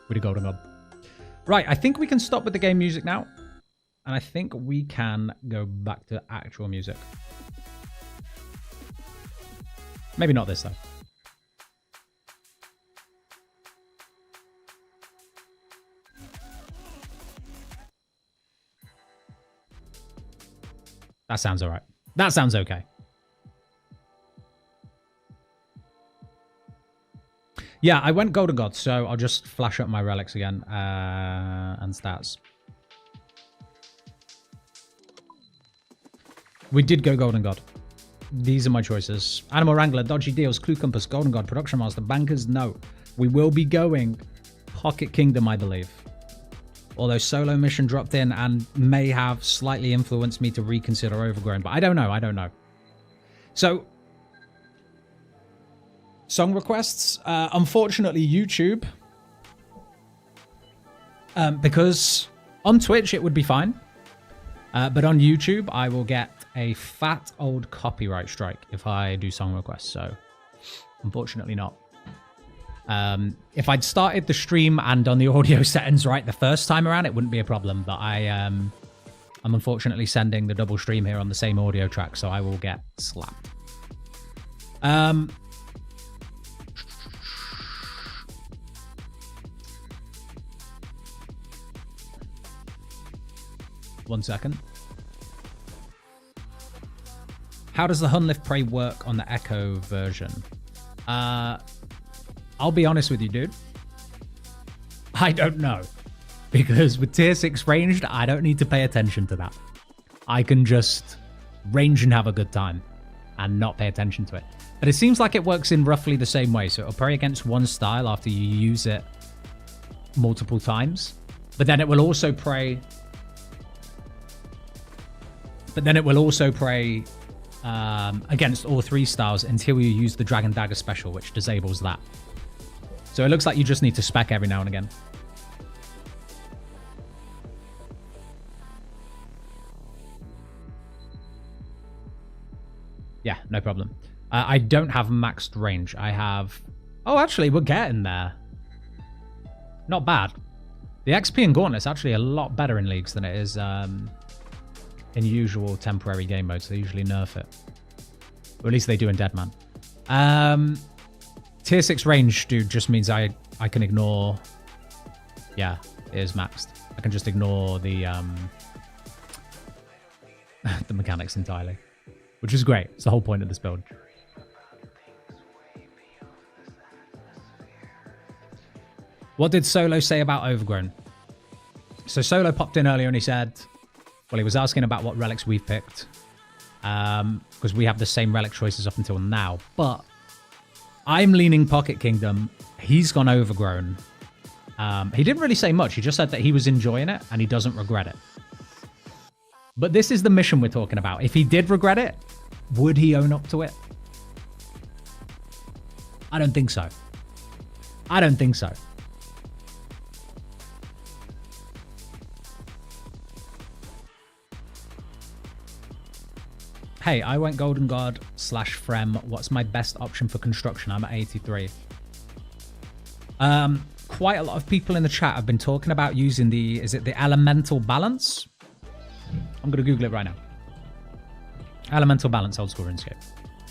[SPEAKER 1] We did Golden God. Right, I think we can stop with the game music now. And I think we can go back to actual music. Maybe not this, though. That sounds all right. That sounds okay. Yeah, I went Golden God, so I'll just flash up my relics again and stats. We did go Golden God. These are my choices. Animal Wrangler, Dodgy Deals, Clue Compass, Golden God, Production Master, Bankers, no. We will be going Pocket Kingdom, I believe. Although Solo Mission dropped in and may have slightly influenced me to reconsider Overgrown. But I don't know. So, Song requests. Unfortunately, YouTube. Because on Twitch it would be fine. But on YouTube, I will get a fat old copyright strike if I do song requests. So, unfortunately not. If I'd started the stream and done the audio settings right the first time around, it wouldn't be a problem. But I'm unfortunately sending the double stream here on the same audio track, so I will get slapped. One second. How does the Hunllef Prey work on the Echo version? I'll be honest with you, dude. I don't know. Because with tier 6 ranged, I don't need to pay attention to that. I can just range and have a good time and not pay attention to it. But it seems like it works in roughly the same way. So it'll pray against one style after you use it multiple times. But then it will also pray... against all 3 styles until you use the Dragon Dagger special, which disables that. So it looks like you just need to spec every now and again. Yeah, no problem. I don't have maxed range. I have... Oh, actually, we're getting there. Not bad. The XP in Gauntlet's actually a lot better in leagues than it is in usual temporary game modes. They usually nerf it. Or at least they do in Deadman. Tier 6 range, dude, just means I can ignore... Yeah, it is maxed. I can just ignore the the mechanics entirely. Which is great. It's the whole point of this build. What did Solo say about Overgrown? So Solo popped in earlier and he said... Well, he was asking about what relics we've picked. Because we have the same relic choices up until now. But I'm leaning Pocket Kingdom. He's gone Overgrown. He didn't really say much. He just said that he was enjoying it and he doesn't regret it. But this is the mission we're talking about. If he did regret it, would he own up to it? I don't think so. I don't think so. Hey, I went Golden God / Frem. What's my best option for construction? I'm at 83. Quite a lot of people in the chat have been talking about using the... Is it the Elemental Balance? I'm going to Google it right now. Elemental Balance, old school RuneScape.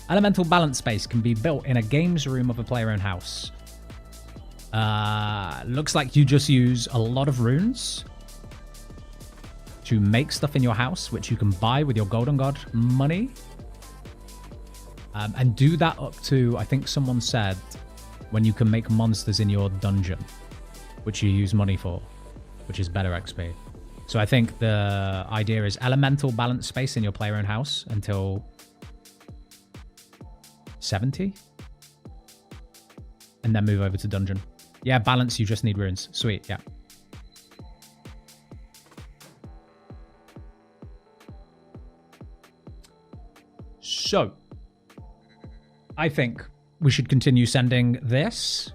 [SPEAKER 1] Elemental Balance space can be built in a games room of a player-owned house. Looks like you just use a lot of runes to make stuff in your house, which you can buy with your Golden God money. And do that up to, I think someone said, when you can make monsters in your dungeon, which you use money for, which is better XP. So I think the idea is elemental balance space in your player-owned house until 70. And then move over to dungeon. Yeah, balance, you just need runes. Sweet, yeah. So, I think we should continue sending this.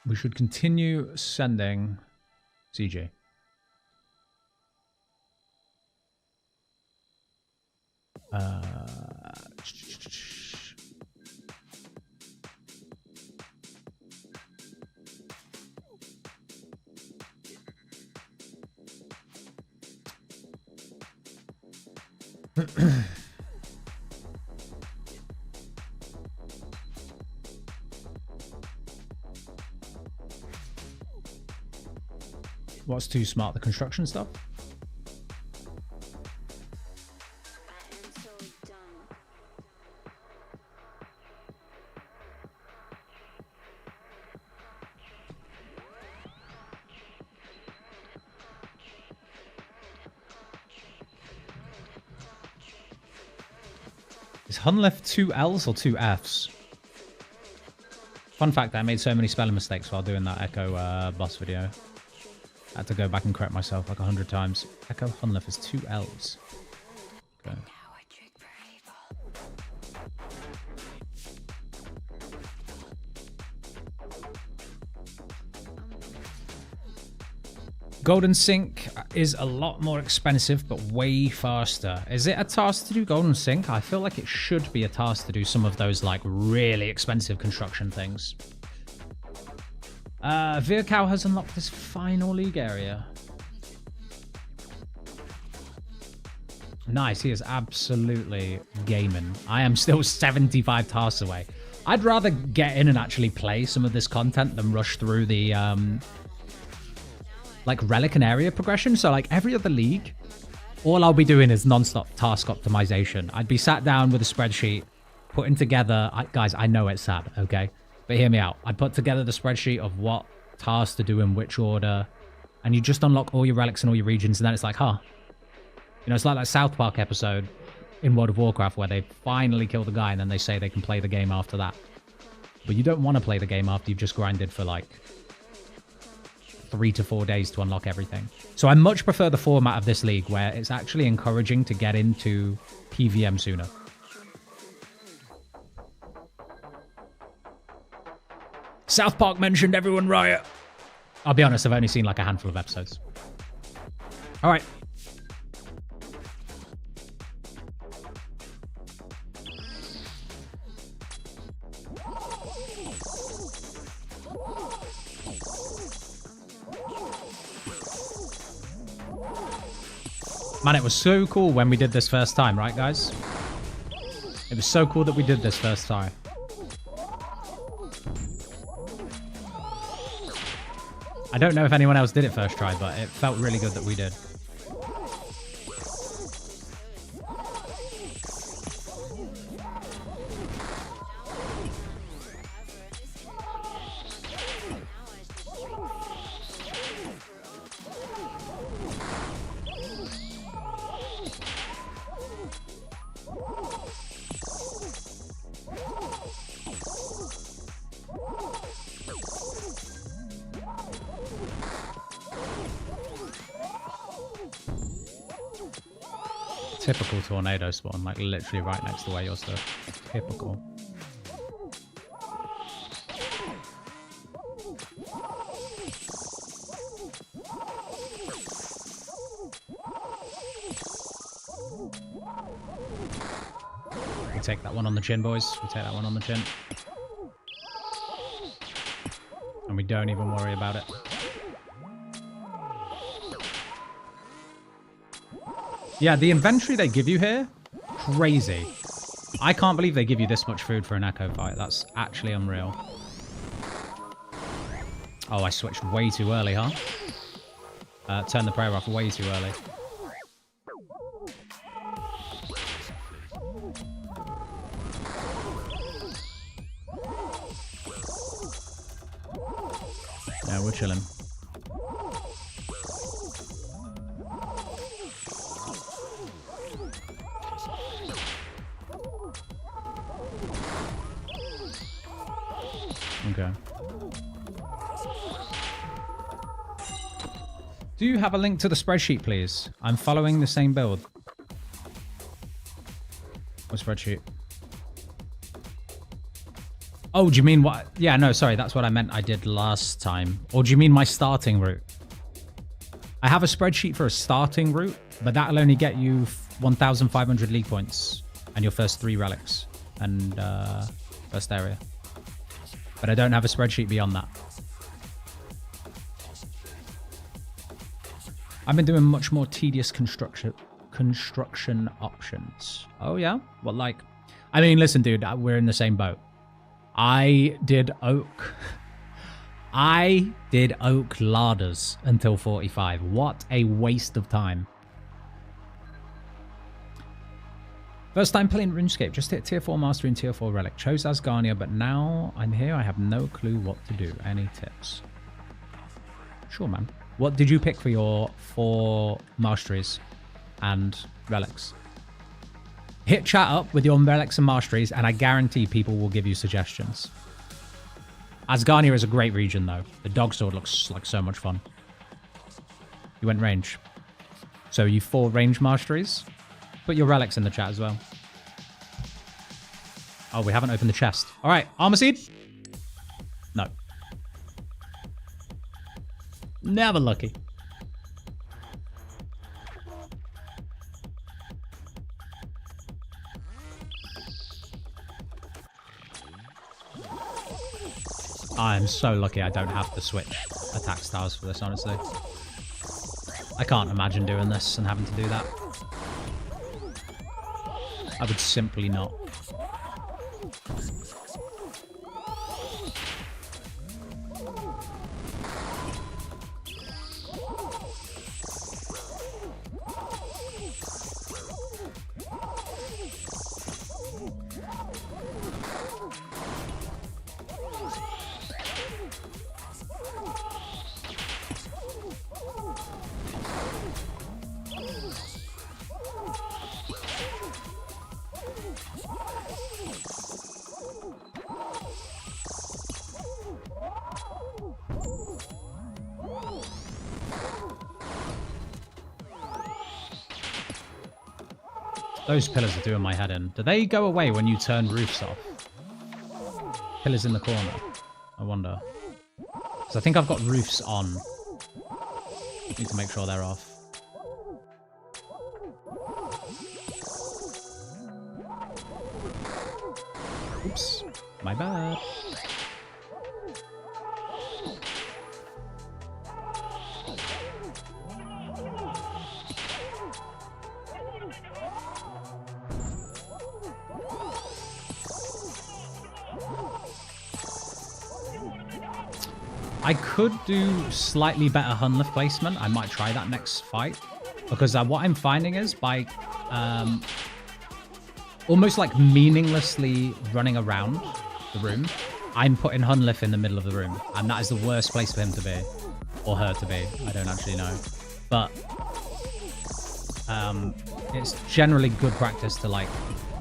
[SPEAKER 1] We should continue sending CJ. What's too smart? The construction stuff? Is Hunllef 2 L's or 2 F's? Fun fact, I made so many spelling mistakes while doing that Echo boss video. I had to go back and correct myself like 100 times. Echo Hunllef is 2 L's. Okay. Golden Sync is a lot more expensive, but way faster. Is it a task to do Golden Sync? I feel like it should be a task to do some of those like really expensive construction things. Vircow has unlocked this final league area. Nice, he is absolutely gaming. I am still 75 tasks away. I'd rather get in and actually play some of this content than rush through the like relic and area progression. So like every other league, all I'll be doing is non-stop task optimization. I'd be sat down with a spreadsheet, putting together, guys, I know it's sad, okay? But hear me out. I'd put together the spreadsheet of what tasks to do in which order, and you just unlock all your relics and all your regions, and then it's like, huh. You know, it's like that South Park episode in World of Warcraft where they finally kill the guy and then they say they can play the game after that. But you don't want to play the game after you've just grinded for like 3 to 4 days to unlock everything. So I much prefer the format of this league where it's actually encouraging to get into PVM sooner. South Park mentioned everyone riot. I'll be honest, I've only seen like a handful of episodes. All right. Man, it was so cool when we did this first time, right, guys? It was so cool that we did this first time. I don't know if anyone else did it first try, but it felt really good that we did. Typical tornado spawn, like literally right next to where you're stuck. Typical. We take that one on the chin, boys. We take that one on the chin. And we don't even worry about it. Yeah, the inventory they give you here, crazy. I can't believe they give you this much food for an echo fight. That's actually unreal. Oh, I switched way too early, huh? Turned the prayer off way too early. Yeah, we're chilling. Okay. Do you have a link to the spreadsheet, please? I'm following the same build. What spreadsheet? Oh, do you mean what? Yeah, no, sorry. That's what I meant I did last time. Or do you mean my starting route? I have a spreadsheet for a starting route, but that'll only get you 1,500 league points and your first 3 relics and first area. But I don't have a spreadsheet beyond that. I've been doing much more tedious construction options. Oh, yeah? Well, like... I mean, listen, dude, we're in the same boat. I did oak larders until 45. What a waste of time. First time playing RuneScape, just hit tier 4 mastery and tier 4 relic. Chose Asgarnia, but now I'm here. I have no clue what to do. Any tips? Sure, man. What did you pick for your 4 masteries and relics? Hit chat up with your relics and masteries, and I guarantee people will give you suggestions. Asgarnia is a great region, though. The dog sword looks like so much fun. You went range. So you 4 range masteries. Put your relics in the chat as well. Oh, we haven't opened the chest. All right, armor seed? No. Never lucky. I am so lucky I don't have to switch attack styles for this, honestly. I can't imagine doing this and having to do that. I would simply not. Those pillars are doing my head in. Do they go away when you turn roofs off? Pillars in the corner. I wonder. Because I think I've got roofs on. Need to make sure they're off. Oops. My bad. I could do slightly better Hunllef placement. I might try that next fight. Because what I'm finding is by almost like meaninglessly running around the room, I'm putting Hunllef in the middle of the room. And that is the worst place for him to be. Or her to be. I don't actually know. But it's generally good practice to like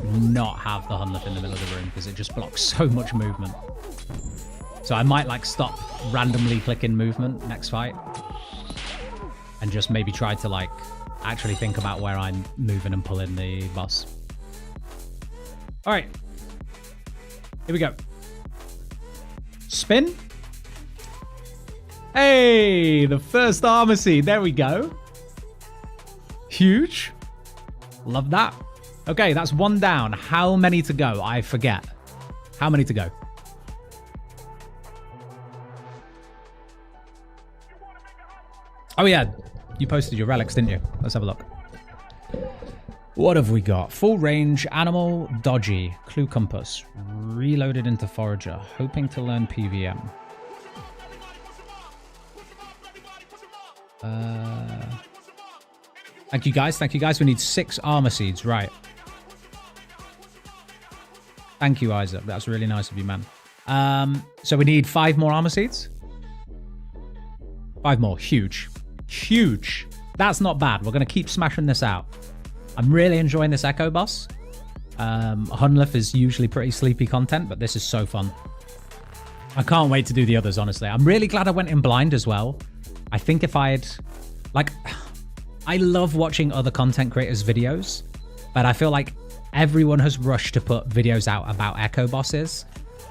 [SPEAKER 1] not have the Hunllef in the middle of the room because it just blocks so much movement. So I might like stop randomly clicking movement next fight and just maybe try to like actually think about where I'm moving and pulling the boss. All right, here we go. Spin. Hey, the first armor seed. There we go. Huge. Love that. Okay, that's one down. How many to go? I forget. How many to go? Oh yeah, you posted your relics, didn't you? Let's have a look. What have we got? Full range, animal, dodgy, clue compass, reloaded into forager, hoping to learn PVM. Thank you guys, thank you guys. We need 6 armor seeds, right. Thank you, Isaac. That's really nice of you, man. So we need 5 more armor seeds. 5 more, huge. Huge. That's not bad. We're going to keep smashing this out. I'm really enjoying this Echo boss. Hunllef is usually pretty sleepy content, but this is so fun. I can't wait to do the others, honestly. I'm really glad I went in blind as well. I think if I'd... Like, I love watching other content creators' videos, but I feel like everyone has rushed to put videos out about Echo bosses.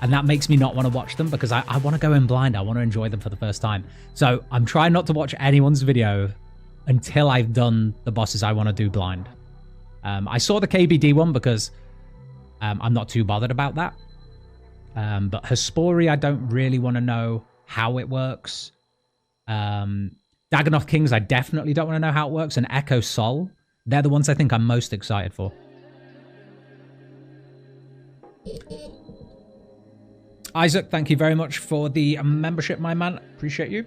[SPEAKER 1] And that makes me not want to watch them because I want to go in blind. I want to enjoy them for the first time. So I'm trying not to watch anyone's video until I've done the bosses I want to do blind. I saw the KBD one because I'm not too bothered about that. But Hespori, I don't really want to know how it works. Dagonoth Kings, I definitely don't want to know how it works. And Echo Sol, they're the ones I think I'm most excited for. Isaac, thank you very much for the membership, my man. Appreciate you.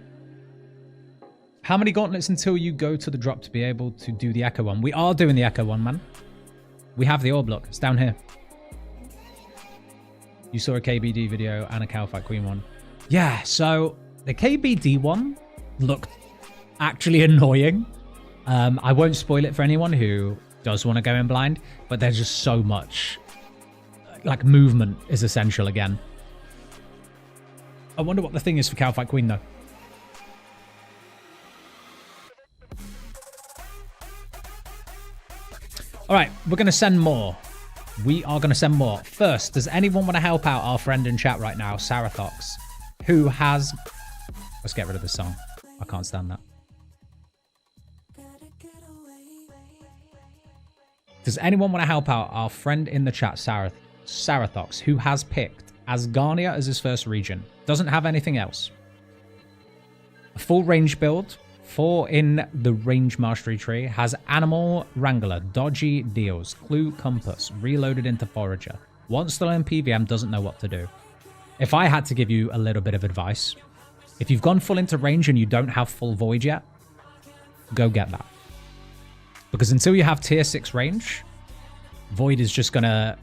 [SPEAKER 1] How many gauntlets until you go to the drop to be able to do the Echo one? We are doing the Echo one, man. We have the orb look. It's down here. You saw a KBD video and a Cowfight Queen one. Yeah, so the KBD one looked actually annoying. I won't spoil it for anyone who does want to go in blind, but there's just so much. Like, movement is essential again. I wonder what the thing is for Cowfight Queen, though. All right, we're going to send more. We are going to send more. First, does anyone want to help out our friend in chat right now, Sarathox, who has... Let's get rid of this song. I can't stand that. Does anyone want to help out our friend in the chat, Sarathox, who has picked Asgarnia as his first region? Doesn't have anything else. A full range build, 4 in the range mastery tree, has Animal Wrangler, Dodgy Deals, Clue Compass, reloaded into Forager. Wants to learn PVM, doesn't know what to do. If I had to give you a little bit of advice, if you've gone full into range and you don't have full Void yet, go get that. Because until you have tier 6 range, Void is just going to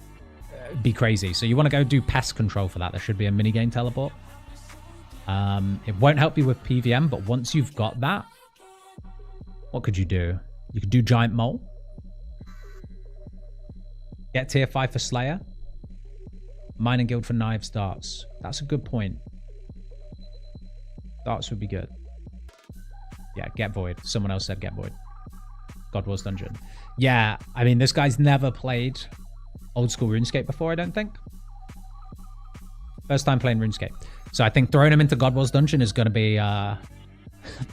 [SPEAKER 1] be crazy. So you want to go do pest control for that. There should be a minigame teleport. It won't help you with PVM, but once you've got that, what could you do? You could do Giant Mole. Get tier 5 for Slayer. Mining Guild for Knives, Darts. That's a good point. Darts would be good. Yeah, get Void. Someone else said get Void. God Wars Dungeon. Yeah, I mean, this guy's never played old school RuneScape before, I don't think. First time playing RuneScape. So I think throwing him into God Wars Dungeon is going to be...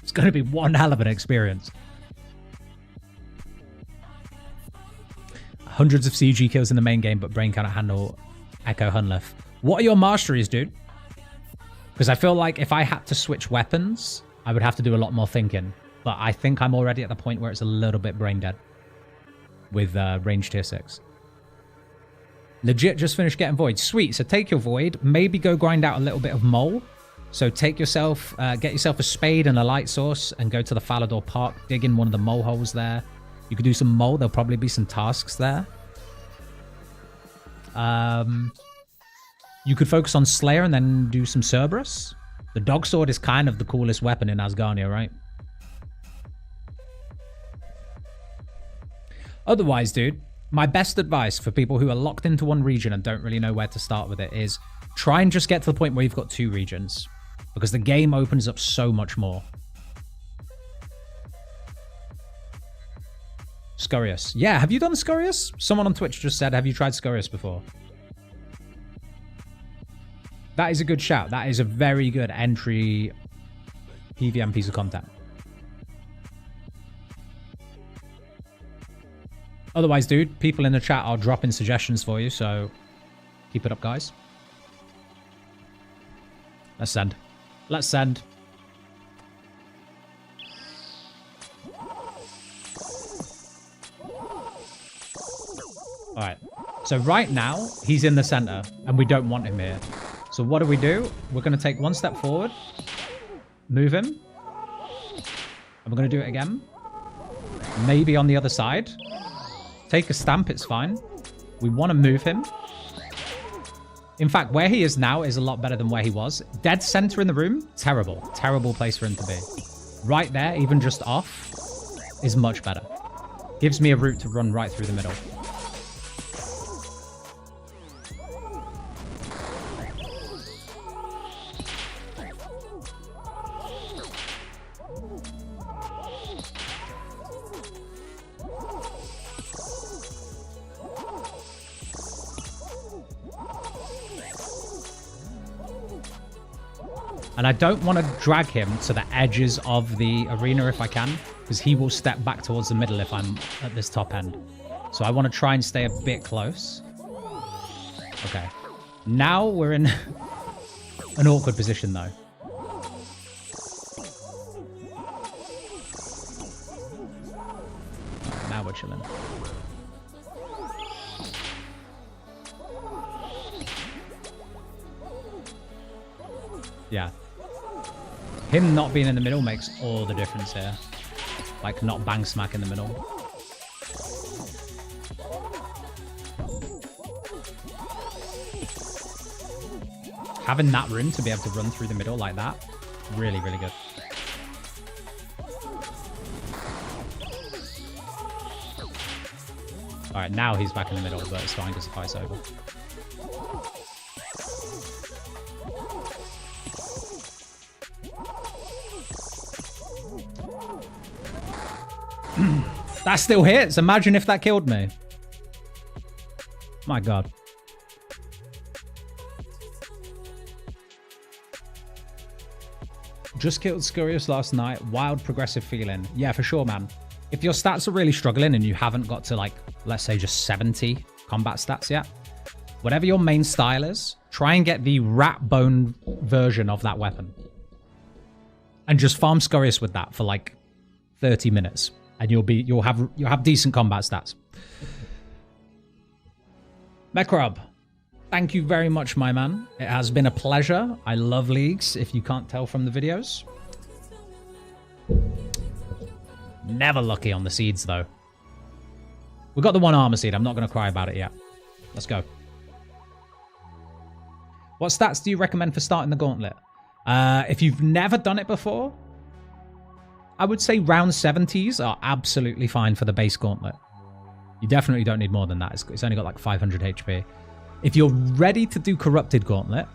[SPEAKER 1] it's going to be one hell of an experience. Hundreds of CG kills in the main game, but brain cannot handle Echo Hunllef. What are your masteries, dude? Because I feel like if I had to switch weapons, I would have to do a lot more thinking. But I think I'm already at the point where it's a little bit brain dead with range tier 6. Legit just finished getting Void. Sweet. So take your Void. Maybe go grind out a little bit of Mole. So take yourself, get yourself a spade and a light source and go to the Falador Park. Dig in one of the mole holes there. You could do some Mole. There'll probably be some tasks there. You could focus on Slayer and then do some Cerberus. The Dog Sword is kind of the coolest weapon in Asgarnia, right? Otherwise, dude, my best advice for people who are locked into one region and don't really know where to start with it is try and just get to the point where you've got 2 regions. Because the game opens up so much more. Scorius. Yeah, have you done Scorius? Someone on Twitch just said, have you tried Scorius before? That is a good shout. That is a very good entry PVM piece of content. Otherwise, dude, people in the chat are dropping suggestions for you, so keep it up, guys. Let's send. Let's send. Alright. So right now, he's in the center, and we don't want him here. So what do? We're going to take one step forward. Move him. And we're going to do it again. Maybe on the other side. Take a stamp, it's fine. We want to move him. In fact, where he is now is a lot better than where he was. Dead center in the room, terrible. Terrible place for him to be. Right there, even just off, is much better. Gives me a route to run right through the middle. And I don't want to drag him to the edges of the arena if I can, because he will step back towards the middle if I'm at this top end. So I want to try and stay a bit close. Okay. Now we're in an awkward position, though. Now we're chilling. Yeah. Him not being in the middle makes all the difference here. Like, not bang smack in the middle. Having that room to be able to run through the middle like that, really, really good. Alright, now he's back in the middle, but it's fine because the fight's over. That still hits. Imagine if that killed me. My God. Just killed Scurious last night. Wild progressive feeling. Yeah, for sure, man. If your stats are really struggling and you haven't got to, like, let's say just 70 combat stats yet, whatever your main style is, try and get the rat bone version of that weapon. And just farm Scurious with that for like 30 minutes. And you'll have decent combat stats. Mecrob, thank you very much, my man. It has been a pleasure. I love leagues, if you can't tell from the videos. Never lucky on the seeds, though. We got the one armor seed. I'm not going to cry about it yet. Let's go. What stats do you recommend for starting the Gauntlet? If you've never done it before, I would say round 70s are absolutely fine for the base Gauntlet. You definitely don't need more than that. It's only got like 500 HP. If you're ready to do Corrupted Gauntlet,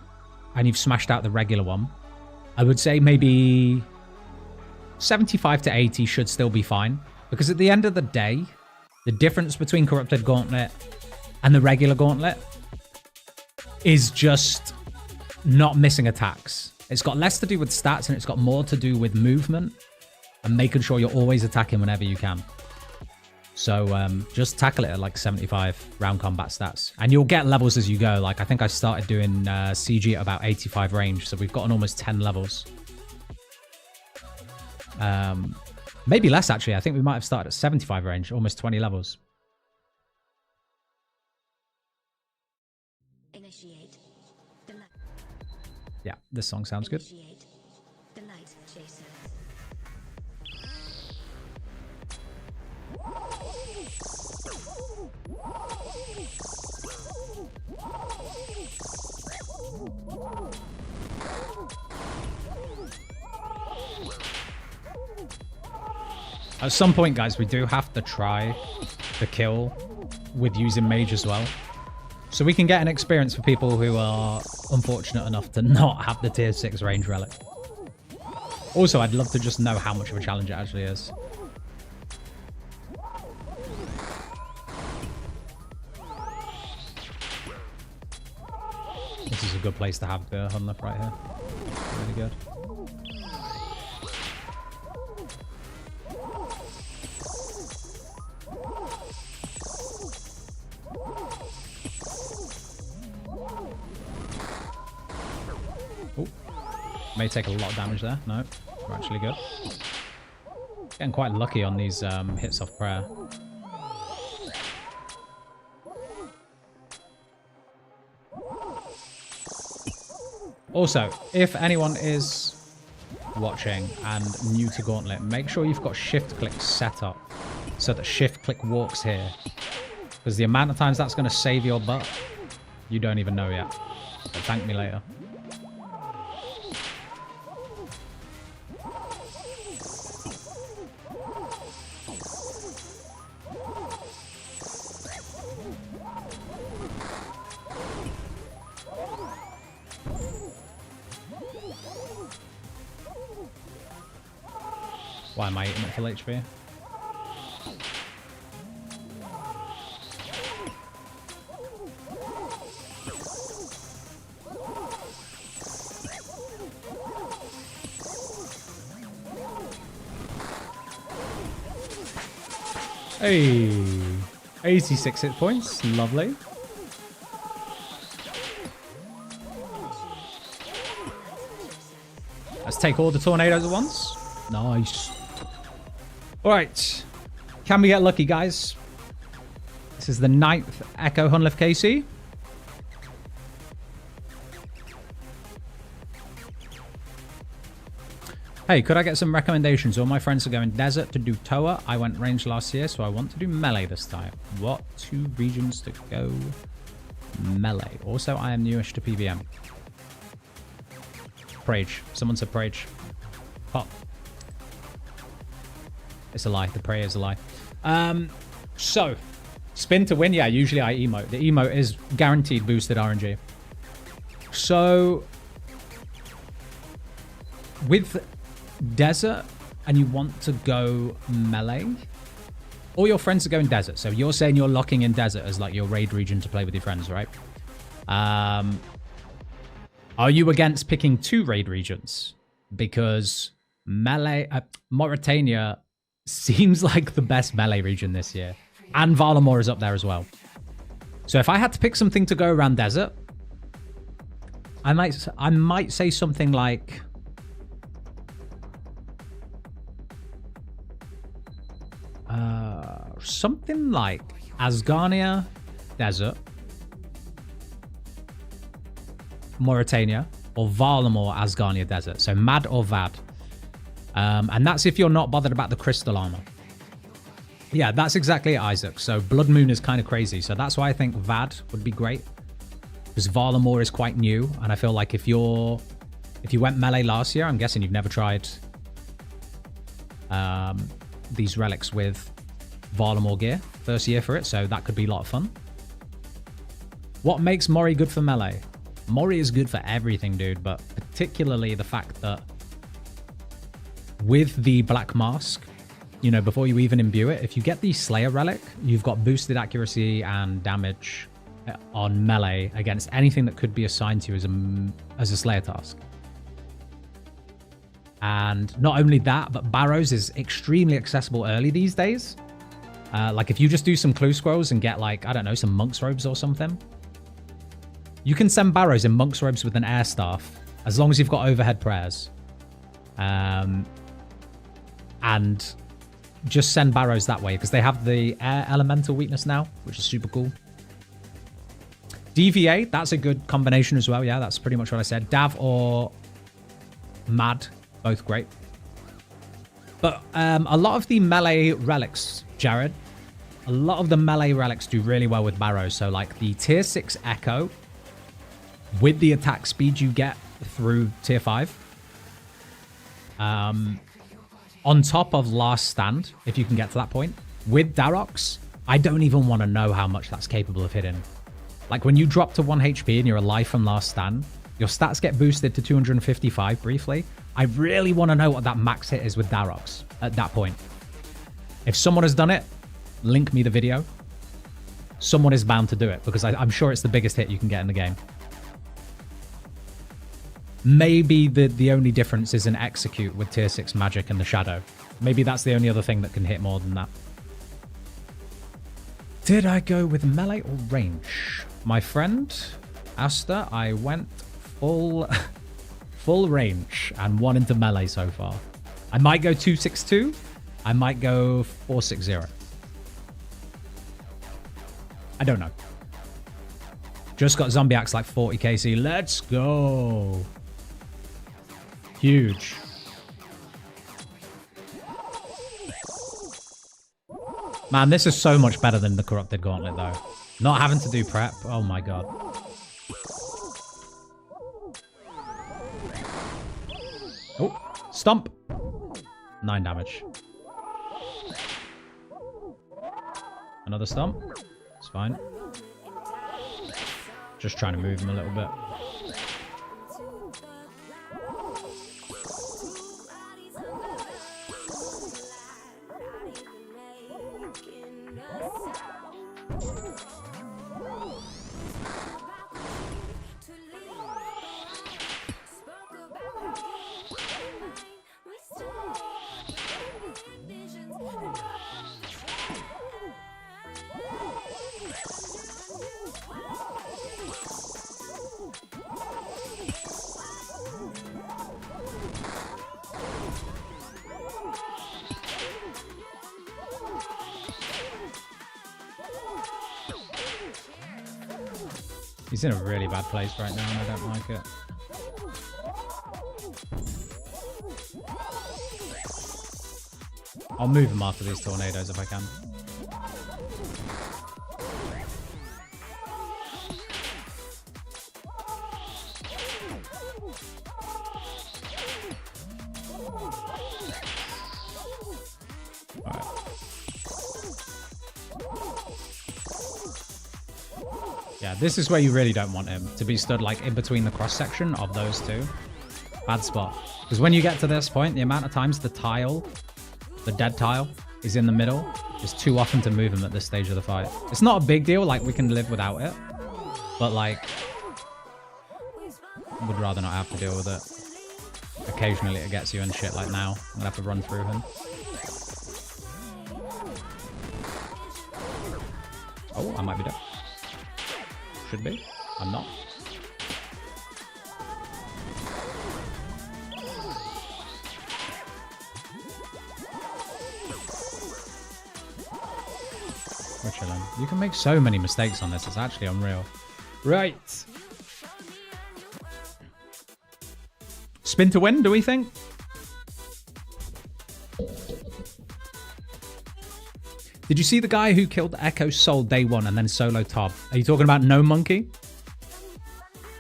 [SPEAKER 1] and you've smashed out the regular one, I would say maybe 75 to 80 should still be fine. Because at the end of the day, the difference between Corrupted Gauntlet and the regular Gauntlet is just not missing attacks. It's got less to do with stats, and it's got more to do with movement and making sure you're always attacking whenever you can. So just tackle it at like 75 round combat stats. And you'll get levels as you go. Like, I think I started doing CG at about 85 range. So we've gotten almost 10 levels. Maybe less, actually. I think we might have started at 75 range. Almost 20 levels.
[SPEAKER 3] Initiate the light.
[SPEAKER 1] Yeah, this song sounds good.
[SPEAKER 3] Initiate the light chaser.
[SPEAKER 1] At some point, guys, we do have to try the kill with using mage as well. So we can get an experience for people who are unfortunate enough to not have the tier 6 range relic. Also, I'd love to just know how much of a challenge it actually is. This is a good place to have the Hunllef right here. Really good. Oh, may take a lot of damage there. No, we're actually good. Getting quite lucky on these hits off prayer. Also, if anyone is watching and new to Gauntlet, make sure you've got shift click set up so that shift click walks here. Because the amount of times that's going to save your butt, you don't even know yet. So thank me later. Why am I eating at full HP? Hey, 86 hit points, lovely. Let's take all the tornadoes at once. Nice. Alright, can we get lucky, guys? This is the 9th Echo Hunllef KC. Hey, could I get some recommendations? All my friends are going desert to do Toa. I went range last year, so I want to do melee this time. What 2 regions to go melee? Also, I am newish to PVM. Prage. Someone said Prage. Pop. It's a lie. The prayer is a lie. So, spin to win. Yeah, usually I emote. The emote is guaranteed boosted RNG. So, with desert and you want to go melee, All your friends are going desert. So you're saying you're locking in desert as like your raid region to play with your friends, right? Are you against picking 2 raid regions? Because Mauritania seems like the best melee region this year. And Varlamore is up there as well. So if I had to pick something to go around desert, I might say something like Asgarnia Desert, Mauritania, or Varlamore Asgarnia Desert. So Mad or Vad. And that's if you're not bothered about the crystal armor. Yeah, that's exactly it, Isaac. So Blood Moon is kind of crazy. So that's why I think Vad would be great. Because Varlamore is quite new. And I feel like if you went melee last year, I'm guessing you've never tried these relics with Varlamore gear. First year for it. So that could be a lot of fun. What makes Mori good for melee? Mori is good for everything, dude. But particularly the fact that with the Black Mask, you know, before you even imbue it, if you get the Slayer Relic, you've got boosted accuracy and damage on melee against anything that could be assigned to you as a Slayer task. And not only that, but Barrows is extremely accessible early these days. Like if you just do some clue scrolls and get like, I don't know, some Monk's Robes or something, you can send Barrows in Monk's Robes with an Air Staff as long as you've got overhead prayers. And just send Barrows that way because they have the air elemental weakness now, which is super cool. DVA, that's a good combination as well. Yeah, that's pretty much what I said. Dav or Mad, both great. But a lot of the melee relics, Jared, a lot of the melee relics do really well with Barrows. So like the tier 6 Echo with the attack speed you get through tier 5. On top of Last Stand, if you can get to that point. With Darox, I don't even want to know how much that's capable of hitting. Like when you drop to 1 HP and you're alive from Last Stand, your stats get boosted to 255 briefly. I really want to know what that max hit is with Darox at that point. If someone has done it, link me the video. Someone is bound to do it because I'm sure it's the biggest hit you can get in the game. Maybe the only difference is an execute with tier 6 magic and the shadow. Maybe that's the only other thing that can hit more than that. Did I go with melee or range? My friend, Asta, I went full range and 1 into melee so far. I might go 262. I might go 460. I don't know. Just got Zombie Axe like 40 KC. Let's go. Huge. Man, this is so much better than the Corrupted Gauntlet, though. Not having to do prep. Oh, my God. Oh, stomp. 9 damage. Another stomp. It's fine. Just trying to move him a little bit. He's in a really bad place right now and I don't like it. I'll move him after these tornadoes if I can. Yeah, this is where you really don't want him to be stood like in between the cross section of those two. Bad spot. Because when you get to this point, the amount of times the tile, the dead tile, is in the middle It's too often to move him at this stage of the fight. It's not a big deal, like we can live without it. But like, would rather not have to deal with it. Occasionally it gets you and shit like now. I'm gonna have to run through him. Oh, I might be dead. Should be. I'm not. We're chilling. You can make so many mistakes on this. It's actually unreal. Right. Spin to win, do we think? Did you see the guy who killed Echo Soul day one and then solo top? Are you talking about No Monkey?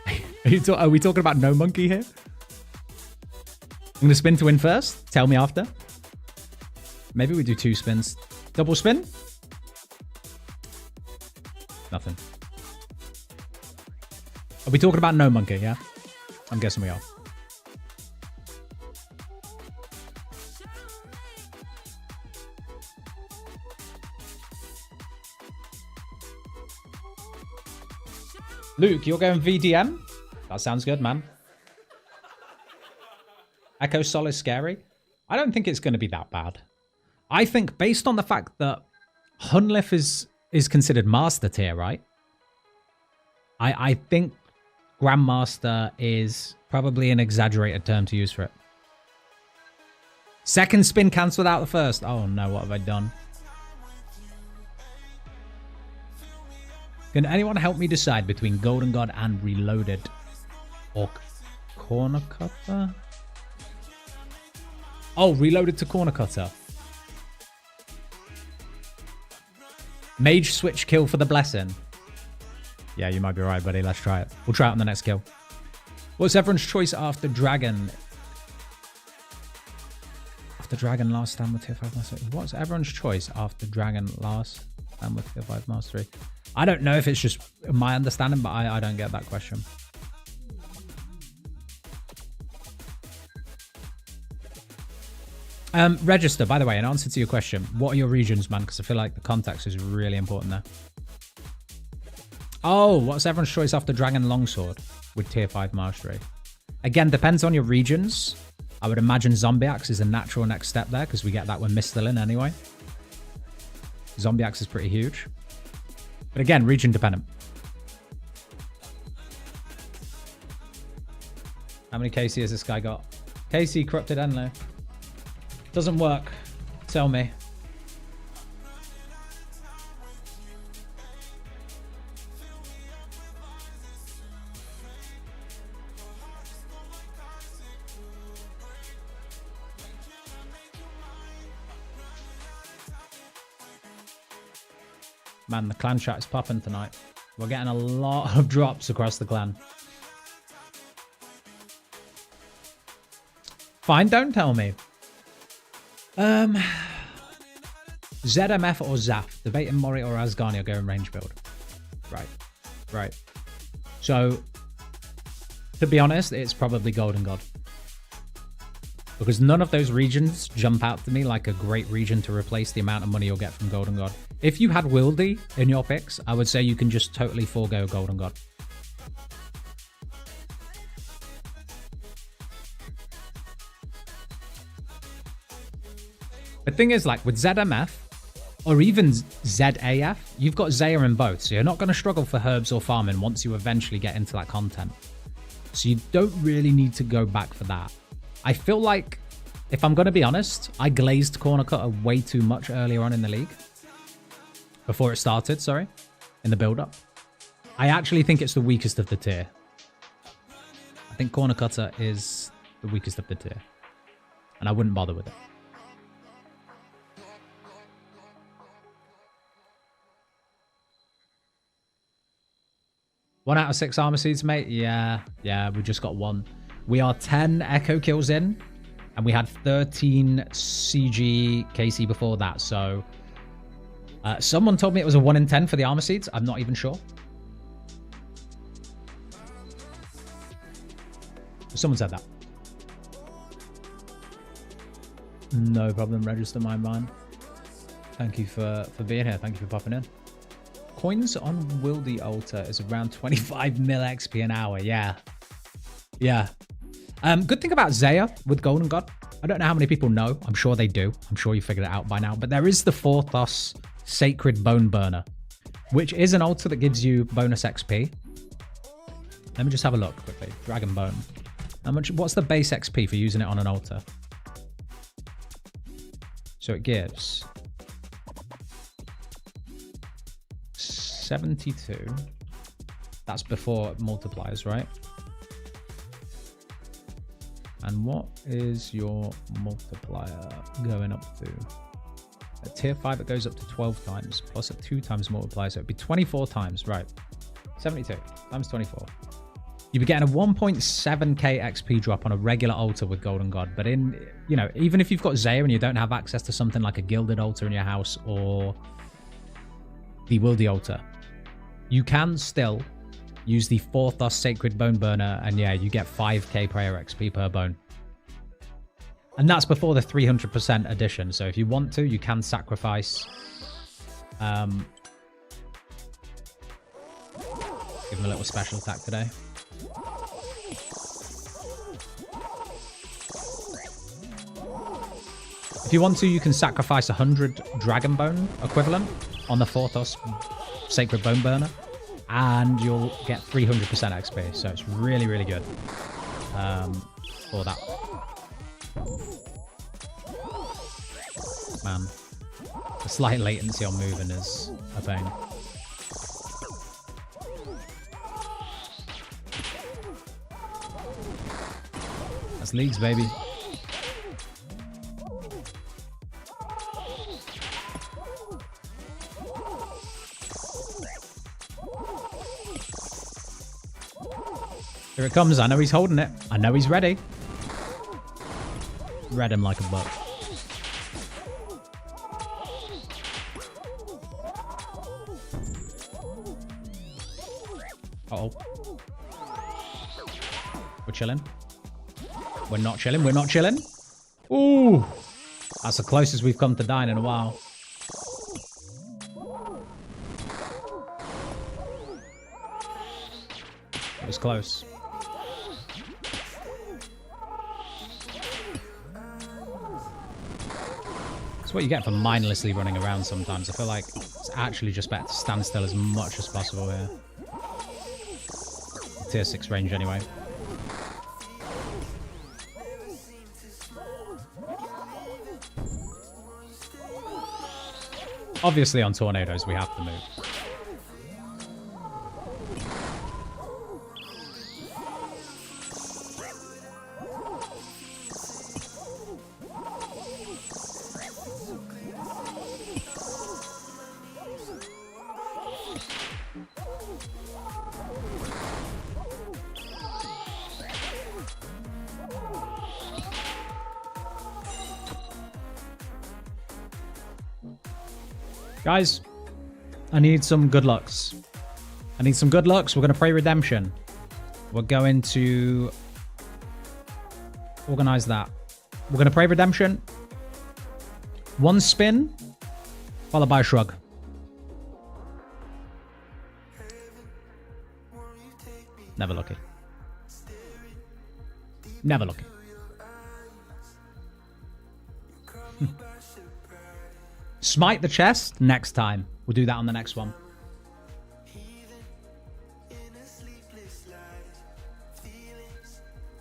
[SPEAKER 1] Are we talking about No Monkey here? I'm going to spin to win first. Tell me after. Maybe we do 2 spins. Double spin? Nothing. Are we talking about No Monkey, yeah? I'm guessing we are. Luke, you're going VDM? That sounds good, man. Echo Sol is scary. I don't think it's going to be that bad. I think based on the fact that Hunllef is considered master tier, right? I think Grandmaster is probably an exaggerated term to use for it. Second spin cancelled out the first. Oh no, what have I done? Can anyone help me decide between Golden God and Reloaded? Or Corner Cutter? Oh, Reloaded to Corner Cutter. Mage switch kill for the blessing. Yeah, you might be right, buddy. Let's try it. We'll try it on the next kill. What's everyone's choice after Dragon? After Dragon last stand with tier 5 mastery. What's everyone's choice after Dragon last stand with tier 5 mastery? I don't know if it's just my understanding, but I don't get that question. Register, by the way, in answer to your question, what are your regions, man? Because I feel like the context is really important there. Oh, what's everyone's choice after Dragon Longsword with tier 5 mastery? Again, depends on your regions. I would imagine Zombie Axe is a natural next step there because we get that when Mistlin anyway. Zombie Axe is pretty huge. But again, region dependent. How many KC has this guy got? KC Corrupted Enlo. Doesn't work. Tell me. Man, the clan chat is popping tonight. We're getting a lot of drops across the clan. Fine, don't tell me. ZMF or Zaf? Debating Mori or Asgarnia going range build. Right. So, to be honest, it's probably Golden God. Because none of those regions jump out to me like a great region to replace the amount of money you'll get from Golden God. If you had Wildy in your picks, I would say you can just totally forego Golden God. The thing is, like, with ZMF, or even ZAF, you've got Zaya in both, so you're not going to struggle for herbs or farming once you eventually get into that content. So you don't really need to go back for that. I feel like, if I'm going to be honest, I glazed Corner Cutter way too much earlier on in the league. Before it started, sorry. In the build-up. I actually think it's the weakest of the tier. I think Corner Cutter is the weakest of the tier. And I wouldn't bother with it. One out of 6 armor seeds, mate? Yeah, we just got 1. We are 10 echo kills in, and we had 13 CG KC before that, so... someone told me it was a 1 in 10 for the armor seeds. I'm not even sure. Someone said that. No problem, register my mind. Thank you for being here. Thank you for popping in. Coins on Wildy Altar is around 25 mil XP an hour. Yeah. Yeah. Good thing about Zaya with Golden God. I don't know how many people know. I'm sure they do. I'm sure you figured it out by now. But there is the Forthos Sacred Bone Burner, which is an altar that gives you bonus XP. Let me just have a look quickly. Dragon Bone. What's the base XP for using it on an altar? So it gives 72. That's before multipliers, right? And what is your multiplier going up to? At tier 5, it goes up to 12 times, plus a 2 times multiplier, so it'd be 24 times, right? 72 times 24. You'd be getting a 1.7k XP drop on a regular altar with Golden God, but even if you've got Zaya and you don't have access to something like a gilded altar in your house or the Wildy altar, you can still use the Forthos Sacred Bone Burner, and yeah, you get 5k prayer XP per bone. And that's before the 300% addition, so if you want to, you can sacrifice. Give him a little special attack today. If you want to, you can sacrifice 100 Dragon Bone equivalent on the Forthos Sacred Bone Burner, and you'll get 300% XP. So it's really, really good for that. Man, the slight latency on moving is a pain. That's leagues, baby. Here it comes. I know he's holding it. I know he's ready. Read him like a buck. Uh-oh. We're chilling. We're not chilling. We're not chilling. Ooh. That's the closest we've come to dying in a while. It was close. That's what you get for mindlessly running around sometimes. I feel like it's actually just better to stand still as much as possible here. Tier 6 range anyway. Obviously on tornadoes we have to move. Guys, I need some good lucks. I need some good lucks. We're going to pray redemption. We're going to organize that. We're going to pray redemption. One spin, followed by a shrug. Never lucky. Never lucky. Smite the chest next time. We'll do that on the next one.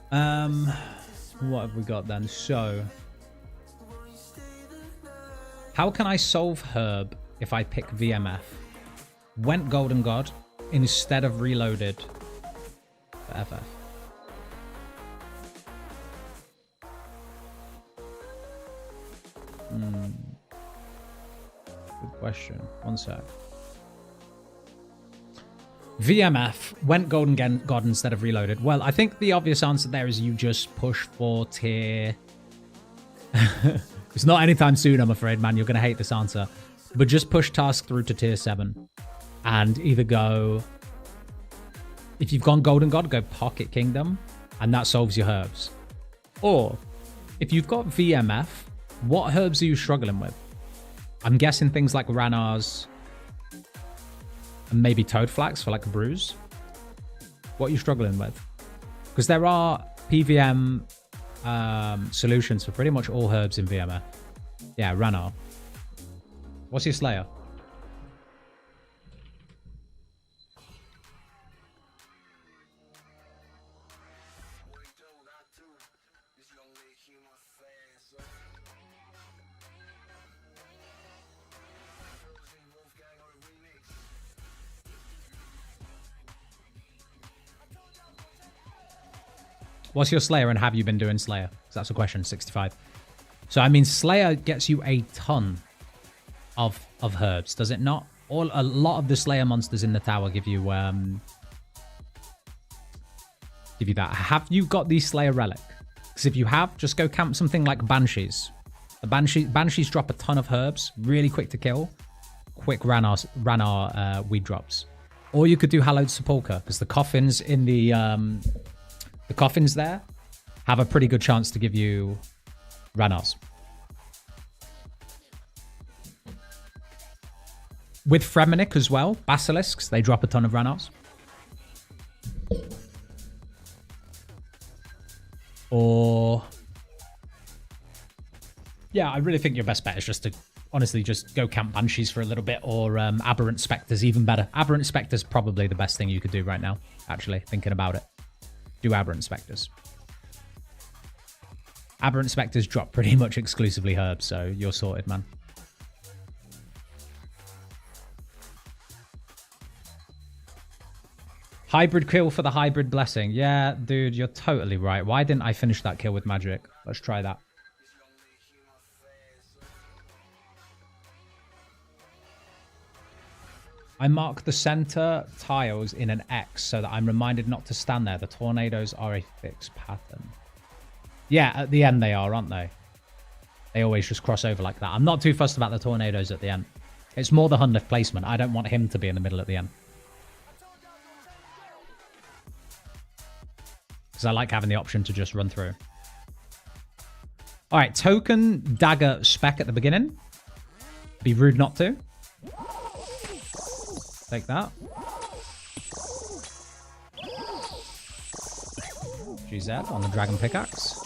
[SPEAKER 1] What have we got then? So, how can I solve Herb if I pick VMF? Went Golden God instead of reloaded for FF. Good question. One sec. VMF went Golden God instead of reloaded. Well, I think the obvious answer there is you just push for tier... It's not anytime soon, I'm afraid, man. You're going to hate this answer. But just push task through to tier 7. And either go... If you've gone Golden God, go Pocket Kingdom. And that solves your herbs. Or, if you've got VMF, what herbs are you struggling with? I'm guessing things like Ranar's and maybe Toadflax for like a bruise. What are you struggling with? Because there are PVM solutions for pretty much all herbs in VMF. Yeah, Ranar. What's your Slayer? What's your Slayer and have you been doing Slayer? 'Cause that's a question, 65. So, I mean, Slayer gets you a ton of herbs, does it not? A lot of the Slayer monsters in the tower give you that. Have you got the Slayer relic? Because if you have, just go camp something like Banshees. The Banshees drop a ton of herbs, really quick to kill. Quick Ranar weed drops. Or you could do Hallowed Sepulchre, because the coffins in the coffins there have a pretty good chance to give you Ranars. With Fremenic as well, Basilisks, they drop a ton of Ranars. Or... yeah, I really think your best bet is just to, honestly, just go camp Banshees for a little bit, or Aberrant Spectres, even better. Aberrant Spectres probably the best thing you could do right now, actually, thinking about it. Do Aberrant Spectres. Aberrant Spectres drop pretty much exclusively herbs, so you're sorted, man. Hybrid kill for the hybrid blessing. Yeah, dude, you're totally right. Why didn't I finish that kill with magic? Let's try that. I mark the center tiles in an X so that I'm reminded not to stand there. The tornadoes are a fixed pattern. Yeah, at the end they are, aren't they? They always just cross over like that. I'm not too fussed about the tornadoes at the end. It's more the Hunllef placement. I don't want him to be in the middle at the end. Because I like having the option to just run through. Alright, token, dagger, spec at the beginning. Be rude not to. Take that. GZ on the dragon pickaxe.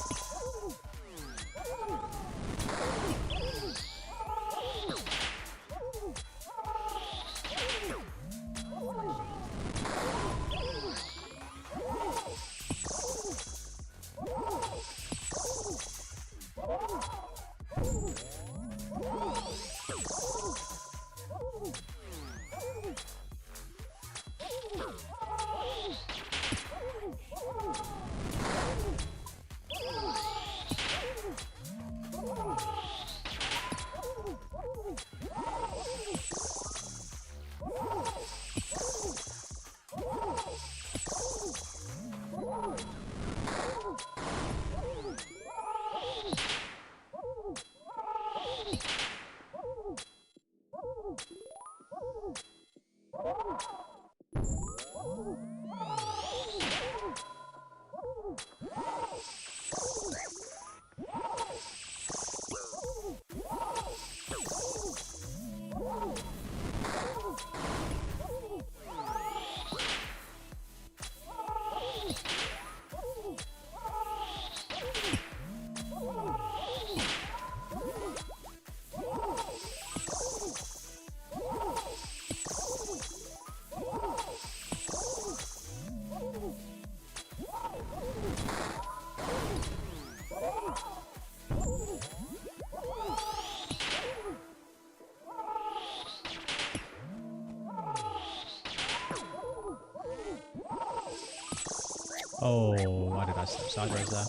[SPEAKER 1] Oh, why did I step sideways there?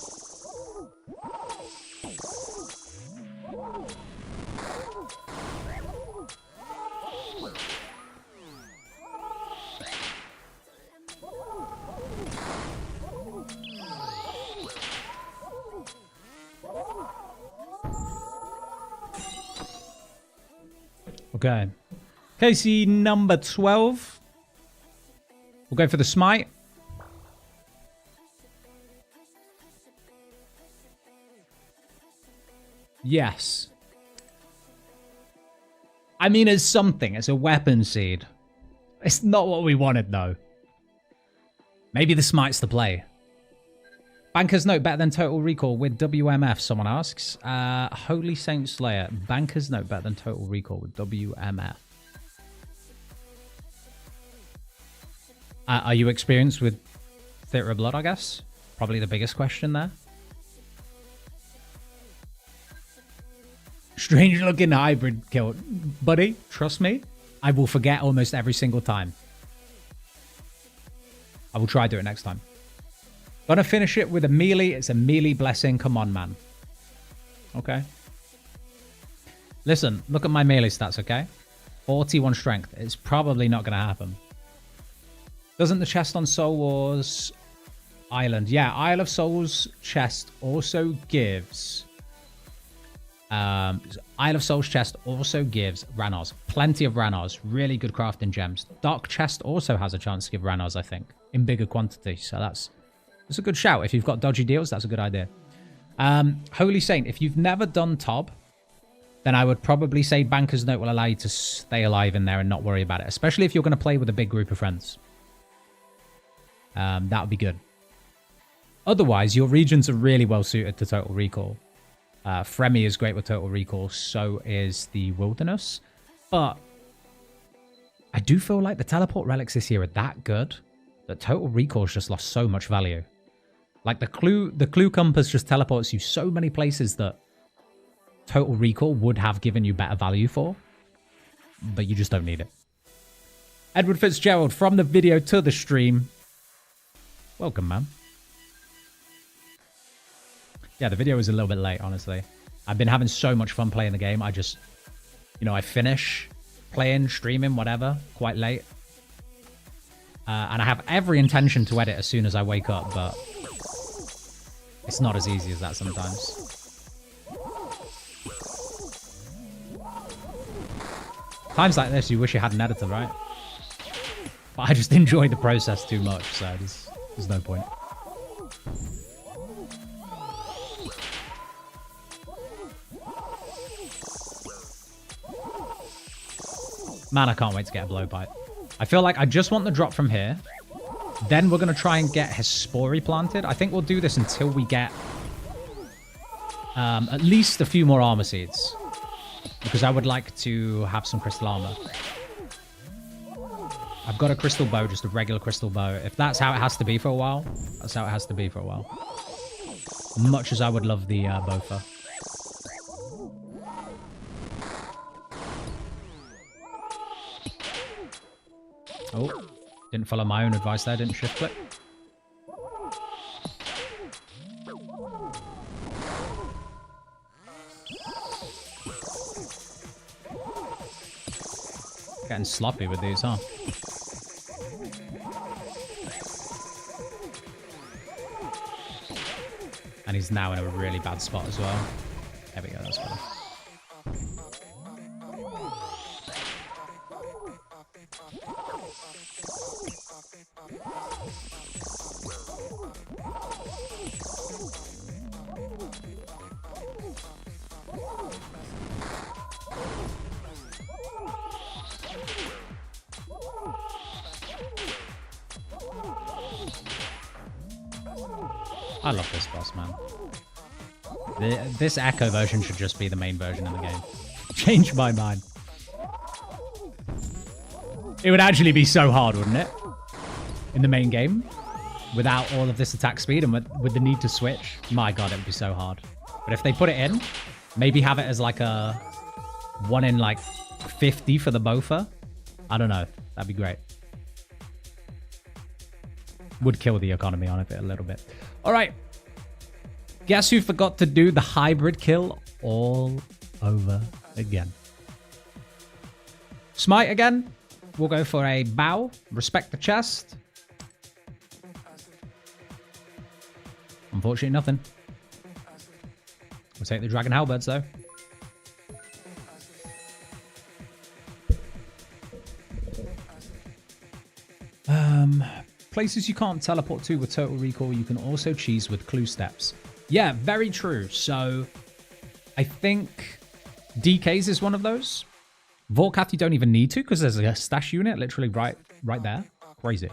[SPEAKER 1] Okay. Casey number 12. We'll go for the smite. Yes. I mean, it's something. It's a weapon seed. It's not what we wanted, though. Maybe the smite's the play. Banker's Note better than Total Recall with WMF, someone asks. Holy Saint Slayer. Banker's Note better than Total Recall with WMF. Are you experienced with Theatre of Blood, I guess? Probably the biggest question there. Strange looking hybrid kill. Buddy, trust me, I will forget almost every single time. I will try to do it next time. Gonna finish it with a melee. It's a melee blessing. Come on, man. Okay. Listen, look at my melee stats, okay? 41 strength. It's probably not gonna happen. Doesn't the chest on Soul Wars Island? Yeah, Isle of Souls chest also gives... Isle of Souls chest also gives Ranars. Plenty of Ranars. Really good crafting gems. Dark chest also has a chance to give Ranars, I think. In bigger quantity. So that's a good shout. If you've got dodgy deals, that's a good idea. Holy Saint, if you've never done Tob, then I would probably say Banker's Note will allow you to stay alive in there and not worry about it. Especially if you're going to play with a big group of friends. That would be good. Otherwise, your regions are really well suited to Total Recall. Fremi is great with Total Recall, so is the Wilderness. But I do feel like the teleport relics this year are that good that Total Recall's just lost so much value. Like the clue compass just teleports you so many places that Total Recall would have given you better value for, but you just don't need it. Edward Fitzgerald, from the video to the stream. Welcome, man. Yeah, the video was a little bit late, honestly. I've been having so much fun playing the game. I just, I finish playing, streaming, whatever, quite late. And I have every intention to edit as soon as I wake up, but it's not as easy as that sometimes. Times like this, you wish you had an editor, right? But I just enjoy the process too much, so there's no point. Man, I can't wait to get a blowbite. I feel like I just want the drop from here. Then we're going to try and get Hespori planted. I think we'll do this until we get at least a few more armor seeds. Because I would like to have some crystal armor. I've got a crystal bow, just a regular crystal bow. If that's how it has to be for a while, that's how it has to be for a while. Much as I would love the Bofa. Oh, didn't follow my own advice there, didn't shift click. Getting sloppy with these, huh? And he's now in a really bad spot as well. There we go, that's better. I love this boss, man. This Echo version should just be the main version in the game. Change my mind. It would actually be so hard, wouldn't it? In the main game. Without all of this attack speed and with the need to switch. My god, it would be so hard. But if they put it in, maybe have it as like a 1 in like 50 for the Bofa. I don't know. That'd be great. Would kill the economy on it a little bit. All right. Guess who forgot to do the hybrid kill all over again? Smite again. We'll go for a bow. Respect the chest. Unfortunately, nothing. We'll take the Dragon Halberds, though. Places you can't teleport to with Total Recall, you can also cheese with clue steps. Yeah, very true. So I think DKs is one of those. Vorkath, you don't even need to because there's a stash unit literally right there. Crazy.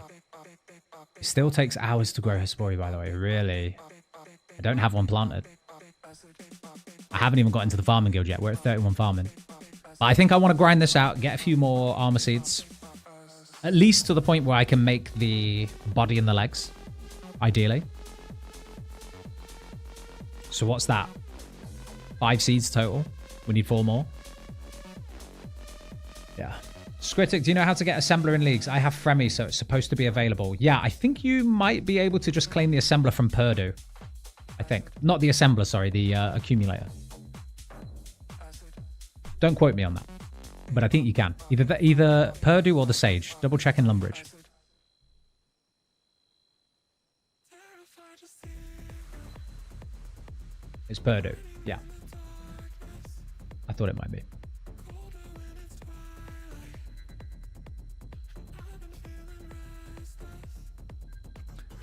[SPEAKER 1] It still takes hours to grow Hespori, by the way. Really? I don't have one planted. I haven't even got into the farming guild yet. We're at 31 farming. But I think I want to grind this out, get a few more armor seeds. At least to the point where I can make the body and the legs. Ideally. So what's that? 5 seeds total. We need 4 more. Yeah. Scritic, do you know how to get assembler in leagues? I have Fremi, so it's supposed to be available. Yeah, I think you might be able to just claim the assembler from Purdue. I think. Not the assembler, sorry, the accumulator. Don't quote me on that. But I think you can. Either Purdue or the Sage. Double check in Lumbridge. It's Purdue. Yeah. I thought it might be.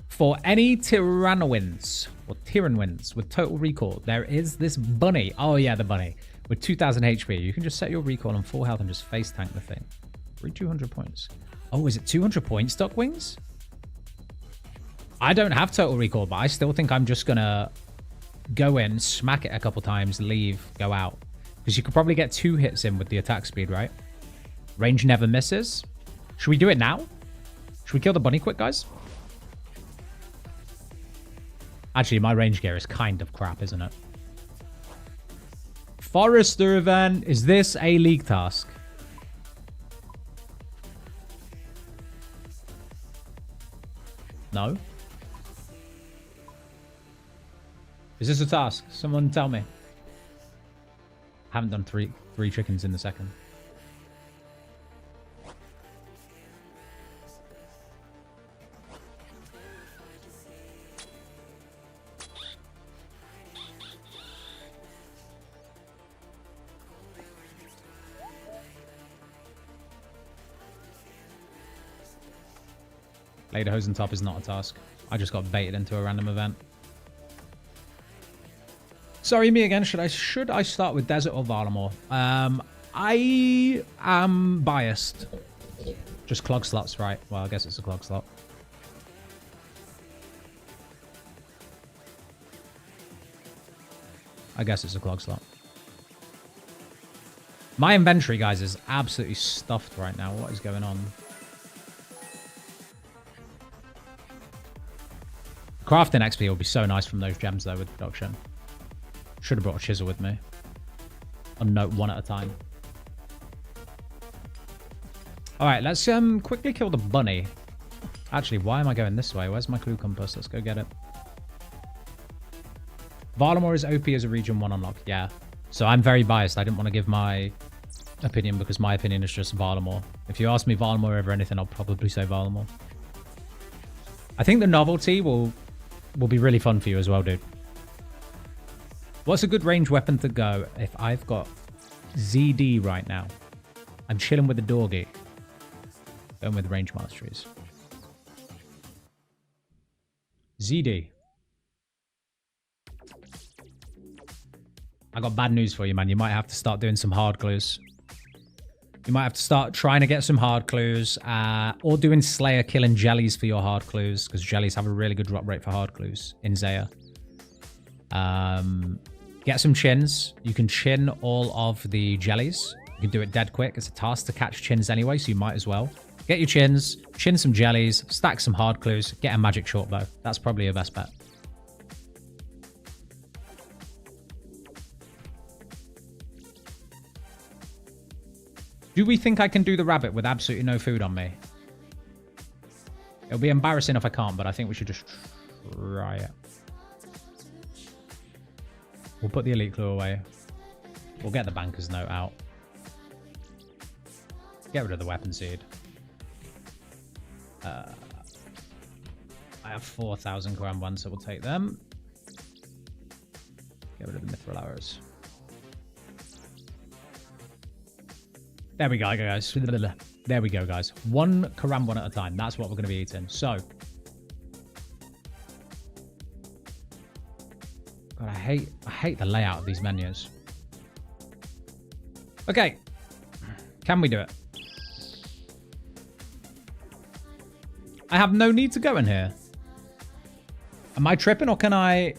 [SPEAKER 1] For any Tyrannowins or Tyrannwins with total recall, there is this bunny. Oh yeah, the bunny. With 2000 HP. You can just set your recall on full health and just face tank the thing. 200 points. Oh, is it 200 points, Duckwings? I don't have total recall, but I still think I'm just gonna go in, smack it a couple times, leave, go out. Because you could probably get 2 hits in with the attack speed, right? Range never misses. Should we do it now? Should we kill the bunny quick, guys? Actually, my range gear is kind of crap, isn't it? Forester event. Is this a league task? No. Is this a task? Someone tell me. Haven't done three chickens in the second. Lederhosen top is not a task. I just got baited into a random event. Sorry, me again. Should I start with Desert or Varlamore? I am biased. Just clog slots, right? Well, I guess it's a clog slot. I guess it's a clog slot. My inventory, guys, is absolutely stuffed right now. What is going on? Crafting XP will be so nice from those gems, though, with production. Should have brought a chisel with me. On note, 1 at a time. Alright, let's quickly kill the bunny. Actually, why am I going this way? Where's my clue compass? Let's go get it. Varlamore is OP as a region 1 unlock. Yeah. So I'm very biased. I didn't want to give my opinion because my opinion is just Varlamore. If you ask me Varlamore over anything, I'll probably say Varlamore. I think the novelty will be really fun for you as well, dude. What's a good range weapon to go if I've got ZD right now? I'm chilling with the doggy. Going with range masteries. ZD. I got bad news for you, man. You might have to start doing some hard clues. You might have to start trying to get some hard clues, or doing Slayer killing jellies for your hard clues, because jellies have a really good drop rate for hard clues in Zaya. Get some chins. You can chin all of the jellies. You can do it dead quick. It's a task to catch chins anyway, so you might as well. Get your chins, chin some jellies, stack some hard clues, get a magic short bow. That's probably your best bet. Do we think I can do the rabbit with absolutely no food on me? It'll be embarrassing if I can't, but I think we should just try it. We'll put the elite clue away. We'll get the banker's note out. Get rid of the weapon seed. I have 4,000 grand ones, so we'll take them. Get rid of the mithril arrows. There we go, guys. There we go, guys. 1 Karam 1 at a time. That's what we're going to be eating. So. God, I hate the layout of these menus. Okay. Can we do it? I have no need to go in here. Am I tripping or can I...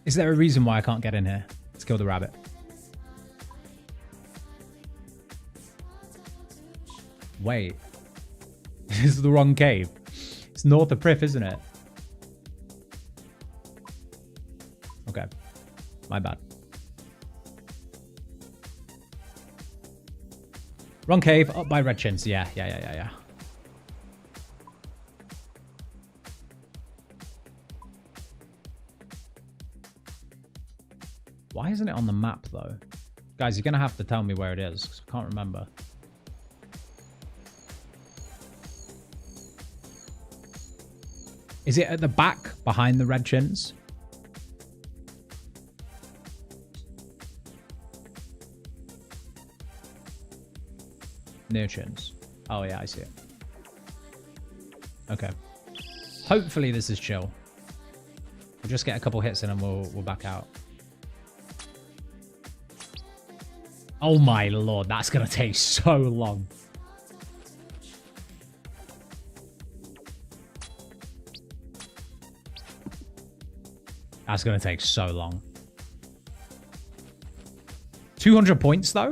[SPEAKER 1] Is there a reason why I can't get in here? Let's kill the rabbit. Wait. This is the wrong cave. It's north of Prif, isn't it? Okay. My bad. Wrong cave, up by Red Chins. Yeah. Why isn't it on the map, though? Guys, you're going to have to tell me where it is, because I can't remember. Is it at the back, behind the Red Chins? Near Chins. Oh, yeah, I see it. Okay. Hopefully this is chill. We'll just get a couple hits in and we'll back out. Oh my lord, that's gonna take so long. That's gonna take so long. 200 points though?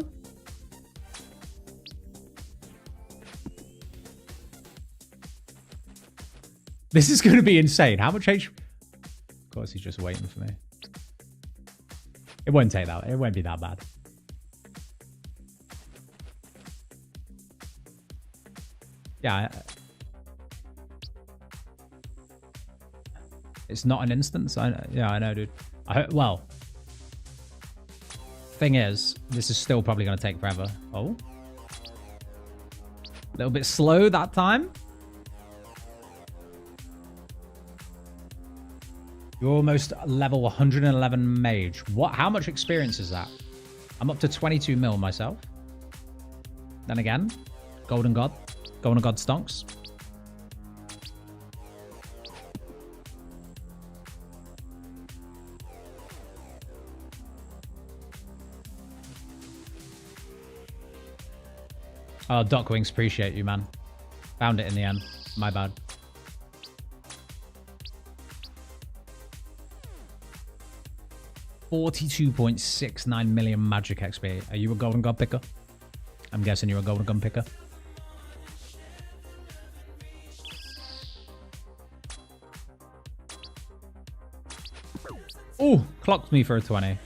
[SPEAKER 1] This is gonna be insane. How much HP? Of course he's just waiting for me. It won't take that. It won't be that bad. Yeah. It's not an instance. Yeah, I know, dude. Well, thing is, this is still probably going to take forever. Oh. A little bit slow that time. You're almost level 111 mage. What? How much experience is that? I'm up to 22 mil myself. Then again, Golden God. Golden God stonks. Oh, Dockwings, appreciate you, man. Found it in the end. My bad. $42.69 million magic XP. Are you a Golden God picker? I'm guessing you're a Golden Gun picker. Oh, clocked me for a 20.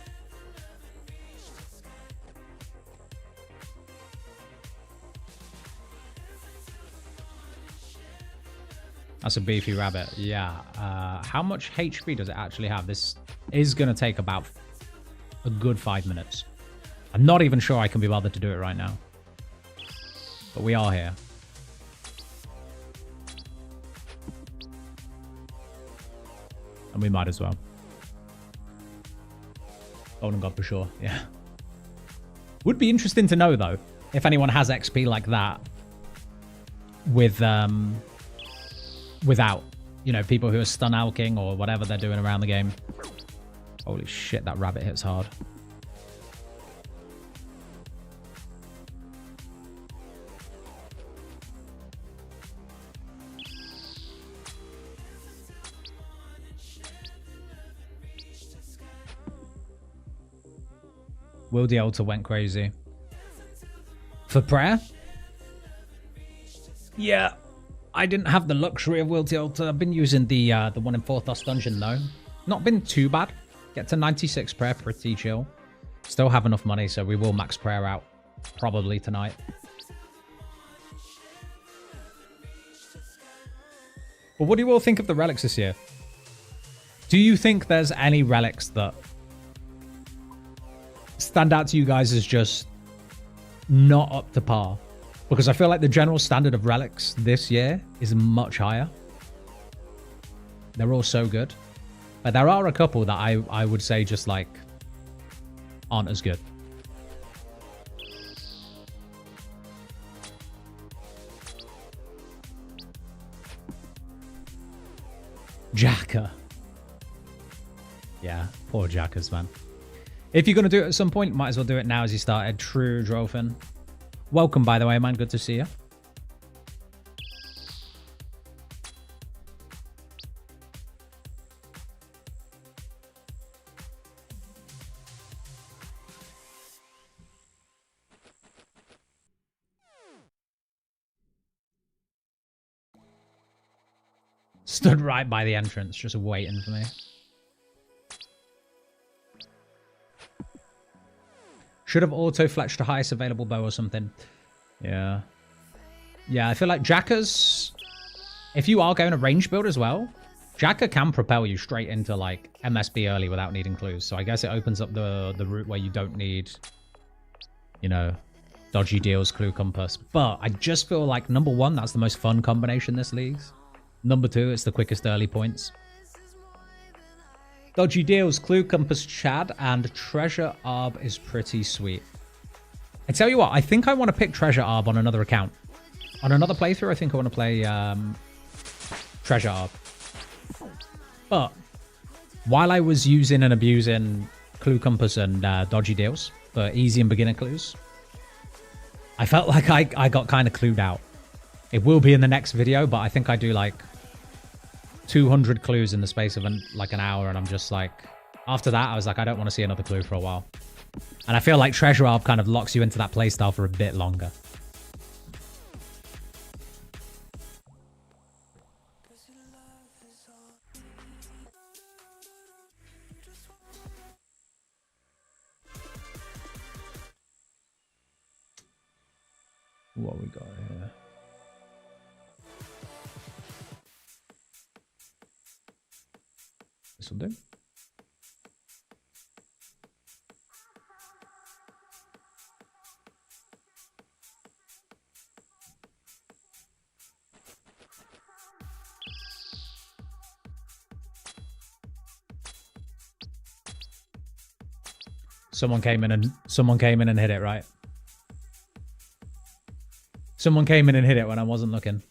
[SPEAKER 1] That's a beefy rabbit. Yeah. How much HP does it actually have? This is going to take about a good 5 minutes. I'm not even sure I can be bothered to do it right now. But we are here. And we might as well. Golden God for sure, yeah. Would be interesting to know, though, if anyone has XP like that with, without, you know, people who are stun alking or whatever they're doing around the game. Holy shit, that rabbit hits hard. Will the altar went crazy. For prayer? Yeah. I didn't have the luxury of Will the altar. I've been using the one in 4th Lost Dungeon though. Not been too bad. Get to 96 prayer, pretty chill. Still have enough money, so we will max prayer out probably tonight. But what do you all think of the relics this year? Do you think there's any relics that stand out to you guys as just not up to par? Because I feel like the general standard of relics this year is much higher. They're all so good. But there are a couple that I would say just like aren't as good. Jacker. Yeah, poor Jackers, man. If you're going to do it at some point, might as well do it now as you started. True, Drofin. Welcome, by the way, man. Good to see you. Stood right by the entrance, just waiting for me. Should have auto-fletched the highest available bow or something. Yeah. Yeah, I feel like Jackers, if you are going to range build as well, Jacker can propel you straight into, like, MSB early without needing clues. So I guess it opens up the route where you don't need, you know, dodgy deals, clue compass. But I just feel like, number one, that's the most fun combination this league's. Number two, it's the quickest early points. Dodgy deals, clue compass, Chad, and treasure arb is pretty sweet. I tell you what, I think I want to pick treasure arb on another account. On another playthrough, I think I want to play treasure arb. But while I was using and abusing clue compass and dodgy deals for easy and beginner clues, I felt like I got kind of clued out. It will be in the next video, but I think I do like 200 clues in the space of like an hour, and I'm just like, after that I was like, I don't want to see another clue for a while. And I feel like treasure arb kind of locks you into that playstyle for a bit longer. What we got here? This will do. Someone came in and hit it, right? Someone came in and hit it when I wasn't looking.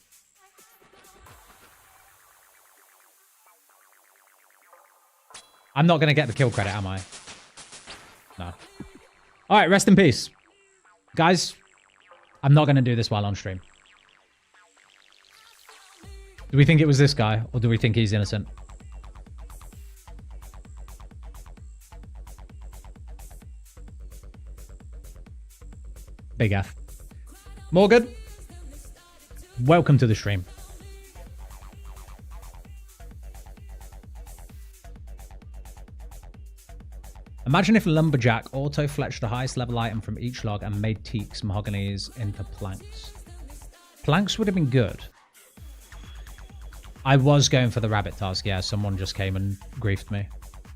[SPEAKER 1] I'm not going to get the kill credit, am I? No. All right, rest in peace. Guys, I'm not going to do this while on stream. Do we think it was this guy, or do we think he's innocent? Big F. Morgan, welcome to the stream. Imagine if Lumberjack auto-fletched the highest level item from each log and made teaks, mahoganies into planks. Planks would have been good. I was going for the rabbit task, yeah. Someone just came and griefed me.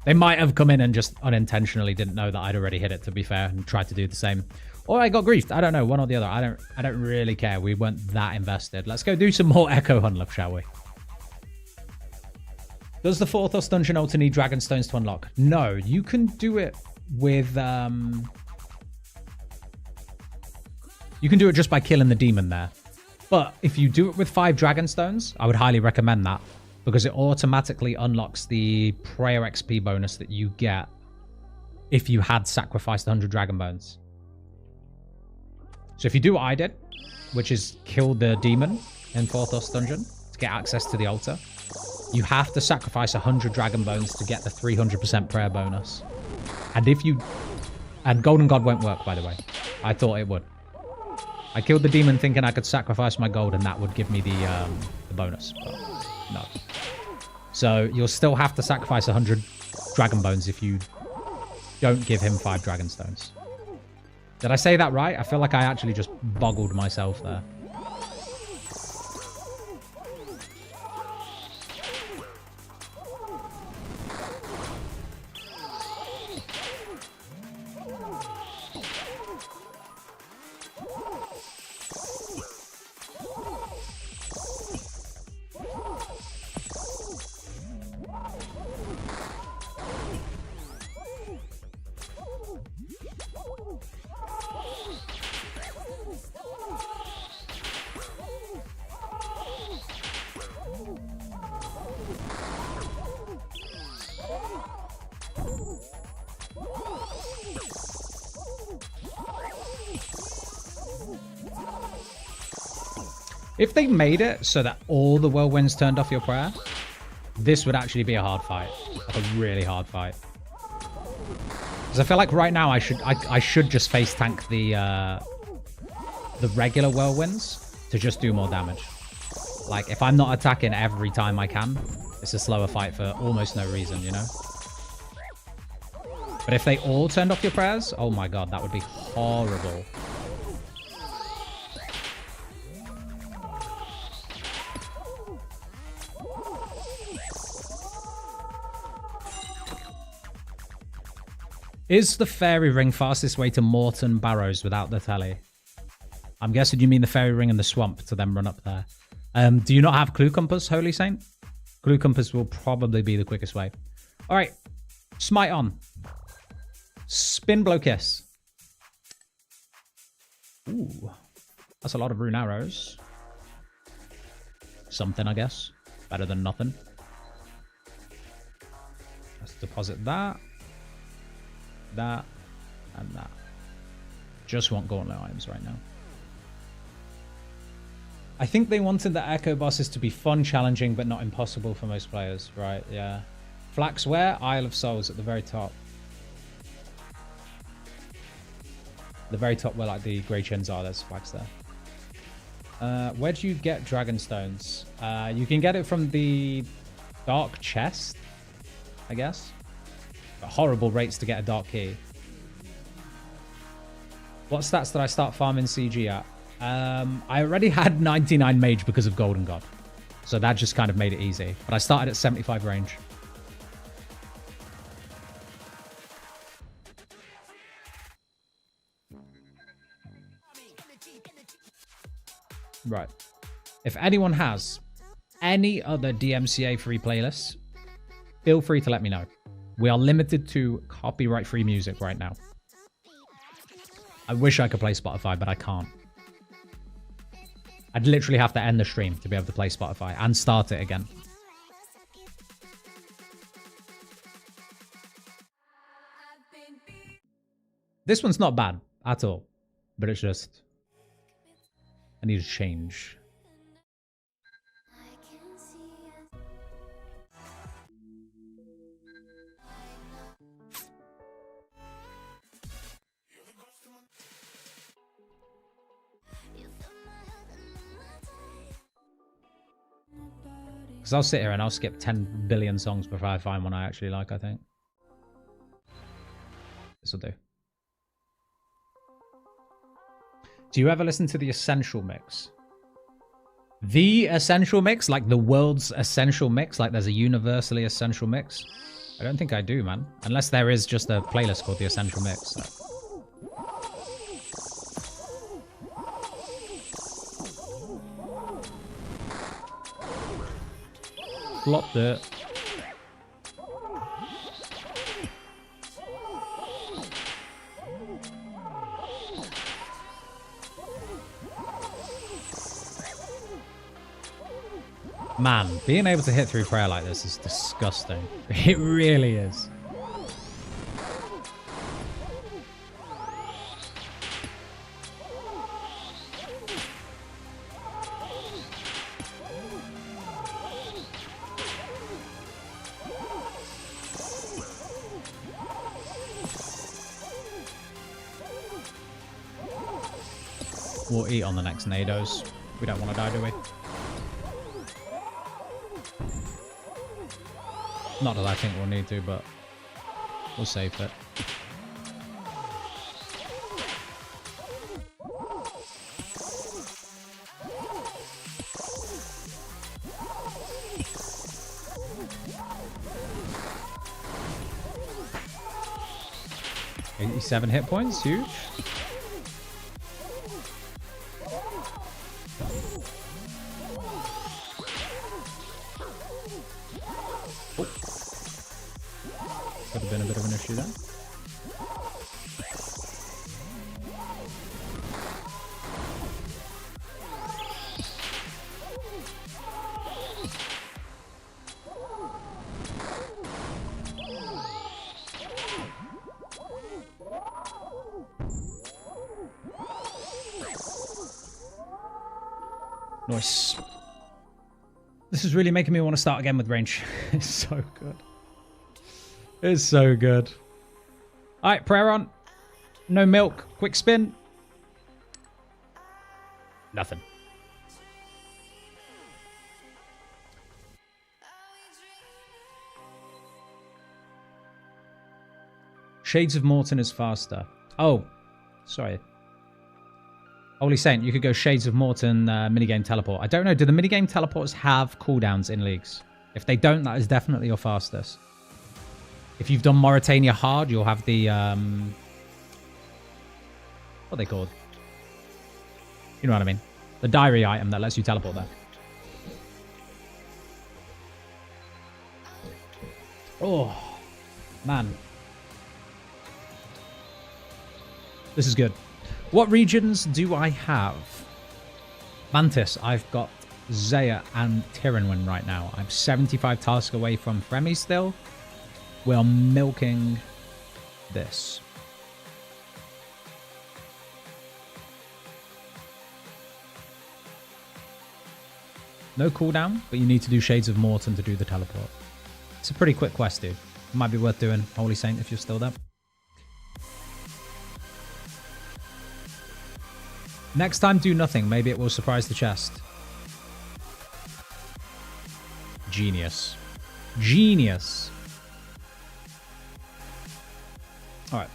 [SPEAKER 1] They might have come in and just unintentionally didn't know that I'd already hit it, to be fair, and tried to do the same. Or I got griefed. I don't know, one or the other. I don't really care. We weren't that invested. Let's go do some more Echo Hunllef, shall we? Does the 4th Us dungeon alter need dragon stones to unlock? No, you can do it with you can do it just by killing the demon there. But if you do it with 5 dragon stones, I would highly recommend that, because it automatically unlocks the prayer XP bonus that you get if you had sacrificed 100 dragon bones. So if you do what I did, which is kill the demon in 4th Us dungeon to get access to the altar, you have to sacrifice 100 dragon bones to get the 300% prayer bonus. And if you... And Golden God won't work, by the way. I thought it would. I killed the demon thinking I could sacrifice my gold and that would give me the bonus. But no. So you'll still have to sacrifice 100 dragon bones if you don't give him 5 dragon stones. Did I say that right? I feel like I actually just boggled myself there. If they made it so that all the whirlwinds turned off your prayer, this would actually be a hard fight. Like a really hard fight. Because I feel like right now I should just face tank the regular whirlwinds to just do more damage. Like, if I'm not attacking every time I can, it's a slower fight for almost no reason, you know? But if they all turned off your prayers, oh my god, that would be horrible. Is the fairy ring fastest way to Morton Barrows without the telly? I'm guessing you mean the fairy ring and the swamp to then run up there. Do you not have Clue Compass, Holy Saint? Clue Compass will probably be the quickest way. All right. Smite on. Spin Blow Kiss. Ooh. That's a lot of rune arrows. Something, I guess. Better than nothing. Let's deposit that. That. And that. Just want Gauntlet items right now. I think they wanted the Echo bosses to be fun, challenging, but not impossible for most players. Right, yeah. Flax where? Isle of Souls at the very top. The very top where like the Grey Chins are, there's flax there. Where do you get Dragon Stones? You can get it from the Dark Chest, I guess. But horrible rates to get a Dark Key. What stats did I start farming CG at? I already had 99 mage because of Golden God. So that just kind of made it easy. But I started at 75 range. Right. If anyone has any other DMCA free playlists, feel free to let me know. We are limited to copyright free music right now. I wish I could play Spotify, but I can't. I'd literally have to end the stream to be able to play Spotify and start it again. This one's not bad at all, but it's just... I need to change. Because I'll sit here and I'll skip 10 billion songs before I find one I actually like, I think. This'll do. Do you ever listen to the Essential Mix? The Essential Mix? Like the world's Essential Mix? Like there's a universally Essential Mix? I don't think I do, man. Unless there is just a playlist called the Essential Mix. So. Flopped it. Man, being able to hit through prayer like this is disgusting. It really is. We'll eat on the next Nados. We don't want to die, do we? Not that I think we'll need to, but we'll save it. $87 hit points, huge. Could have been a bit of an issue there. Nice. This is really making me want to start again with range. It's so good. It's so good. Alright, prayer on. No milk. Quick spin. Nothing. Shades of Morton is faster. Oh, sorry. Holy Saint, you could go Shades of Morton minigame teleport. I don't know. Do the minigame teleports have cooldowns in leagues? If they don't, that is definitely your fastest. If you've done Mauritania hard, you'll have the... what are they called? You know what I mean. The diary item that lets you teleport there. Oh, man. This is good. What regions do I have? Mantis, I've got Zaya and Tyrannwyn right now. I'm 75 tasks away from Fremi still. We're milking this. No cooldown, but you need to do Shades of Morton to do the teleport. It's a pretty quick quest, dude. It might be worth doing, Holy Saint, if you're still there. Next time, do nothing. Maybe it will surprise the chest. Genius. Genius. Alright.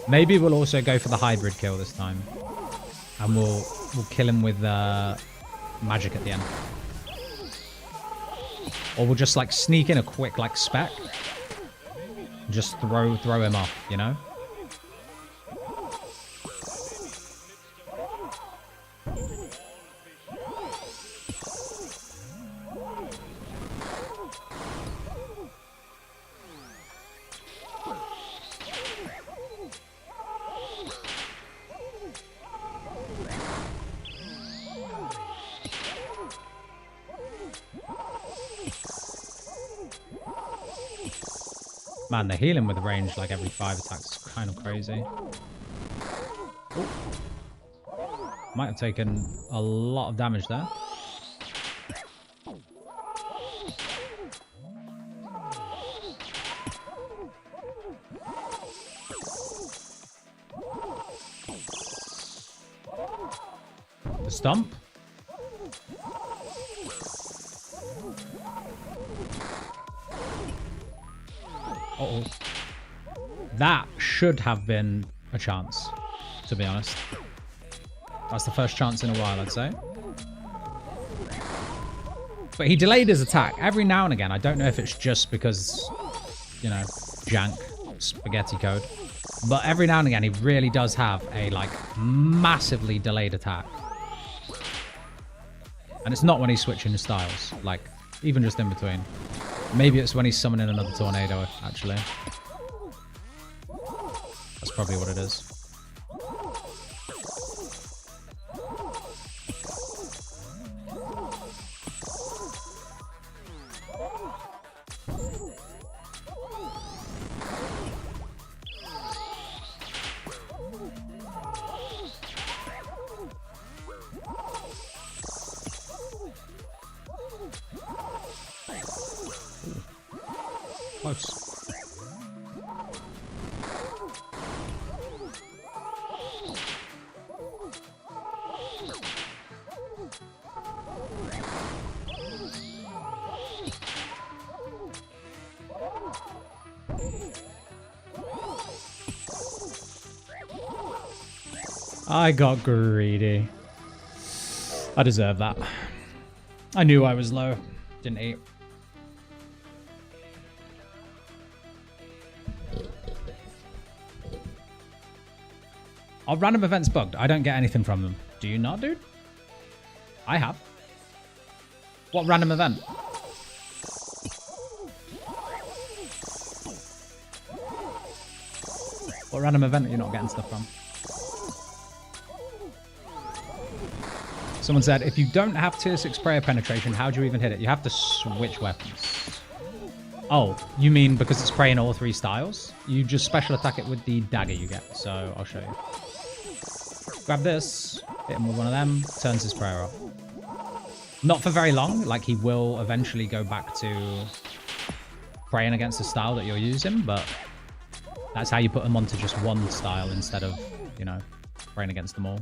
[SPEAKER 1] Maybe we'll also go for the hybrid kill this time. And we'll kill him with magic at the end. Or we'll just like sneak in a quick like spec. And just throw him off, you know? Man, the healing with range like every 5 attacks is kind of crazy. Ooh. Might have taken a lot of damage there. The stomp. Uh-oh. That should have been a chance, to be honest. That's the first chance in a while, I'd say. But he delayed his attack every now and again. I don't know if it's just because, you know, jank, spaghetti code. But every now and again, he really does have a, like, massively delayed attack. And it's not when he's switching his styles. Like, even just in between. Maybe it's when he's summoning another tornado, actually. That's probably what it is. Close. I got greedy. I deserve that. I knew I was low. Didn't eat. Are random events bugged? I don't get anything from them. Do you not, dude? I have. What random event? What random event are you not getting stuff from? Someone said, if you don't have tier 6 prayer penetration, how do you even hit it? You have to switch weapons. Oh, you mean because it's praying all 3 styles? You just special attack it with the dagger you get. So I'll show you. Grab this, hit him with one of them, turns his prayer off. Not for very long, like he will eventually go back to praying against the style that you're using, but that's how you put him onto just one style instead of, you know, praying against them all.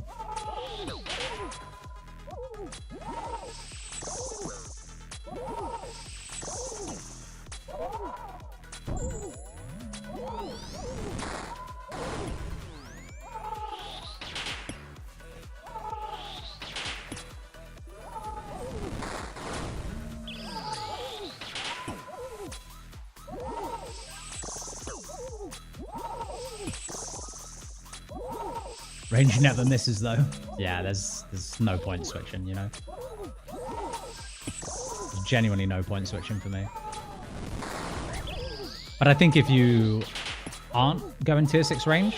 [SPEAKER 1] Range never misses though. Yeah, there's no point switching, you know. There's genuinely no point switching for me. But I think if you aren't going tier 6 range,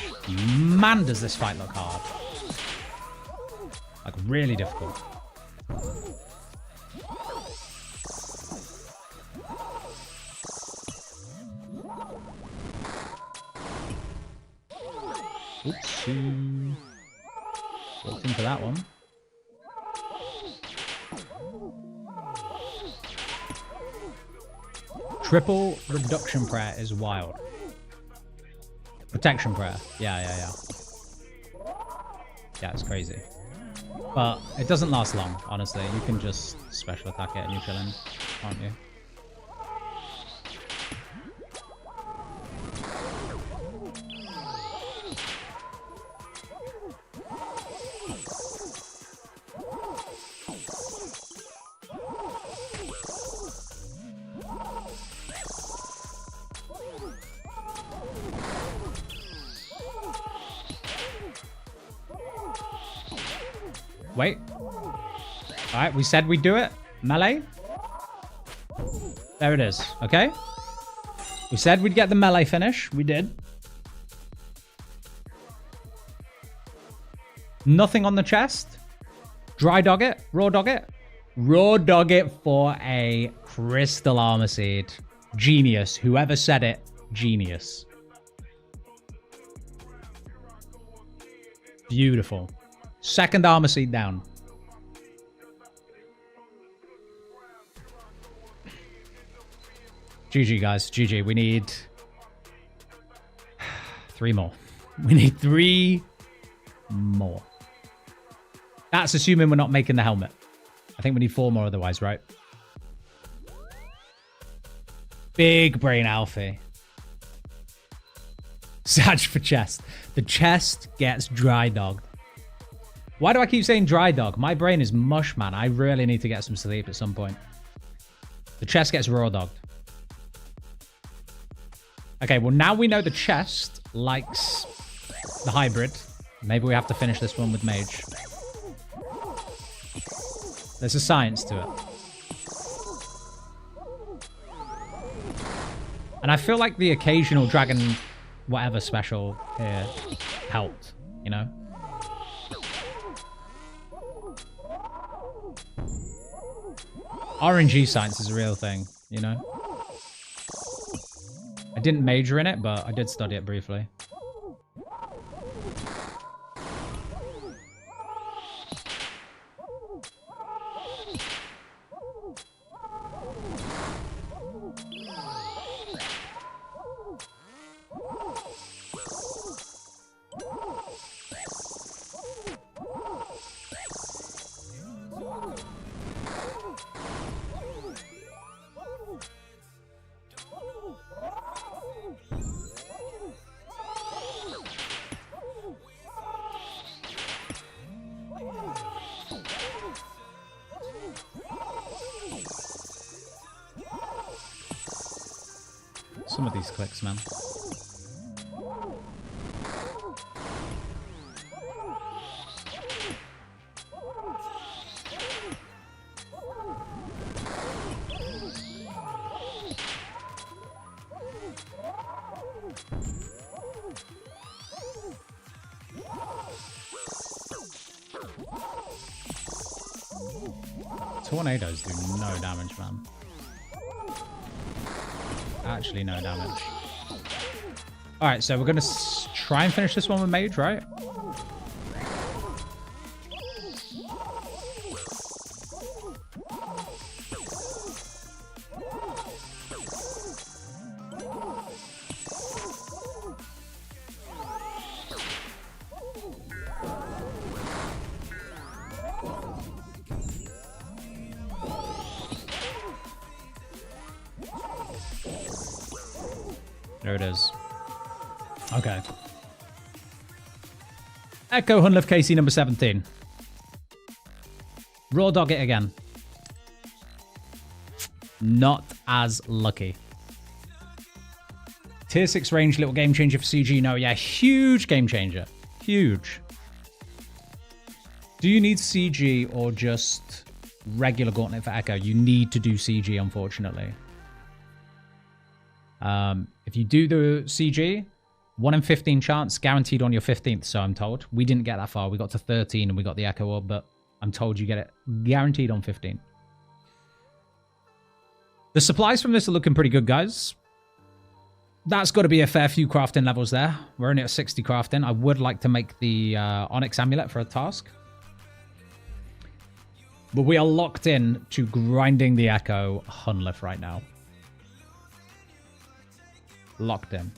[SPEAKER 1] man, does this fight look hard. Like, really difficult. Oopsie. Walked into that one. Triple reduction prayer is wild. Protection prayer. Yeah. Yeah, it's crazy. But it doesn't last long, honestly. You can just special attack it and you're chilling, aren't you? Wait. Alright, we said we'd do it. Melee. There it is. Okay. We said we'd get the melee finish. We did. Nothing on the chest. Dry dog it. Raw dog it. Raw dog it for a crystal armor seed. Genius. Whoever said it. Genius. Beautiful. Second armor seed down. GG, guys. GG. We need 3 more. We need 3 more. That's assuming we're not making the helmet. I think we need 4 more otherwise, right? Big brain Alfie. Sag for chest. The chest gets dry dogged. Why do I keep saying dry dog? My brain is mush, man. I really need to get some sleep at some point. The chest gets raw dogged. Okay, well now we know the chest likes the hybrid. Maybe we have to finish this one with mage. There's a science to it. And I feel like the occasional dragon whatever special here helped, you know? RNG science is a real thing, you know? I didn't major in it, but I did study it briefly. Some of these clicks, man. Tornadoes do no damage, man. Actually, no damage. Alright, so we're going to try and finish this one with Mage, right? There it is. Okay. Echo Hunllef KC number 17. Raw dog it again. Not as lucky. Tier 6 range, little game changer for CG. No, yeah, huge game changer. Huge. Do you need CG or just regular Gauntlet for Echo? You need to do CG, unfortunately. If you do the CG, 1 in 15 chance, guaranteed on your 15th, so I'm told. We didn't get that far. We got to 13 and we got the Echo Orb, but I'm told you get it guaranteed on 15. The supplies from this are looking pretty good, guys. That's got to be a fair few crafting levels there. We're only at 60 crafting. I would like to make the Onyx Amulet for a task. But we are locked in to grinding the Echo Hunllef right now. Locked in.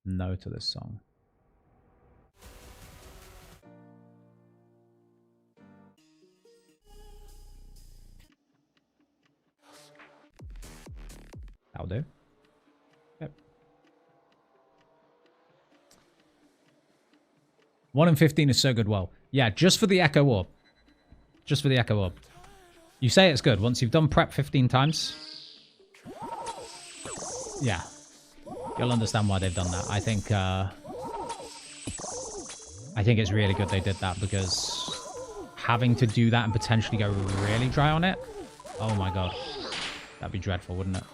[SPEAKER 1] No to this song. That'll do. Yep. 1 in 15 is so good. Well, yeah, just for the Echo Orb. Just for the Echo Orb. You say it's good. Once you've done prep 15 times. Yeah. You'll understand why they've done that. I think it's really good they did that, because having to do that and potentially go really dry on it. Oh my god. That'd be dreadful, wouldn't it?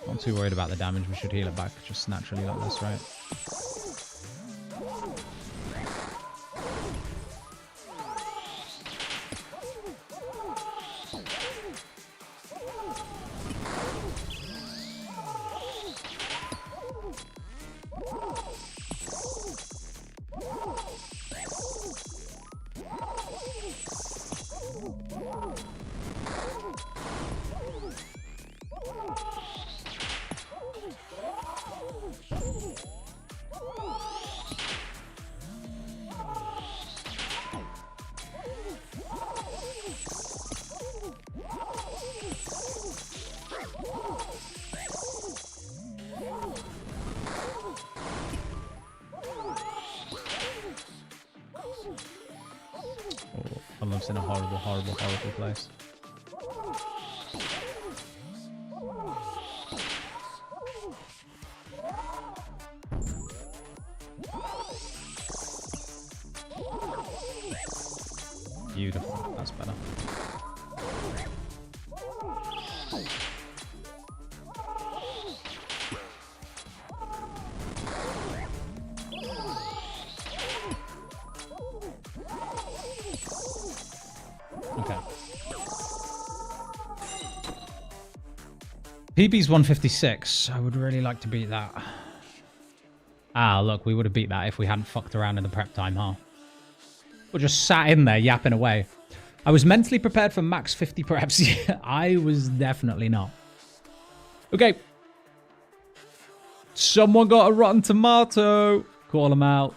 [SPEAKER 1] Not too worried about the damage. We should heal it back just naturally like this, right? Hunllef's in a horrible, horrible, horrible place. Beautiful. That's better. Okay. PB's 156. I would really like to beat that. Ah, look, we would have beat that if we hadn't fucked around in the prep time, huh? Or just sat in there yapping away. I was mentally prepared for max 50 preps. I was definitely not. Okay. Someone got a rotten tomato. Call him out.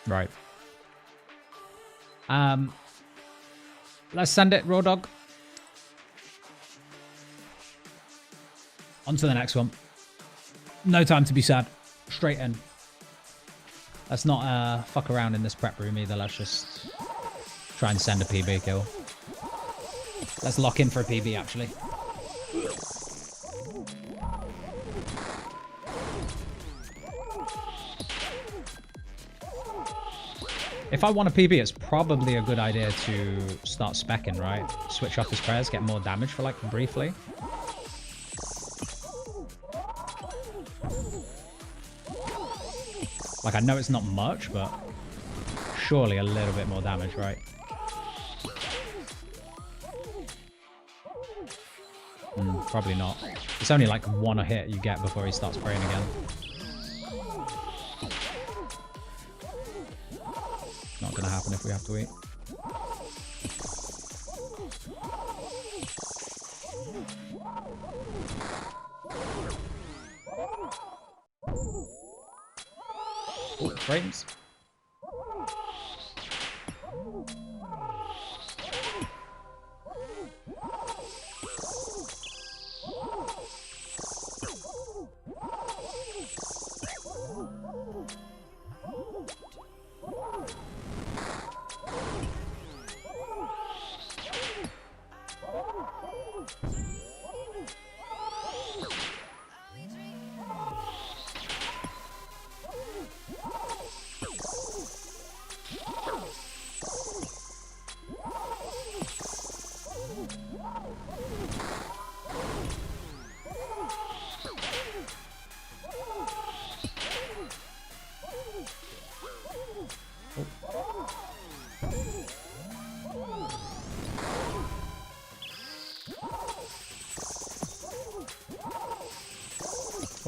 [SPEAKER 1] Right. Let's send it, Raw Dog. On to the next one. No time to be sad. Straight in. Let's not fuck around in this prep room either. Let's just try and send a PB kill. Let's lock in for a PB, actually. If I want a PB, it's probably a good idea to start speccing, right? Switch off his prayers, get more damage for like briefly. Like, I know it's not much, but surely a little bit more damage, right? Probably not. It's only like one a hit you get before he starts praying again. Not gonna happen if we have to eat. Oh, frames.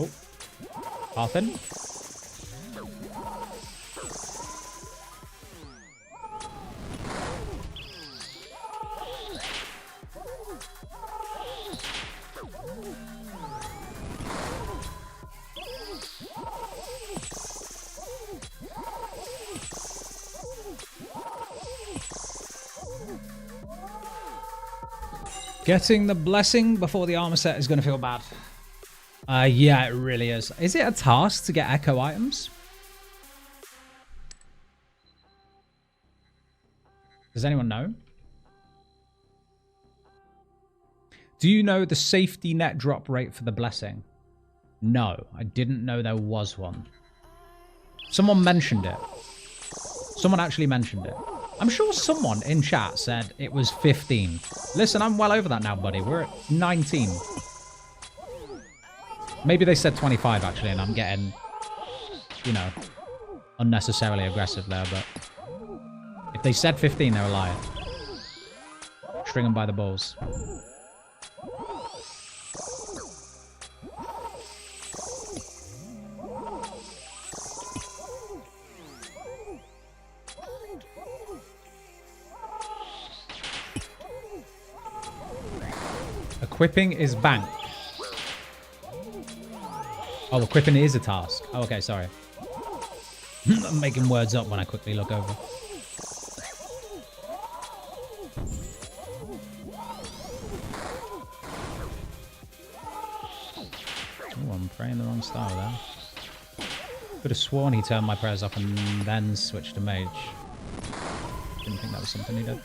[SPEAKER 1] Oh, Arthur. Getting the blessing before the armor set is going to feel bad. Yeah, it really is. Is it a task to get echo items? Does anyone know? Do you know the safety net drop rate for the blessing? No, I didn't know there was one. Someone mentioned it. Someone actually mentioned it. I'm sure someone in chat said it was 15. Listen, I'm well over that now, buddy. We're at 19. Maybe they said 25, actually, and I'm getting, you know, unnecessarily aggressive there, but if they said 15, they're a liar. String them by the balls. Equipping is bank. Oh, equipping is a task. Oh, okay, sorry. I'm making words up when I quickly look over. Oh, I'm praying the wrong style there. Could have sworn he turned my prayers off and then switched to mage. Didn't think that was something he did.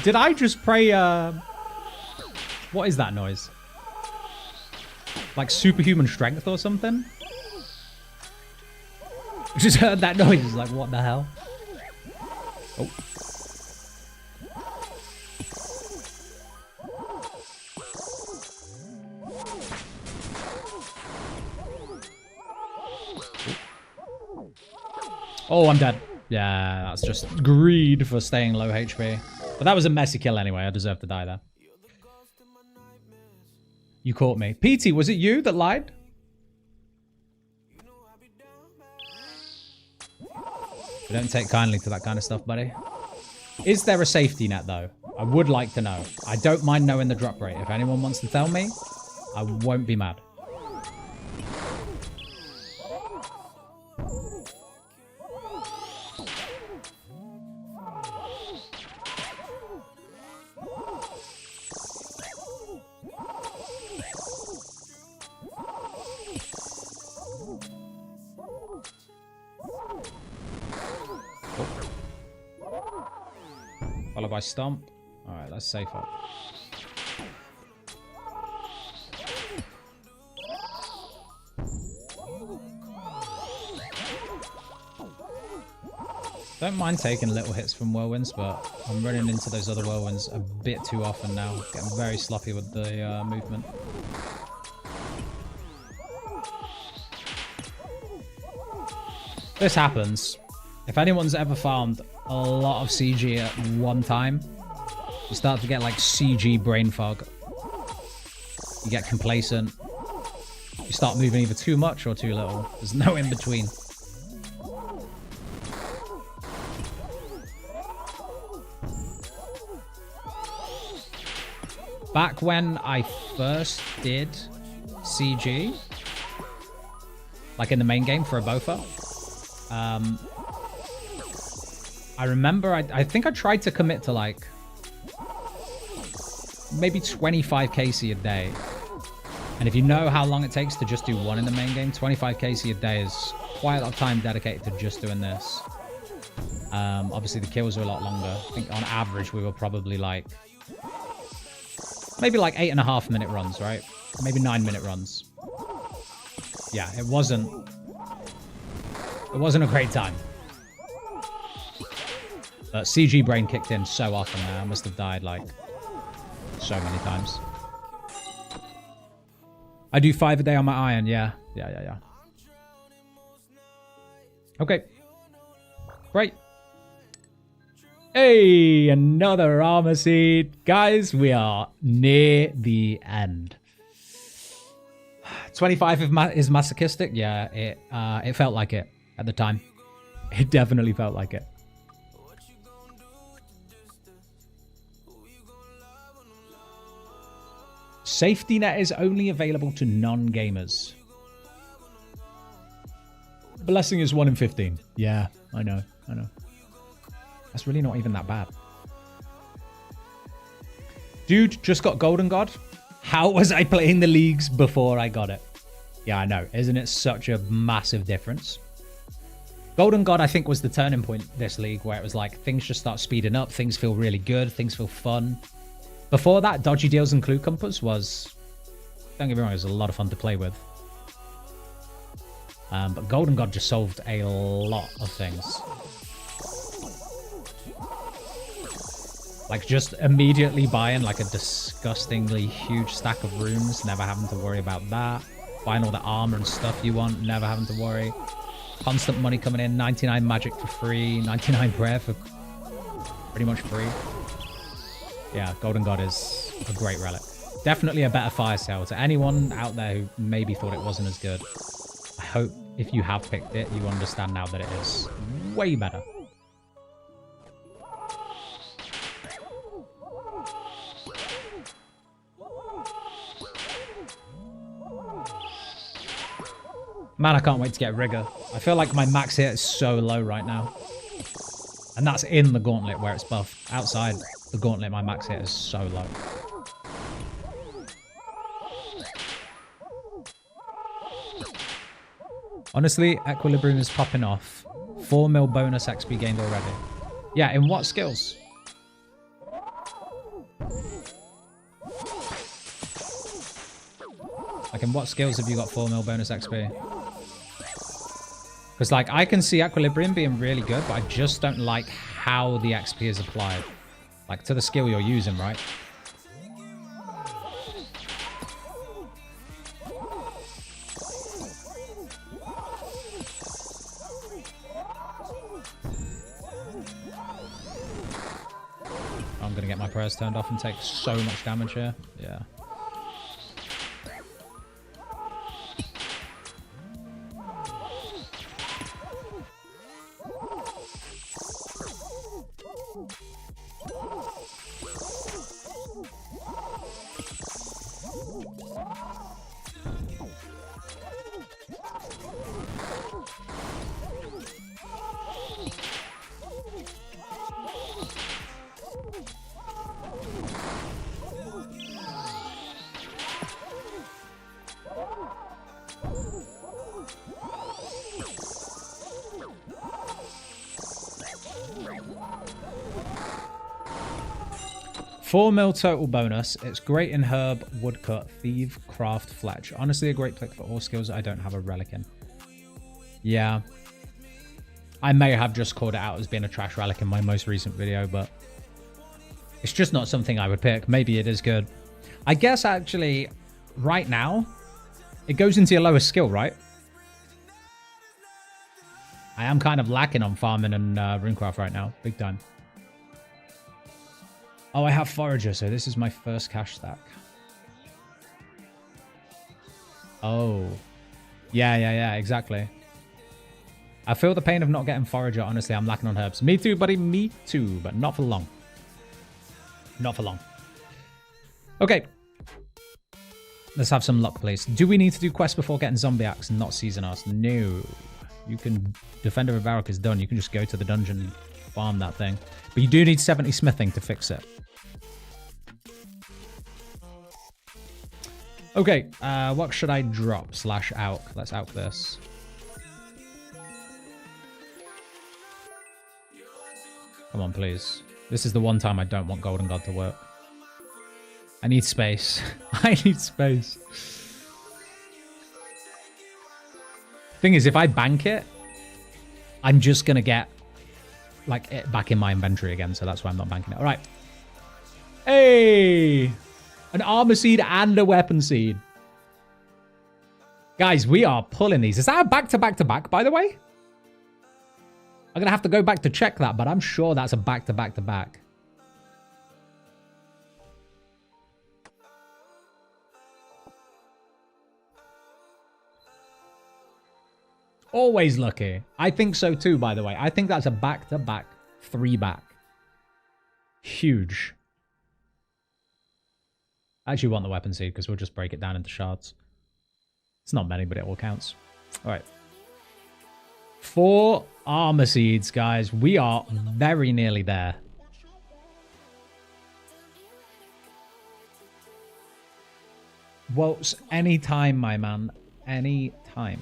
[SPEAKER 1] Did I just pray, what is that noise? Like superhuman strength or something? I just heard that noise, it's like, what the hell? Oh. Oh, I'm dead. Yeah, that's just greed for staying low HP. But that was a messy kill anyway. I deserve to die there. You caught me. PT, was it you that lied? I don't take kindly to that kind of stuff, buddy. Is there a safety net, though? I would like to know. I don't mind knowing the drop rate. If anyone wants to tell me, I won't be mad. followed by stomp. Alright, let's safe up. Don't mind taking little hits from whirlwinds, but I'm running into those other whirlwinds a bit too often now. Getting very sloppy with the movement. This happens. If anyone's ever farmed a lot of CG at one time, you start to get like CG brain fog. You get complacent. You start moving either too much or too little. There's no in between. Back when I first did CG, like in the main game for a Bofa, I remember I think I tried to commit to like maybe 25 KC a day. And if you know how long it takes to just do one in the main game, 25 KC a day is quite a lot of time dedicated to just doing this. Obviously the kills are a lot longer. I think on average we were probably like maybe like 8.5 minute runs, right? Maybe 9-minute runs. Yeah, it wasn't a great time. CG brain kicked in so often now. I must have died like so many times. I do 5 a day on my iron. Yeah. Okay. Great. Hey, another armor seed. Guys, we are near the end. 25 is masochistic. Yeah, it felt like it at the time. It definitely felt like it. Safety net is only available to non-gamers. Blessing is 1 in 15. Yeah, I know. That's really not even that bad. Dude, just got Golden God. How was I playing the leagues before I got it? Yeah, I know. Isn't it such a massive difference? Golden God, I think, was the turning point this league where it was like things just start speeding up. Things feel really good. Things feel fun. Before that, Dodgy Deals and Clue Compass was, don't get me wrong, it was a lot of fun to play with. But Golden God just solved a lot of things. Like just immediately buying like a disgustingly huge stack of runes, never having to worry about that. Buying all the armor and stuff you want, never having to worry. Constant money coming in, 99 magic for free, 99 prayer for pretty much free. Yeah, Golden God is a great relic. Definitely a better fire sale. To anyone out there who maybe thought it wasn't as good, I hope if you have picked it, you understand now that it is way better. Man, I can't wait to get Rigger. I feel like my max hit is so low right now. And that's in the Gauntlet where it's buffed. Outside the Gauntlet, my max hit is so low. Honestly, Equilibrium is popping off. 4 mil bonus XP gained already. Yeah, in what skills? Like, in what skills have you got 4 mil bonus XP? Because, like, I can see Equilibrium being really good, but I just don't like how the XP is applied. Like, to the skill you're using, right? I'm going to get my prayers turned off and take so much damage here. Yeah. 4 mil total bonus. It's great in herb, woodcut, thieve, craft, fletch. Honestly, a great pick for all skills I don't have a relic in. Yeah. I may have just called it out as being a trash relic in my most recent video, but it's just not something I would pick. Maybe it is good. I guess actually, right now, it goes into your lowest skill, right? I am kind of lacking on farming and runecraft right now. Big time. Oh, I have forager, so this is my first cash stack. Oh. Yeah, exactly. I feel the pain of not getting forager. Honestly, I'm lacking on herbs. Me too, buddy. Me too, but not for long. Not for long. Okay. Let's have some luck, please. Do we need to do quests before getting zombie axe and not season us? No. You can... Defender of Varrock is done. You can just go to the dungeon and farm that thing. But you do need 70 smithing to fix it. Okay. What should I drop? / out. Let's out this. Come on, please. This is the one time I don't want Golden God to work. I need space. I need space. Thing is, if I bank it, I'm just going to get like it back in my inventory again. So that's why I'm not banking it. All right. Hey! An armor seed and a weapon seed. Guys, we are pulling these. Is that a back-to-back-to-back, by the way? I'm going to have to go back to check that, but I'm sure that's a back-to-back-to-back. Always lucky. I think so too, by the way. I think that's a back-to-back 3-back. Huge. I actually want the weapon seed because we'll just break it down into shards. It's not many, but it all counts. All right. 4 armor seeds, guys. We are very nearly there. Well, any time, my man. Any time.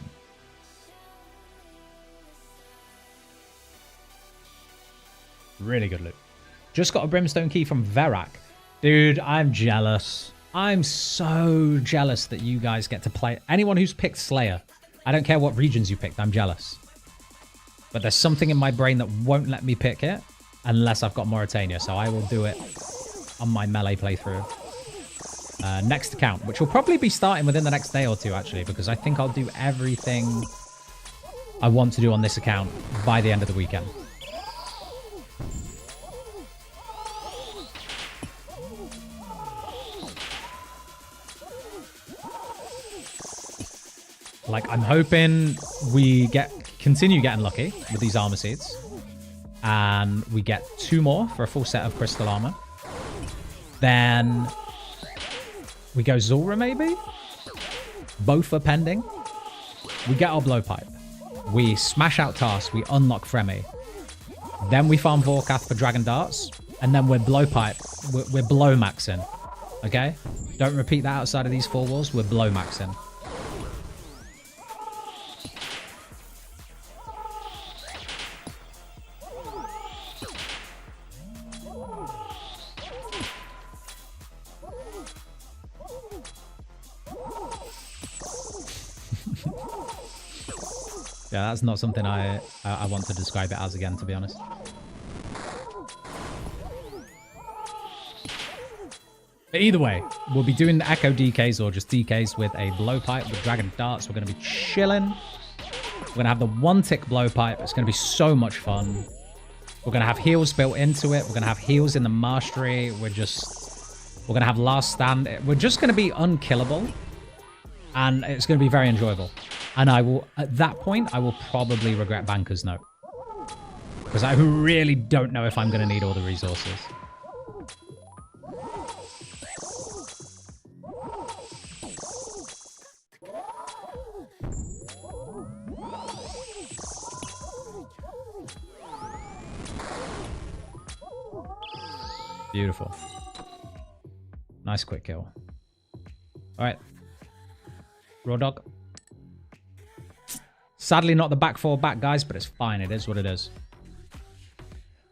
[SPEAKER 1] Really good loot. Just got a brimstone key from Varrock. Dude, I'm jealous. I'm so jealous that you guys get to play. Anyone who's picked Slayer, I don't care what regions you picked, I'm jealous. But there's something in my brain that won't let me pick it unless I've got Mauritania. So I will do it on my melee playthrough. Next account, which will probably be starting within the next day or two, actually, because I think I'll do everything I want to do on this account by the end of the weekend. Like, I'm hoping we continue getting lucky with these armor seeds. And we get 2 more for a full set of crystal armor. Then we go Zulrah, maybe? Both are pending. We get our blowpipe. We smash out Task. We unlock Fremi. Then we farm Vorkath for Dragon Darts. And then we're blowpipe. We're blow maxing. Okay? Don't repeat that outside of these 4 walls. We're blow maxing. Yeah, that's not something I want to describe it as again, to be honest. But either way, we'll be doing the Echo DKs or just DKs with a blowpipe with Dragon Darts. We're going to be chilling. We're going to have the 1-tick blowpipe. It's going to be so much fun. We're going to have heals built into it. We're going to have heals in the mastery. We're going to have last stand. We're just going to be unkillable. And it's going to be very enjoyable. And I will, at that point, I will probably regret Banker's Note. Because I really don't know if I'm going to need all the resources. Beautiful. Nice quick kill. All right. Raw dog. Sadly, not the back 4 back, guys, but it's fine. It is what it is.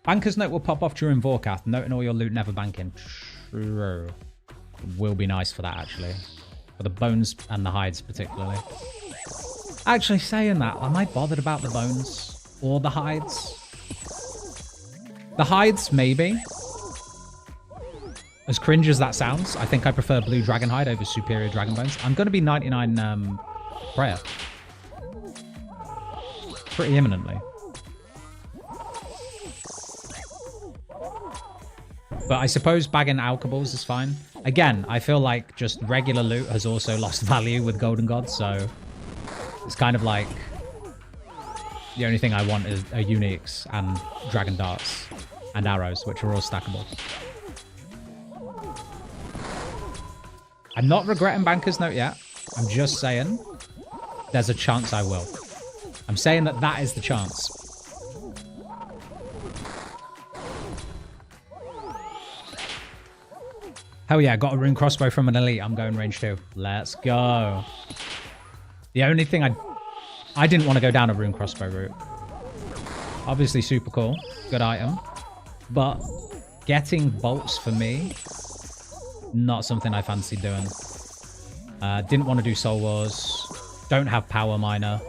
[SPEAKER 1] Banker's Note will pop off during Vorkath. Note in all your loot, never banking. true. Will be nice for that, actually. For the bones and the hides, particularly. Actually, saying that, am I bothered about the bones? Or the hides? The hides, maybe. As cringe as that sounds, I think I prefer blue dragon hide over superior dragon bones. I'm going to be 99 prayer. Pretty imminently. But I suppose bagging alkables is fine. Again, I feel like just regular loot has also lost value with Golden God, so it's kind of like the only thing I want is uniques and dragon darts and arrows, which are all stackable. I'm not regretting Banker's Note yet. I'm just saying there's a chance I will. I'm saying that that is the chance. Hell yeah, got a rune crossbow from an elite. I'm going range 2. Let's go. The only thing I didn't want to go down a rune crossbow route. Obviously super cool. Good item. But getting bolts for me, not something I fancied doing. Didn't want to do Soul Wars. Don't have Power Miner.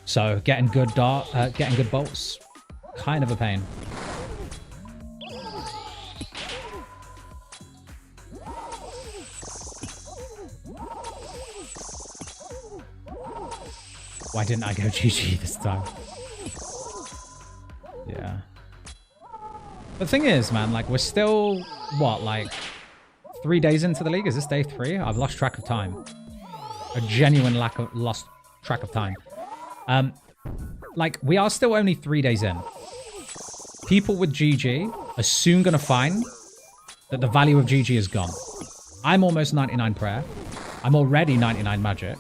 [SPEAKER 1] So getting good bolts, kind of a pain. Why didn't I go GG this time? Yeah. The thing is, man, like, we're still, what, like, 3 days into the league? Is this day 3? I've lost track of time. A genuine lost track of time. Like, we are still only 3 days in. People with GG are soon going to find that the value of GG is gone. I'm almost 99 prayer. I'm already 99 magic.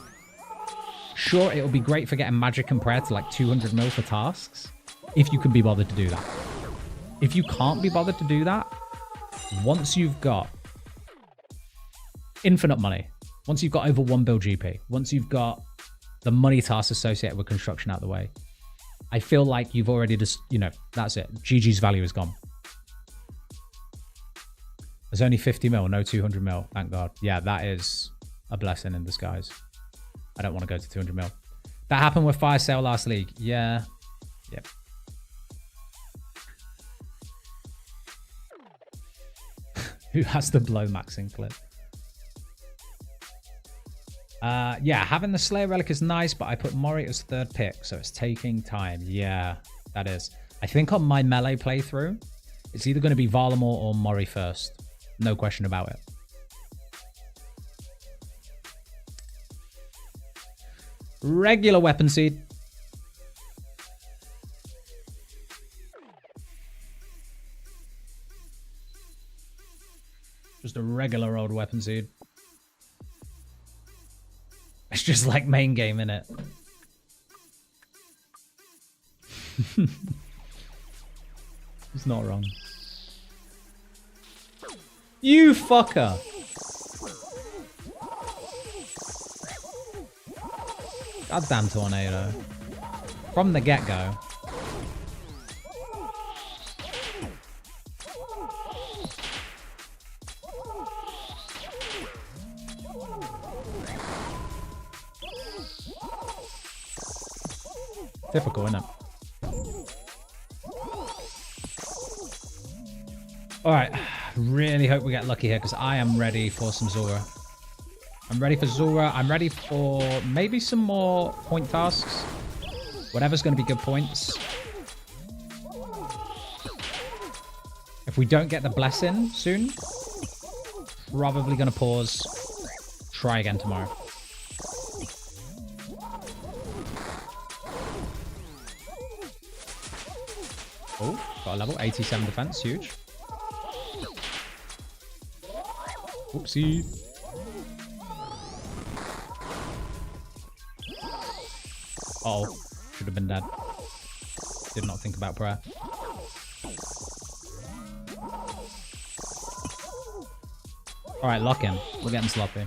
[SPEAKER 1] Sure, it'll be great for getting magic and prayer to like 200 mil for tasks, if you can be bothered to do that. If you can't be bothered to do that, once you've got infinite money, once you've got over 1 bill GP, once you've got the money tasks associated with construction out the way, I feel like you've already just, you know, that's it. GG's value is gone. There's only 50 mil, no 200 mil, thank God. Yeah, that is a blessing in disguise. I don't want to go to 200 mil. That happened with Fire Sale last league. Yeah. Yep. Who has the blow maxing clip? Yeah, having the Slayer Relic is nice, but I put Mori as 3rd pick, so it's taking time. Yeah, that is. I think on my melee playthrough, it's either going to be Varlamore or Mori first. No question about it. Regular weapon seed. Just a regular old weapon seed. It's just like main game, innit? It's not wrong. You fucker! Goddamn tornado. From the get-go. Difficult, isn't it? Alright. Really hope we get lucky here, because I am ready for some Zora. I'm ready for Zora. I'm ready for maybe some more point tasks. Whatever's going to be good points. If we don't get the blessing soon, probably going to pause. Try again tomorrow. Oh, got a level. 87 defense. Huge. Oopsie. Uh oh, should have been dead. Did not think about prayer. Alright, lock in. We're getting sloppy.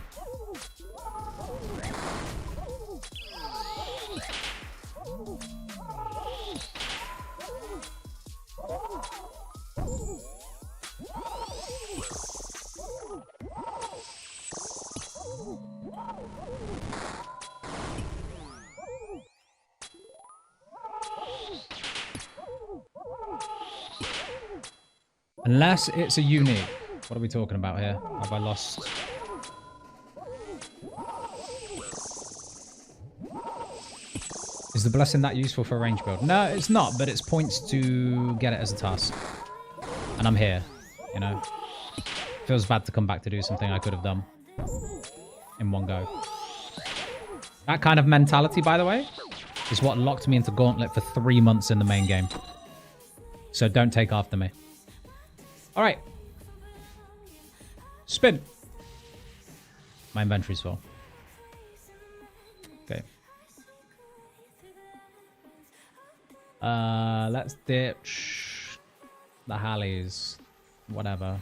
[SPEAKER 1] Unless it's a unique. What are we talking about here? Have I lost? Is the blessing that useful for a range build? No, it's not, but it's points to get it as a task. And I'm here, you know. Feels bad to come back to do something I could have done in one go. That kind of mentality, by the way, is what locked me into Gauntlet for 3 months in the main game. So don't take after me. All right. Spin. My inventory's full. Okay. Let's ditch the Hallies. Whatever.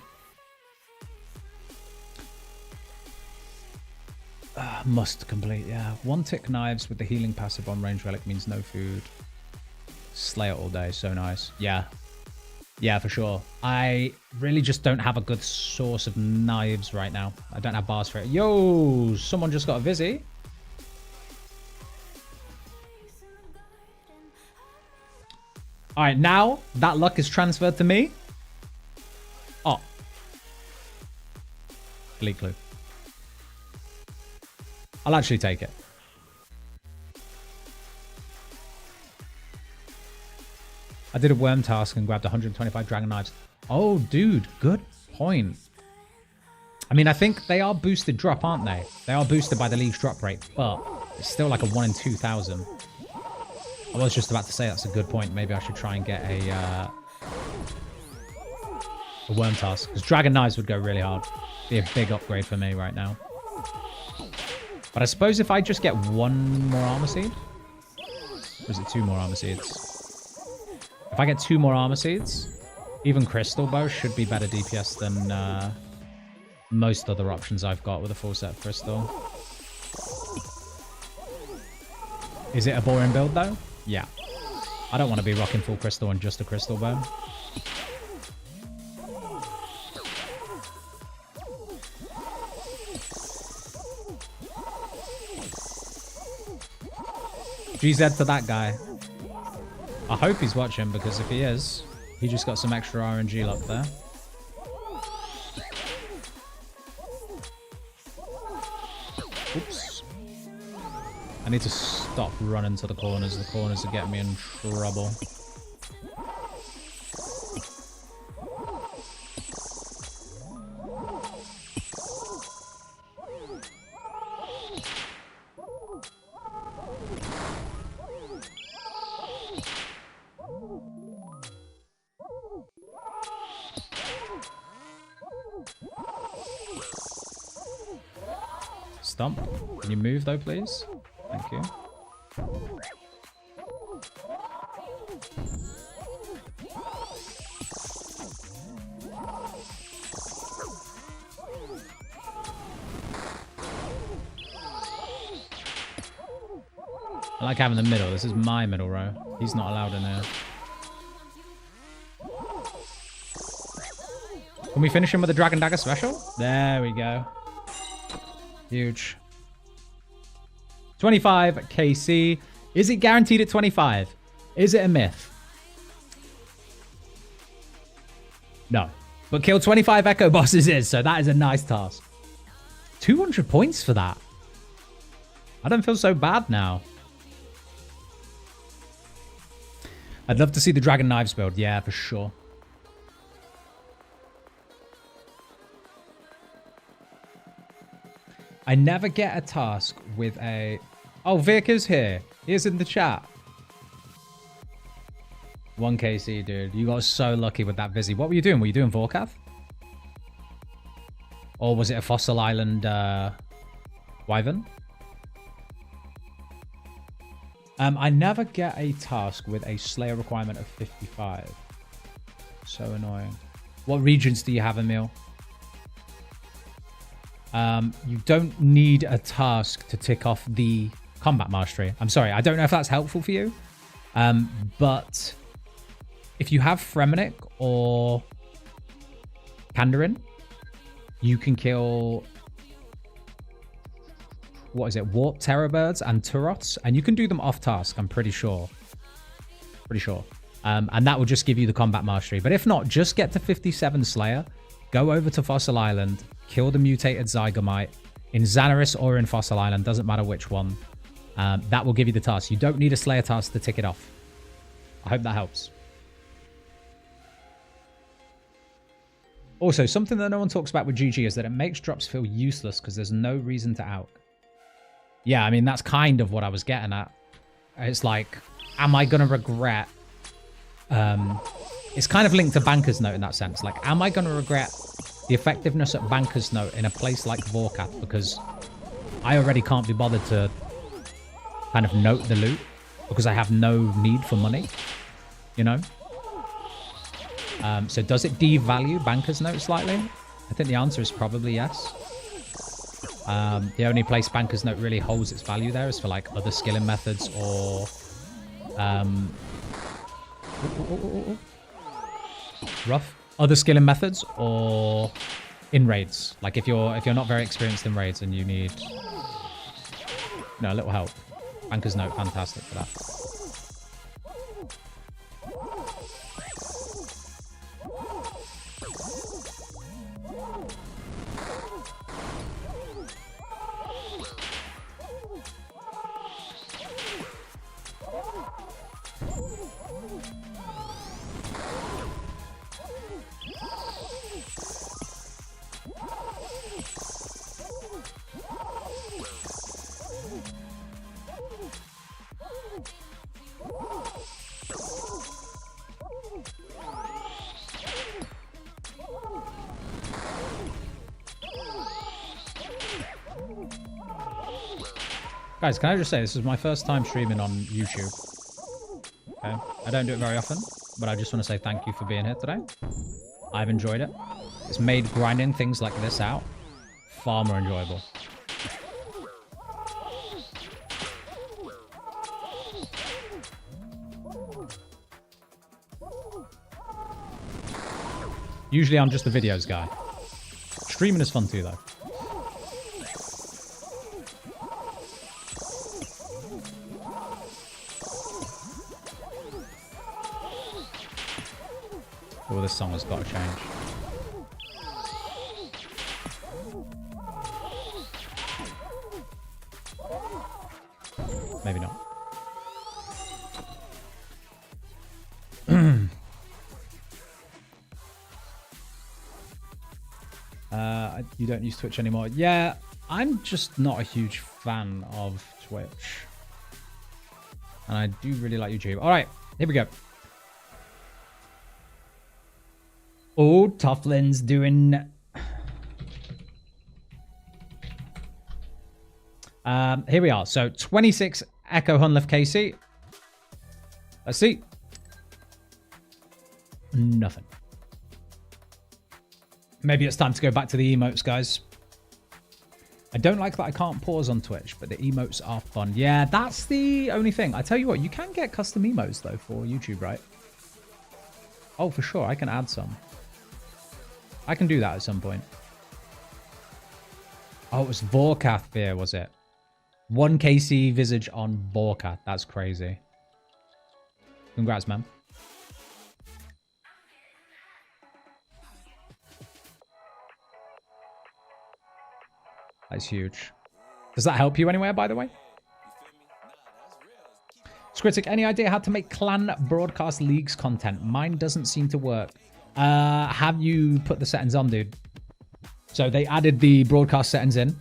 [SPEAKER 1] Must complete, yeah. 1 tick knives with the healing passive on range relic means no food. Slay it all day, so nice. Yeah. Yeah, for sure. I really just don't have a good source of knives right now. I don't have bars for it. Yo, someone just got a Vizzy. All right, now that luck is transferred to me. Oh. Elite clue. I'll actually take it. I did a worm task and grabbed 125 dragon knives. Oh, dude, good point. I mean, I think they are boosted drop, aren't they? They are boosted by the league's drop rate, but it's still like a 1 in 2,000. I was just about to say that's a good point. Maybe I should try and get a worm task. Because dragon knives would go really hard. Be a big upgrade for me right now. But I suppose if I just get 1 more armor seed. Or is it 2 more armor seeds? If I get 2 more armor seeds, even crystal bow should be better DPS than most other options I've got with a full set of crystal. Is it a boring build though? Yeah. I don't want to be rocking full crystal and just a crystal bow. GZ to that guy. I hope he's watching, because if he is, he just got some extra RNG luck there. Oops. I need to stop running to the corners. The corners are getting me in trouble. Stump. Can you move though, please? Thank you. I like having the middle. This is my middle row. He's not allowed in there. Can we finish him with a Dragon Dagger special? There we go. Huge. 25 KC. Is it guaranteed at 25? Is it a myth? No. But kill 25 Echo bosses is, so that is a nice task. 200 points for that. I don't feel so bad now. I'd love to see the Dragon Knives build. Yeah, for sure. I never get a task with a... Oh, Vic is here. He is in the chat. 1 KC, dude. You got so lucky with that Vizzy. What were you doing? Were you doing Vorkath? Or was it a Fossil Island Wyvern? I never get a task with a Slayer requirement of 55. So annoying. What regions do you have, Emil? You don't need a task to tick off the combat mastery. I'm sorry, I don't know if that's helpful for you. But if you have Fremenic or Kandarin, you can kill... What is it? Warp Terrorbirds and Turots. And you can do them off task, I'm pretty sure. Pretty sure. And that will just give you the combat mastery. But if not, just get to 57 Slayer, go over to Fossil Island, kill the mutated Zygamite in Xanaris or in Fossil Island, doesn't matter which one. That will give you the task. You don't need a Slayer task to tick it off. I hope that helps. Also, something that no one talks about with GG is that it makes drops feel useless because there's no reason to out. Yeah, I mean, that's kind of what I was getting at. It's like, am I going to regret... it's kind of linked to Banker's Note in that sense. Like, am I going to regret the effectiveness at Banker's Note in a place like Vorkath because I already can't be bothered to kind of note the loot because I have no need for money, you know? So does it devalue Banker's Note slightly? I think the answer is probably yes. The only place Banker's Note really holds its value there is for like other skilling methods or rough other skilling methods or in raids. Like if you're not very experienced in raids and you need a little help, Banker's Note fantastic for that. Guys, can I just say, this is my first time streaming on YouTube. Okay? I don't do it very often, but I just want to say thank you for being here today. I've enjoyed it. It's made grinding things like this out far more enjoyable. Usually I'm just the videos guy. Streaming is fun too, though. Oh, this song has got to change. Maybe not. You don't use Twitch anymore. Yeah, I'm just not a huge fan of Twitch. And I do really like YouTube. All right, here we go. Oh, Tufflin's doing... here we are. So 26 Echo Hunllef KC. Let's see. Nothing. Maybe it's time to go back to the emotes, guys. I don't like that I can't pause on Twitch, but the emotes are fun. Yeah, that's the only thing. I tell you what, you can get custom emotes, though, for YouTube, right? Oh, for sure. I can add some. I can do that at some point. Oh, it was Vorkath beer, was it? 1 KC Visage on Vorkath. That's crazy. Congrats, man. That's huge. Does that help you anywhere, by the way? Scritic, any idea how to make clan broadcast leagues content? Mine doesn't seem to work. Have you put the settings on, dude? So they added the broadcast settings in.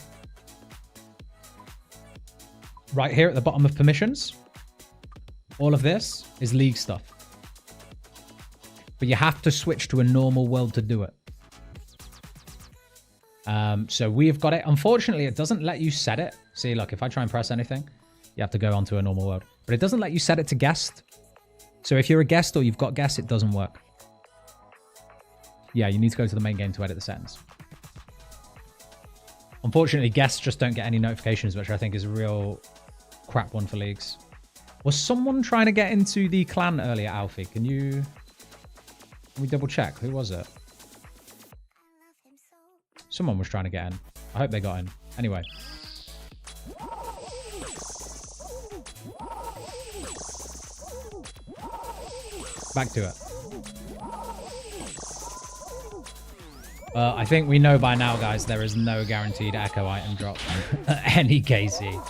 [SPEAKER 1] Right here at the bottom of permissions. All of this is league stuff. But you have to switch to a normal world to do it. So we've got it. Unfortunately, it doesn't let you set it. See, look, if I try and press anything, you have to go onto a normal world. But it doesn't let you set it to guest. So if you're a guest or you've got guests, it doesn't work. Yeah, you need to go to the main game to edit the settings. Unfortunately, guests just don't get any notifications, which I think is a real crap one for leagues. Was someone trying to get into the clan earlier, Alfie? Can we double check? Who was it? Someone was trying to get in. I hope they got in. Anyway. Back to it. I think we know by now, guys, there is no guaranteed echo item drop at any KC.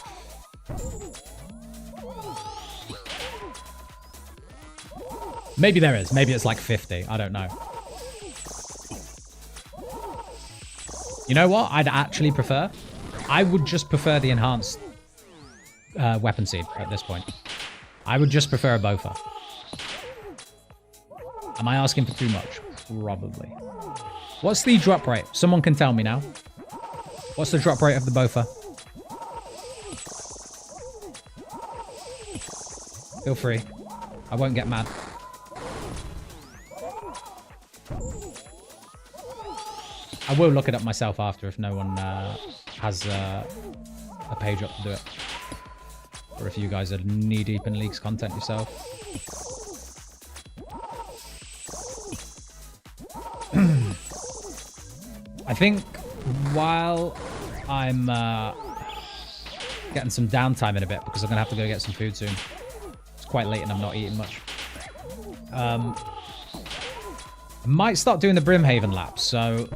[SPEAKER 1] Maybe there is. Maybe it's like 50. I don't know. You know what? I'd actually prefer. I would just prefer the enhanced weapon seed at this point. I would just prefer a Bofa. Am I asking for too much? Probably. What's the drop rate? Someone can tell me now. What's the drop rate of the Bofa? Feel free. I won't get mad. I will look it up myself after if no one has a page up to do it. Or if you guys are knee-deep in League's content yourself. I think while I'm getting some downtime in a bit, because I'm going to have to go get some food soon. It's quite late and I'm not eating much. I might start doing the Brimhaven laps. So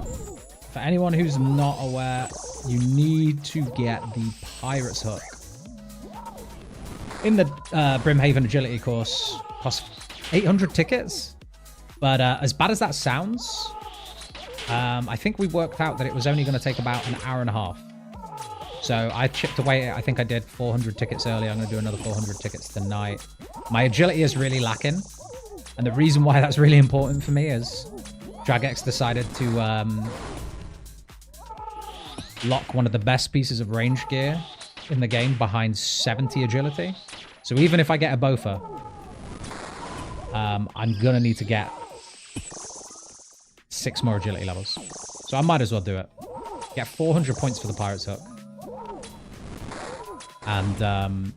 [SPEAKER 1] for anyone who's not aware, you need to get the Pirate's Hook. In the Brimhaven Agility course, costs 800 tickets. But as bad as that sounds, I think we worked out that it was only going to take about an hour and a half. So I chipped away. I think I did 400 tickets earlier. I'm going to do another 400 tickets tonight. My agility is really lacking. And the reason why that's really important for me is Dragex decided to lock one of the best pieces of range gear in the game behind 70 agility. So even if I get a Bofa, I'm going to need to get 6 more agility levels. So I might as well do it. Get 400 points for the Pirate's Hook. And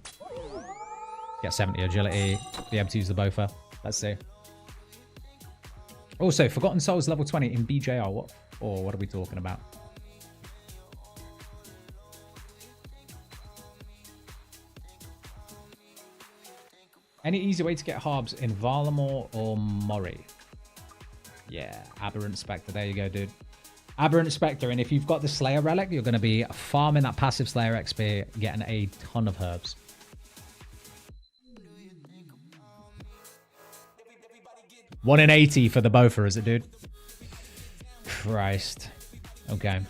[SPEAKER 1] get 70 agility. Be able to use the Bofa. Let's see. Also, Forgotten Souls level 20 in BJR. What are we talking about? Any easy way to get Harbs in Varlamore or Mori? Yeah, Aberrant Spectre. There you go, dude. Aberrant Spectre. And if you've got the Slayer Relic, you're going to be farming that passive Slayer XP, getting a ton of herbs. One in 80 for the Bofa, is it, dude? Christ. Okay.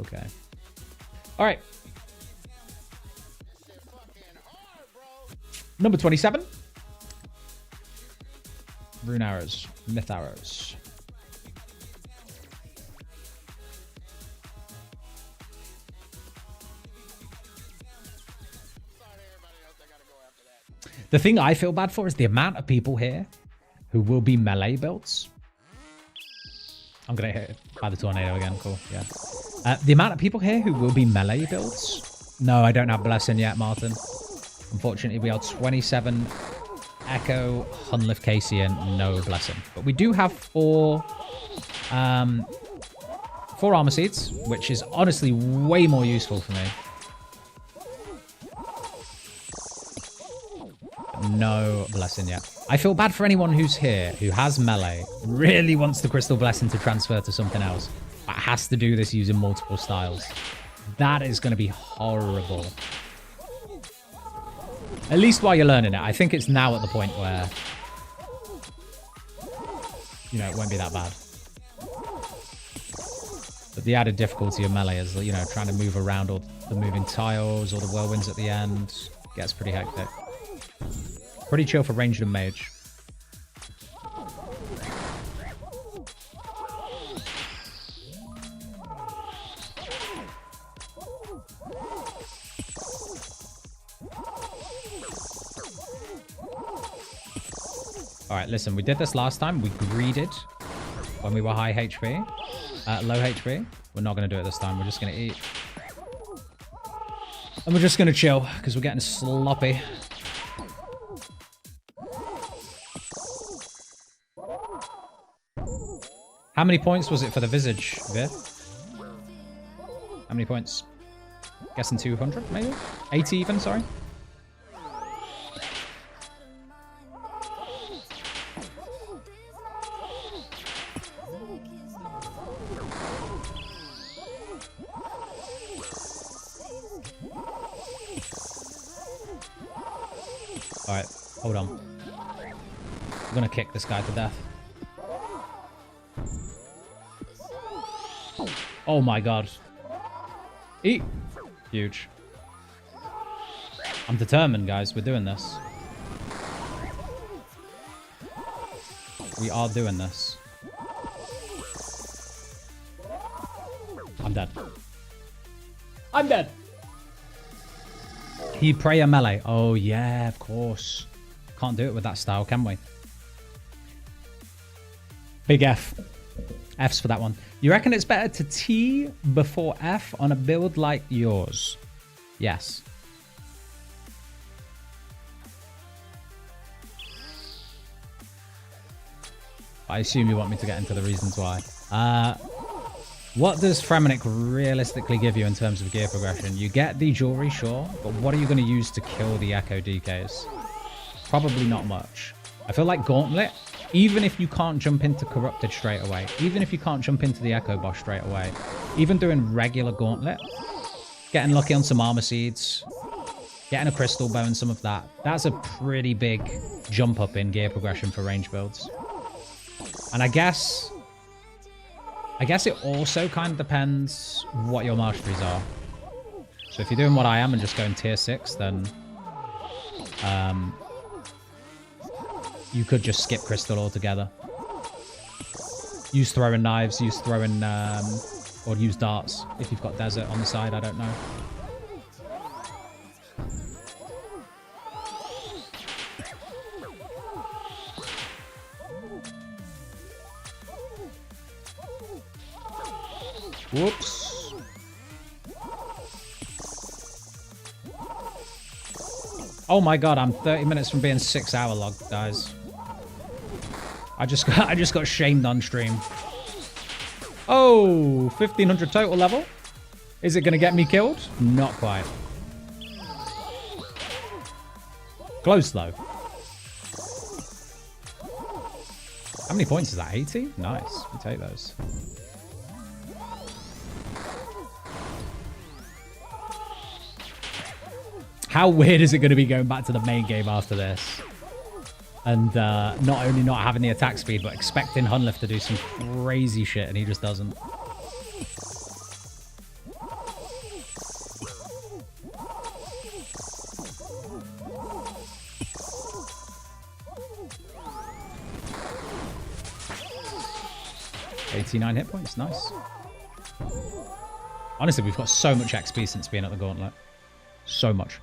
[SPEAKER 1] Okay. All right. Number 27. Rune arrows. Myth arrows. The thing I feel bad for is the amount of people here who will be melee builds. I'm going to get hit by the tornado again. Cool. Yeah. The amount of people here who will be melee builds. No, I don't have Blessing yet, Martin. Unfortunately, we are 27 Echo, Hunllef, Casey, and no Blessing. But we do have 4 armor seeds, which is honestly way more useful for me. No Blessing yet. I feel bad for anyone who's here, who has melee, really wants the Crystal Blessing to transfer to something else, but has to do this using multiple styles. That is going to be horrible. At least while you're learning it. I think it's now at the point where, you know, it won't be that bad. But the added difficulty of melee is, you know, trying to move around all the moving tiles or the whirlwinds at the end gets pretty hectic. Pretty chill for ranged and mage. Alright, listen, we did this last time. We greeded when we were high HP. Low HP. We're not going to do it this time. We're just going to eat. And we're just going to chill, because we're getting sloppy. How many points was it for the Visage, Vir? How many points? Guessing 200, maybe? 80 even, sorry. Alright, hold on. I'm gonna kick this guy to death. Oh my god. Eat! Huge. I'm determined, guys. We're doing this. We are doing this. I'm dead. I'm dead! He pray a melee. Oh, yeah, of course. Can't do it with that style, can we? Big F. F's for that one. You reckon it's better to T before F on a build like yours? Yes. I assume you want me to get into the reasons why. What does Fremenic realistically give you in terms of gear progression? You get the jewelry, sure, but what are you going to use to kill the Echo DKs? Probably not much. I feel like Gauntlet, even if you can't jump into Corrupted straight away, even if you can't jump into the Echo Boss straight away, even doing regular Gauntlet, getting lucky on some Armor Seeds, getting a Crystal Bow and some of that, that's a pretty big jump up in gear progression for range builds. And I guess it also kind of depends what your masteries are. So if you're doing what I am and just going tier 6, then you could just skip Crystal altogether. Use throwing knives, use throwing, or use darts if you've got desert on the side, I don't know. Whoops. Oh my god, I'm 30 minutes from being 6-hour logged, guys. I just got shamed on stream. Oh, 1500 total level. Is it going to get me killed? Not quite. Close though. How many points is that? 80? Nice. We take those. How weird is it going to be going back to the main game after this? And not only not having the attack speed, but expecting Hunllef to do some crazy shit, and he just doesn't. $89 hit points, nice. Honestly, we've got so much XP since being at the Gauntlet. So much.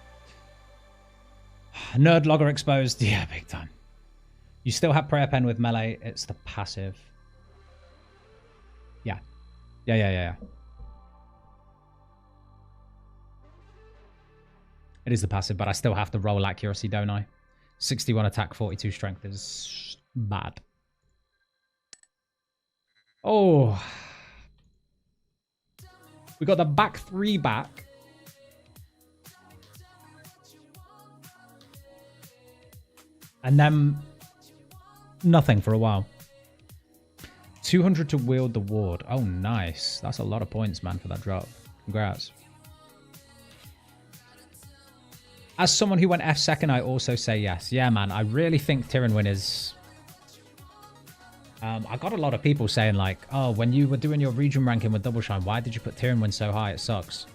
[SPEAKER 1] Nerd logger exposed. Yeah, big time. You still have prayer pen with melee. It's the passive. Yeah. Yeah. It is the passive, but I still have to roll accuracy, don't I? 61 attack, 42 strength is bad. Oh. We got the back 3 back. And then nothing for a while. 200 to wield the ward. Oh, nice. That's a lot of points, man, for that drop. Congrats. As someone who went F second, I also say yes. Yeah, man, I really think Tyrannwyn is... I got a lot of people saying, like, oh, when you were doing your region ranking with Double Shine, why did you put Tyrannwyn so high? It sucks.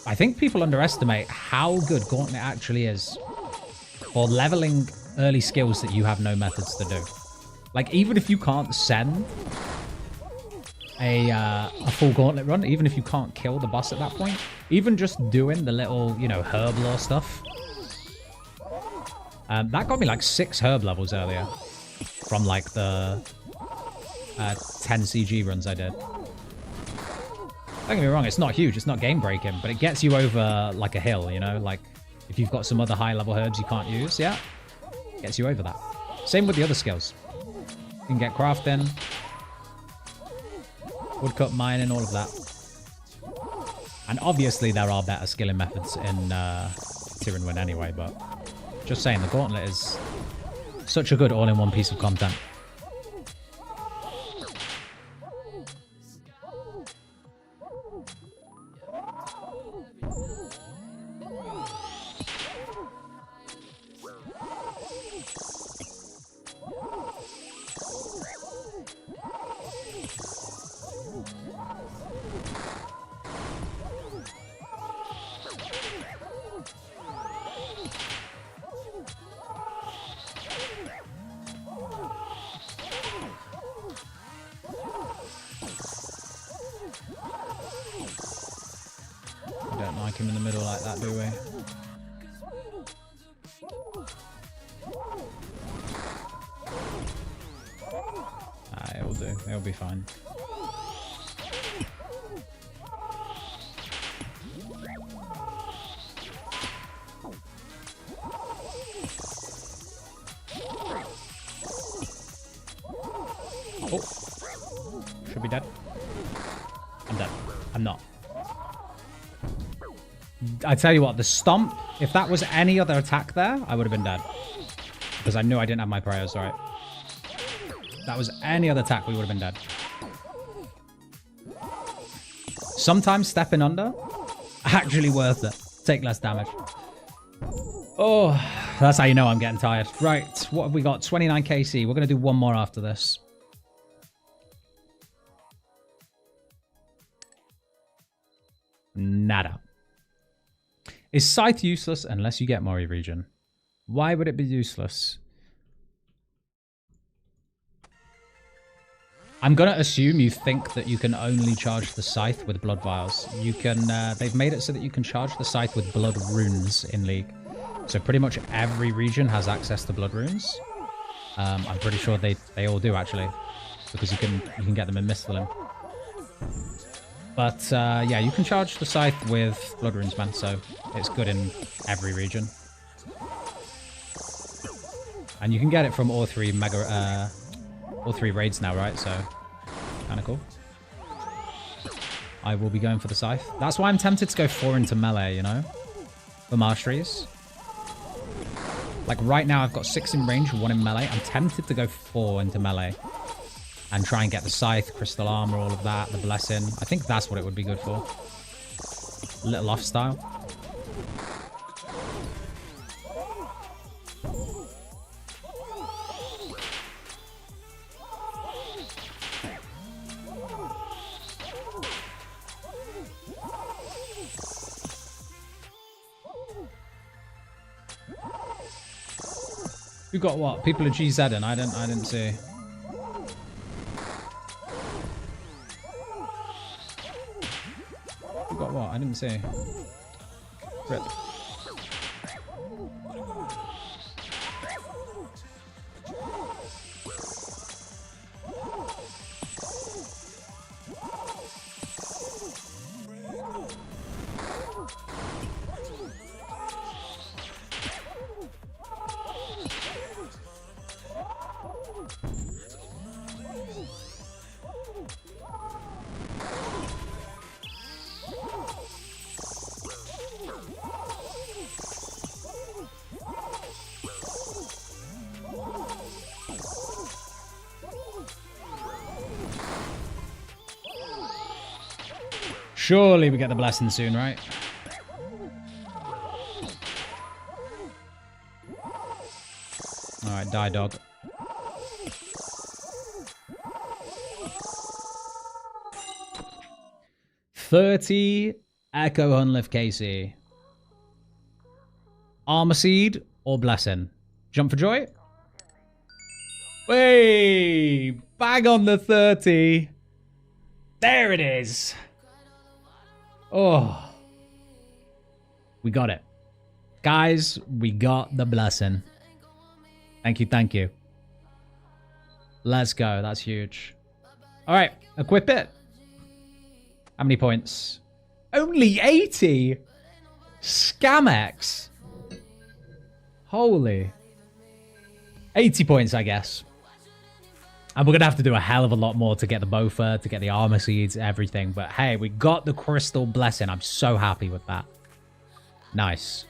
[SPEAKER 1] I think people underestimate how good Gauntlet actually is for leveling early skills that you have no methods to do. Like, even if you can't send a full Gauntlet run, even if you can't kill the boss at that point, even just doing the little, you know, herb lore stuff. That got me like 6 herb levels earlier from like the 10 CG runs I did. Don't get me wrong, it's not huge, it's not game breaking, but it gets you over like a hill, you know, like if you've got some other high level herbs you can't use, yeah, gets you over that. Same with the other skills. You can get crafting, woodcut mining, all of that. And obviously there are better skilling methods in Tyrannwyn anyway, but just saying, the Gauntlet is such a good all-in-one piece of content. whack him in the middle like that, do we? It'll do. It'll be fine. Oh. Should be dead. I'm dead. I'm not. I tell you what, the stomp, if that was any other attack there, I would have been dead. Because I knew I didn't have my prayers, right? If that was any other attack, we would have been dead. Sometimes stepping under, actually worth it. Take less damage. Oh, that's how you know I'm getting tired. Right, what have we got? 29 KC. We're going to do one more after this. Nada. Is Scythe useless unless you get Mori region? Why would it be useless? I'm going to assume you think that you can only charge the Scythe with Blood Vials. You can, they've made it so that you can charge the Scythe with Blood Runes in League. So pretty much every region has access to Blood Runes. I'm pretty sure they all do, actually. Because you can get them in Misthalin. But, yeah, you can charge the Scythe with Blood Runes, man. So it's good in every region. And you can get it from all three raids now, right? So, kind of cool. I will be going for the Scythe. That's why I'm tempted to go 4 into melee, you know? For masteries. Like, right now I've got 6 in range, 1 in melee. I'm tempted to go 4 into melee. And try and get the Scythe, Crystal Armor, all of that, the Blessing. I think that's what it would be good for. Little off style. Who got what? People are GZing. I didn't see. Who got what? I didn't see. Rip. Surely we get the blessing soon, right? Alright, die, dog. $30 Echo Hunllef KC. Armor Seed or Blessing? Jump for joy? Way! Bang on the 30. There it is. Oh. We got it. Guys, we got the blessing. Thank you, thank you. Let's go. That's huge. All right, equip it. How many points? Only 80? Scamex. Holy. 80 points, I guess. And we're going to have to do a hell of a lot more to get the Bofa, to get the armor seeds, everything. But hey, we got the crystal blessing. I'm so happy with that. Nice.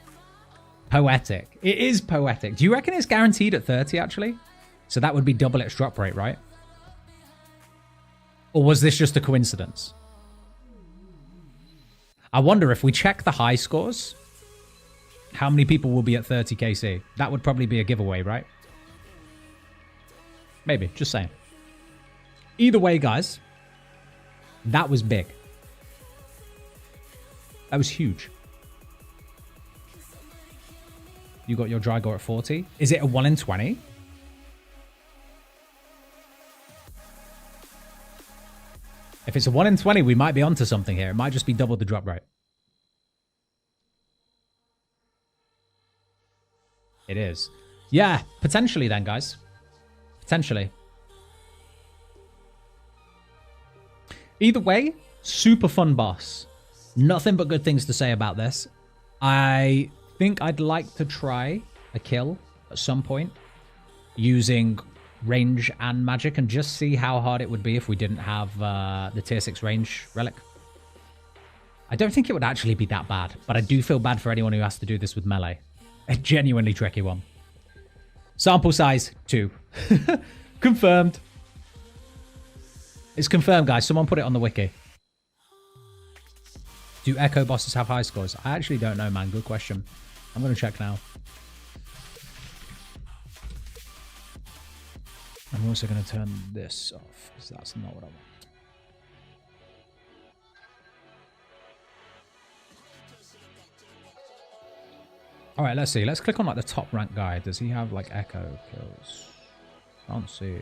[SPEAKER 1] Poetic. It is poetic. Do you reckon it's guaranteed at 30, actually? So that would be double its drop rate, right? Or was this just a coincidence? I wonder if we check the high scores, how many people will be at 30 KC? That would probably be a giveaway, right? Maybe, just saying. Either way, guys, that was big. That was huge. You got your Drygor at 40. Is it a 1 in 20? If it's a 1 in 20, we might be onto something here. It might just be double the drop rate. It is. Yeah, potentially then, guys. Potentially. Either way, super fun boss. Nothing but good things to say about this. I think I'd like to try a kill at some point using range and magic and just see how hard it would be if we didn't have the tier 6 range relic. I don't think it would actually be that bad, but I do feel bad for anyone who has to do this with melee. A genuinely tricky one. Sample size 2. Confirmed. It's confirmed, guys. Someone put it on the wiki. Do Echo bosses have high scores? I actually don't know, man. Good question. I'm going to check now. I'm also going to turn this off because that's not what I want. All right, let's see. Let's click on like the top rank guy. Does he have like Echo kills? Can't see.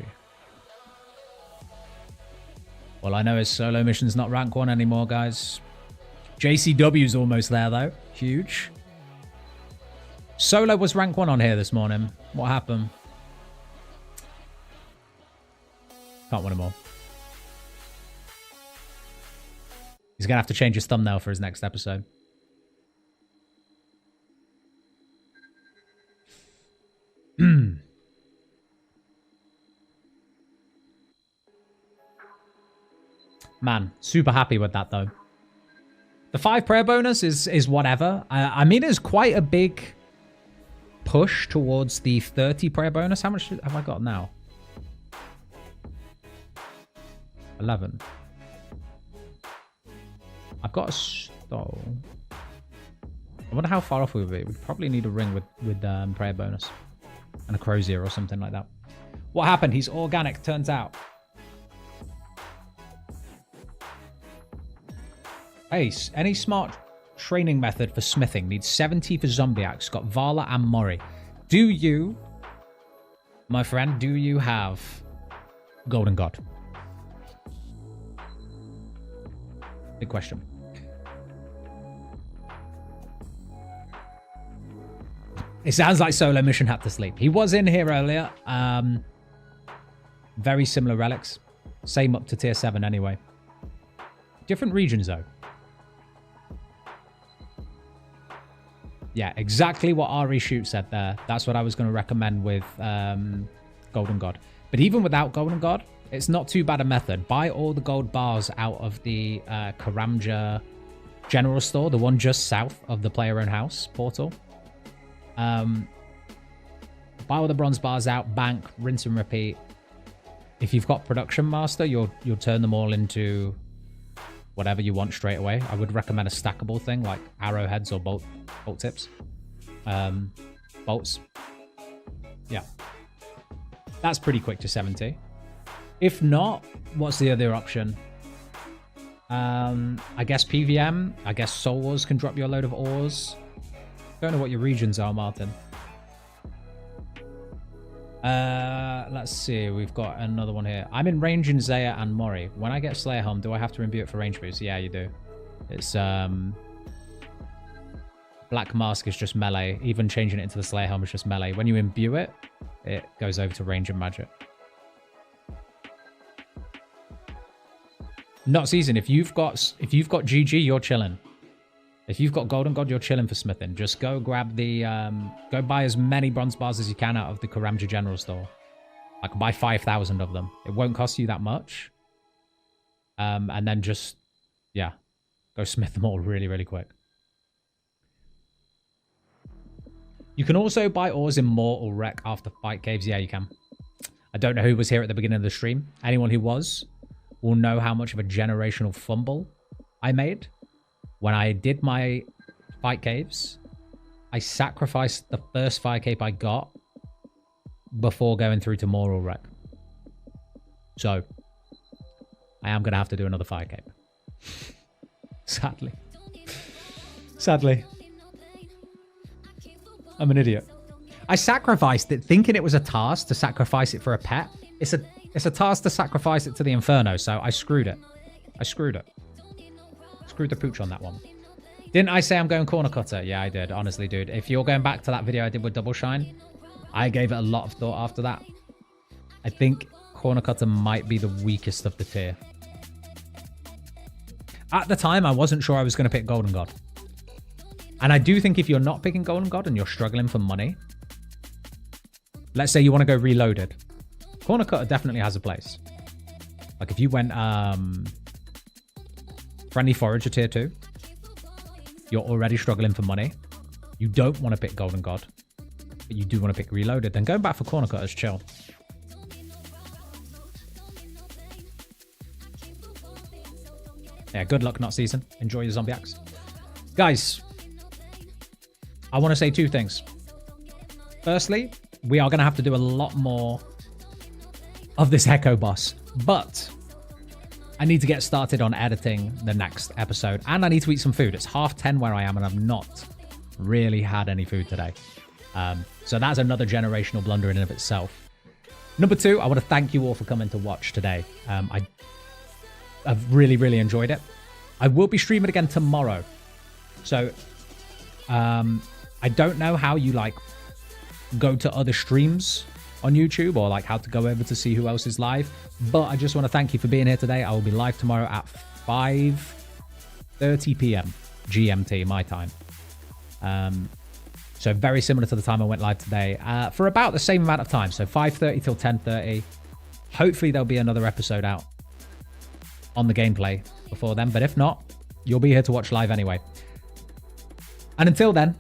[SPEAKER 1] Well, I know his solo mission's not rank 1 anymore, guys. JCW's almost there, though. Huge. Solo was rank 1 on here this morning. What happened? Can't win them all. He's going to have to change his thumbnail for his next episode. Man, super happy with that, though. The 5 prayer bonus is whatever. I mean, it's quite a big push towards the 30 prayer bonus. How much have I got now? 11. I've got a stole. I wonder how far off we would be. We'd probably need a ring with prayer bonus. And a crozier or something like that. What happened? He's organic, turns out. Ace, any smart training method for smithing needs 70 for zombie axe. Got Vala and Mori. Do you, my friend, do you have Golden God? Big question. It sounds like Solo Mission had to sleep. He was in here earlier. Very similar relics. Same up to tier 7 anyway. Different regions though. Yeah, exactly what Ari Shoot said there. That's what I was going to recommend with Golden God. But even without Golden God, it's not too bad a method. Buy all the gold bars out of the Karamja general store, the one just south of the player own house portal. Buy all the bronze bars out, bank, rinse and repeat. If you've got production master, you'll turn them all into whatever you want straight away. I would recommend a stackable thing like arrowheads or bolt tips. Bolts. Yeah. That's pretty quick to 70. If not, what's the other option? I guess PVM. I guess Soul Wars can drop you a load of ores. Don't know what your regions are, Martin. Let's see. We've got another one here. I'm in range in Zaya and Mori. When I get Slayer Helm, do I have to imbue it for range boost? Yeah, you do. It's Black Mask is just melee. Even changing it into the Slayer Helm is just melee. When you imbue it, it goes over to range and magic. Not season. If you've got GG, you're chilling. If you've got Golden God, you're chilling for smithing. Just go grab the go buy as many bronze bars as you can out of the Karamja general store. Like buy 5,000 of them. It won't cost you that much. And then just go smith them all really, really quick. You can also buy ores in Maw or Wreck after fight caves. Yeah, you can. I don't know who was here at the beginning of the stream. Anyone who was will know how much of a generational fumble I made. When I did my fight caves, I sacrificed the first fire cave I got before going through to Moral Wreck. So, I am going to have to do another fire cave. Sadly. Sadly. I'm an idiot. I sacrificed it thinking it was a task to sacrifice it for a pet. It's a task to sacrifice it to the Inferno, so I screwed it. Screwed the pooch on that one. Didn't I say I'm going corner cutter? Yeah, I did. Honestly, dude. If you're going back to that video I did with double shine, I gave it a lot of thought after that. I think corner cutter might be the weakest of the tier. At the time, I wasn't sure I was going to pick Golden God. And I do think if you're not picking Golden God and you're struggling for money, let's say you want to go reloaded, corner cutter definitely has a place. Like if you went friendly forager tier 2, you're already struggling for money, you don't want to pick Golden God, but you do want to pick reloaded, then going back for corner cutter is chill. Yeah, good luck, not season. Enjoy your zombie axe. Guys, I want to say two things. Firstly, we are going to have to do a lot more of this Echo boss, but I need to get started on editing the next episode, and I need to eat some food. It's 10:30 where I am, and I've not really had any food today. So that's another generational blunder in and of itself. Number two, I want to thank you all for coming to watch today. I've really, really enjoyed it. I will be streaming again tomorrow. So I don't know how you like go to other streams on YouTube or like how to go over to see who else is live. But I just want to thank you for being here today. I will be live tomorrow at 5:30 p.m. GMT, my time. So very similar to the time I went live today for about the same amount of time. So 5:30 till 10:30. Hopefully there'll be another episode out on the gameplay before then. But if not, you'll be here to watch live anyway. And until then,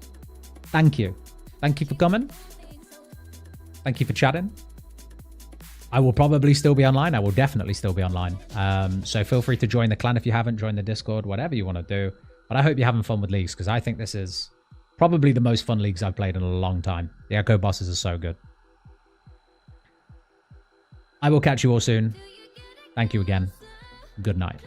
[SPEAKER 1] thank you. Thank you for coming. Thank you for chatting. I will probably still be online. I will definitely still be online. So feel free to join the clan if you haven't, joined the Discord, whatever you want to do. But I hope you're having fun with leagues, because I think this is probably the most fun leagues I've played in a long time. The Echo bosses are so good. I will catch you all soon. Thank you again. Good night.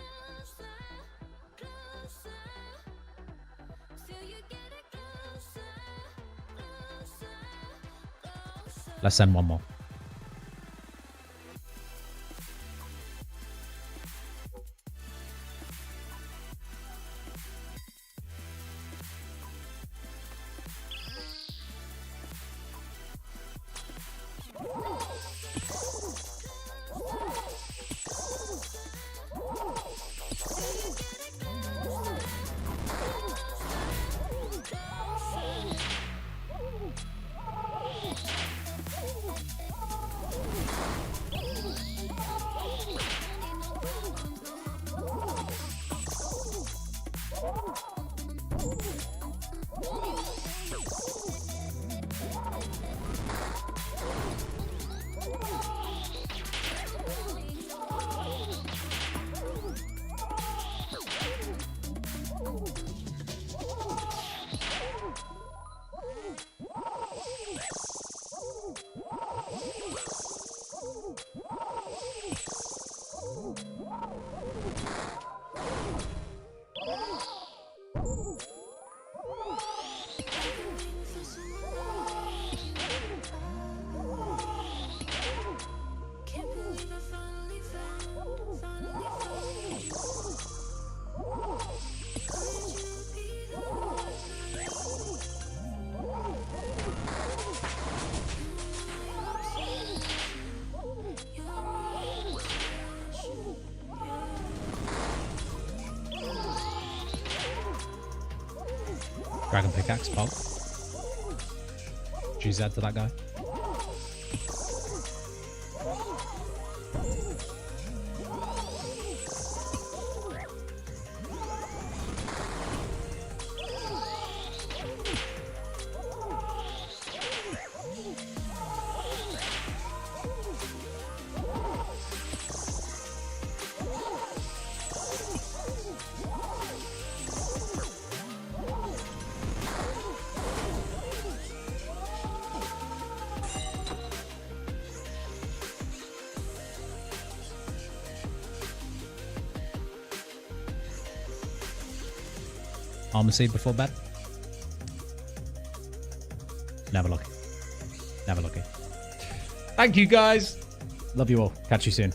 [SPEAKER 1] Let's send one more. Dragon pickaxe, pop. GZ to that guy. Armor seed before bed? Never lucky. Never lucky. Thank you, guys. Love you all. Catch you soon.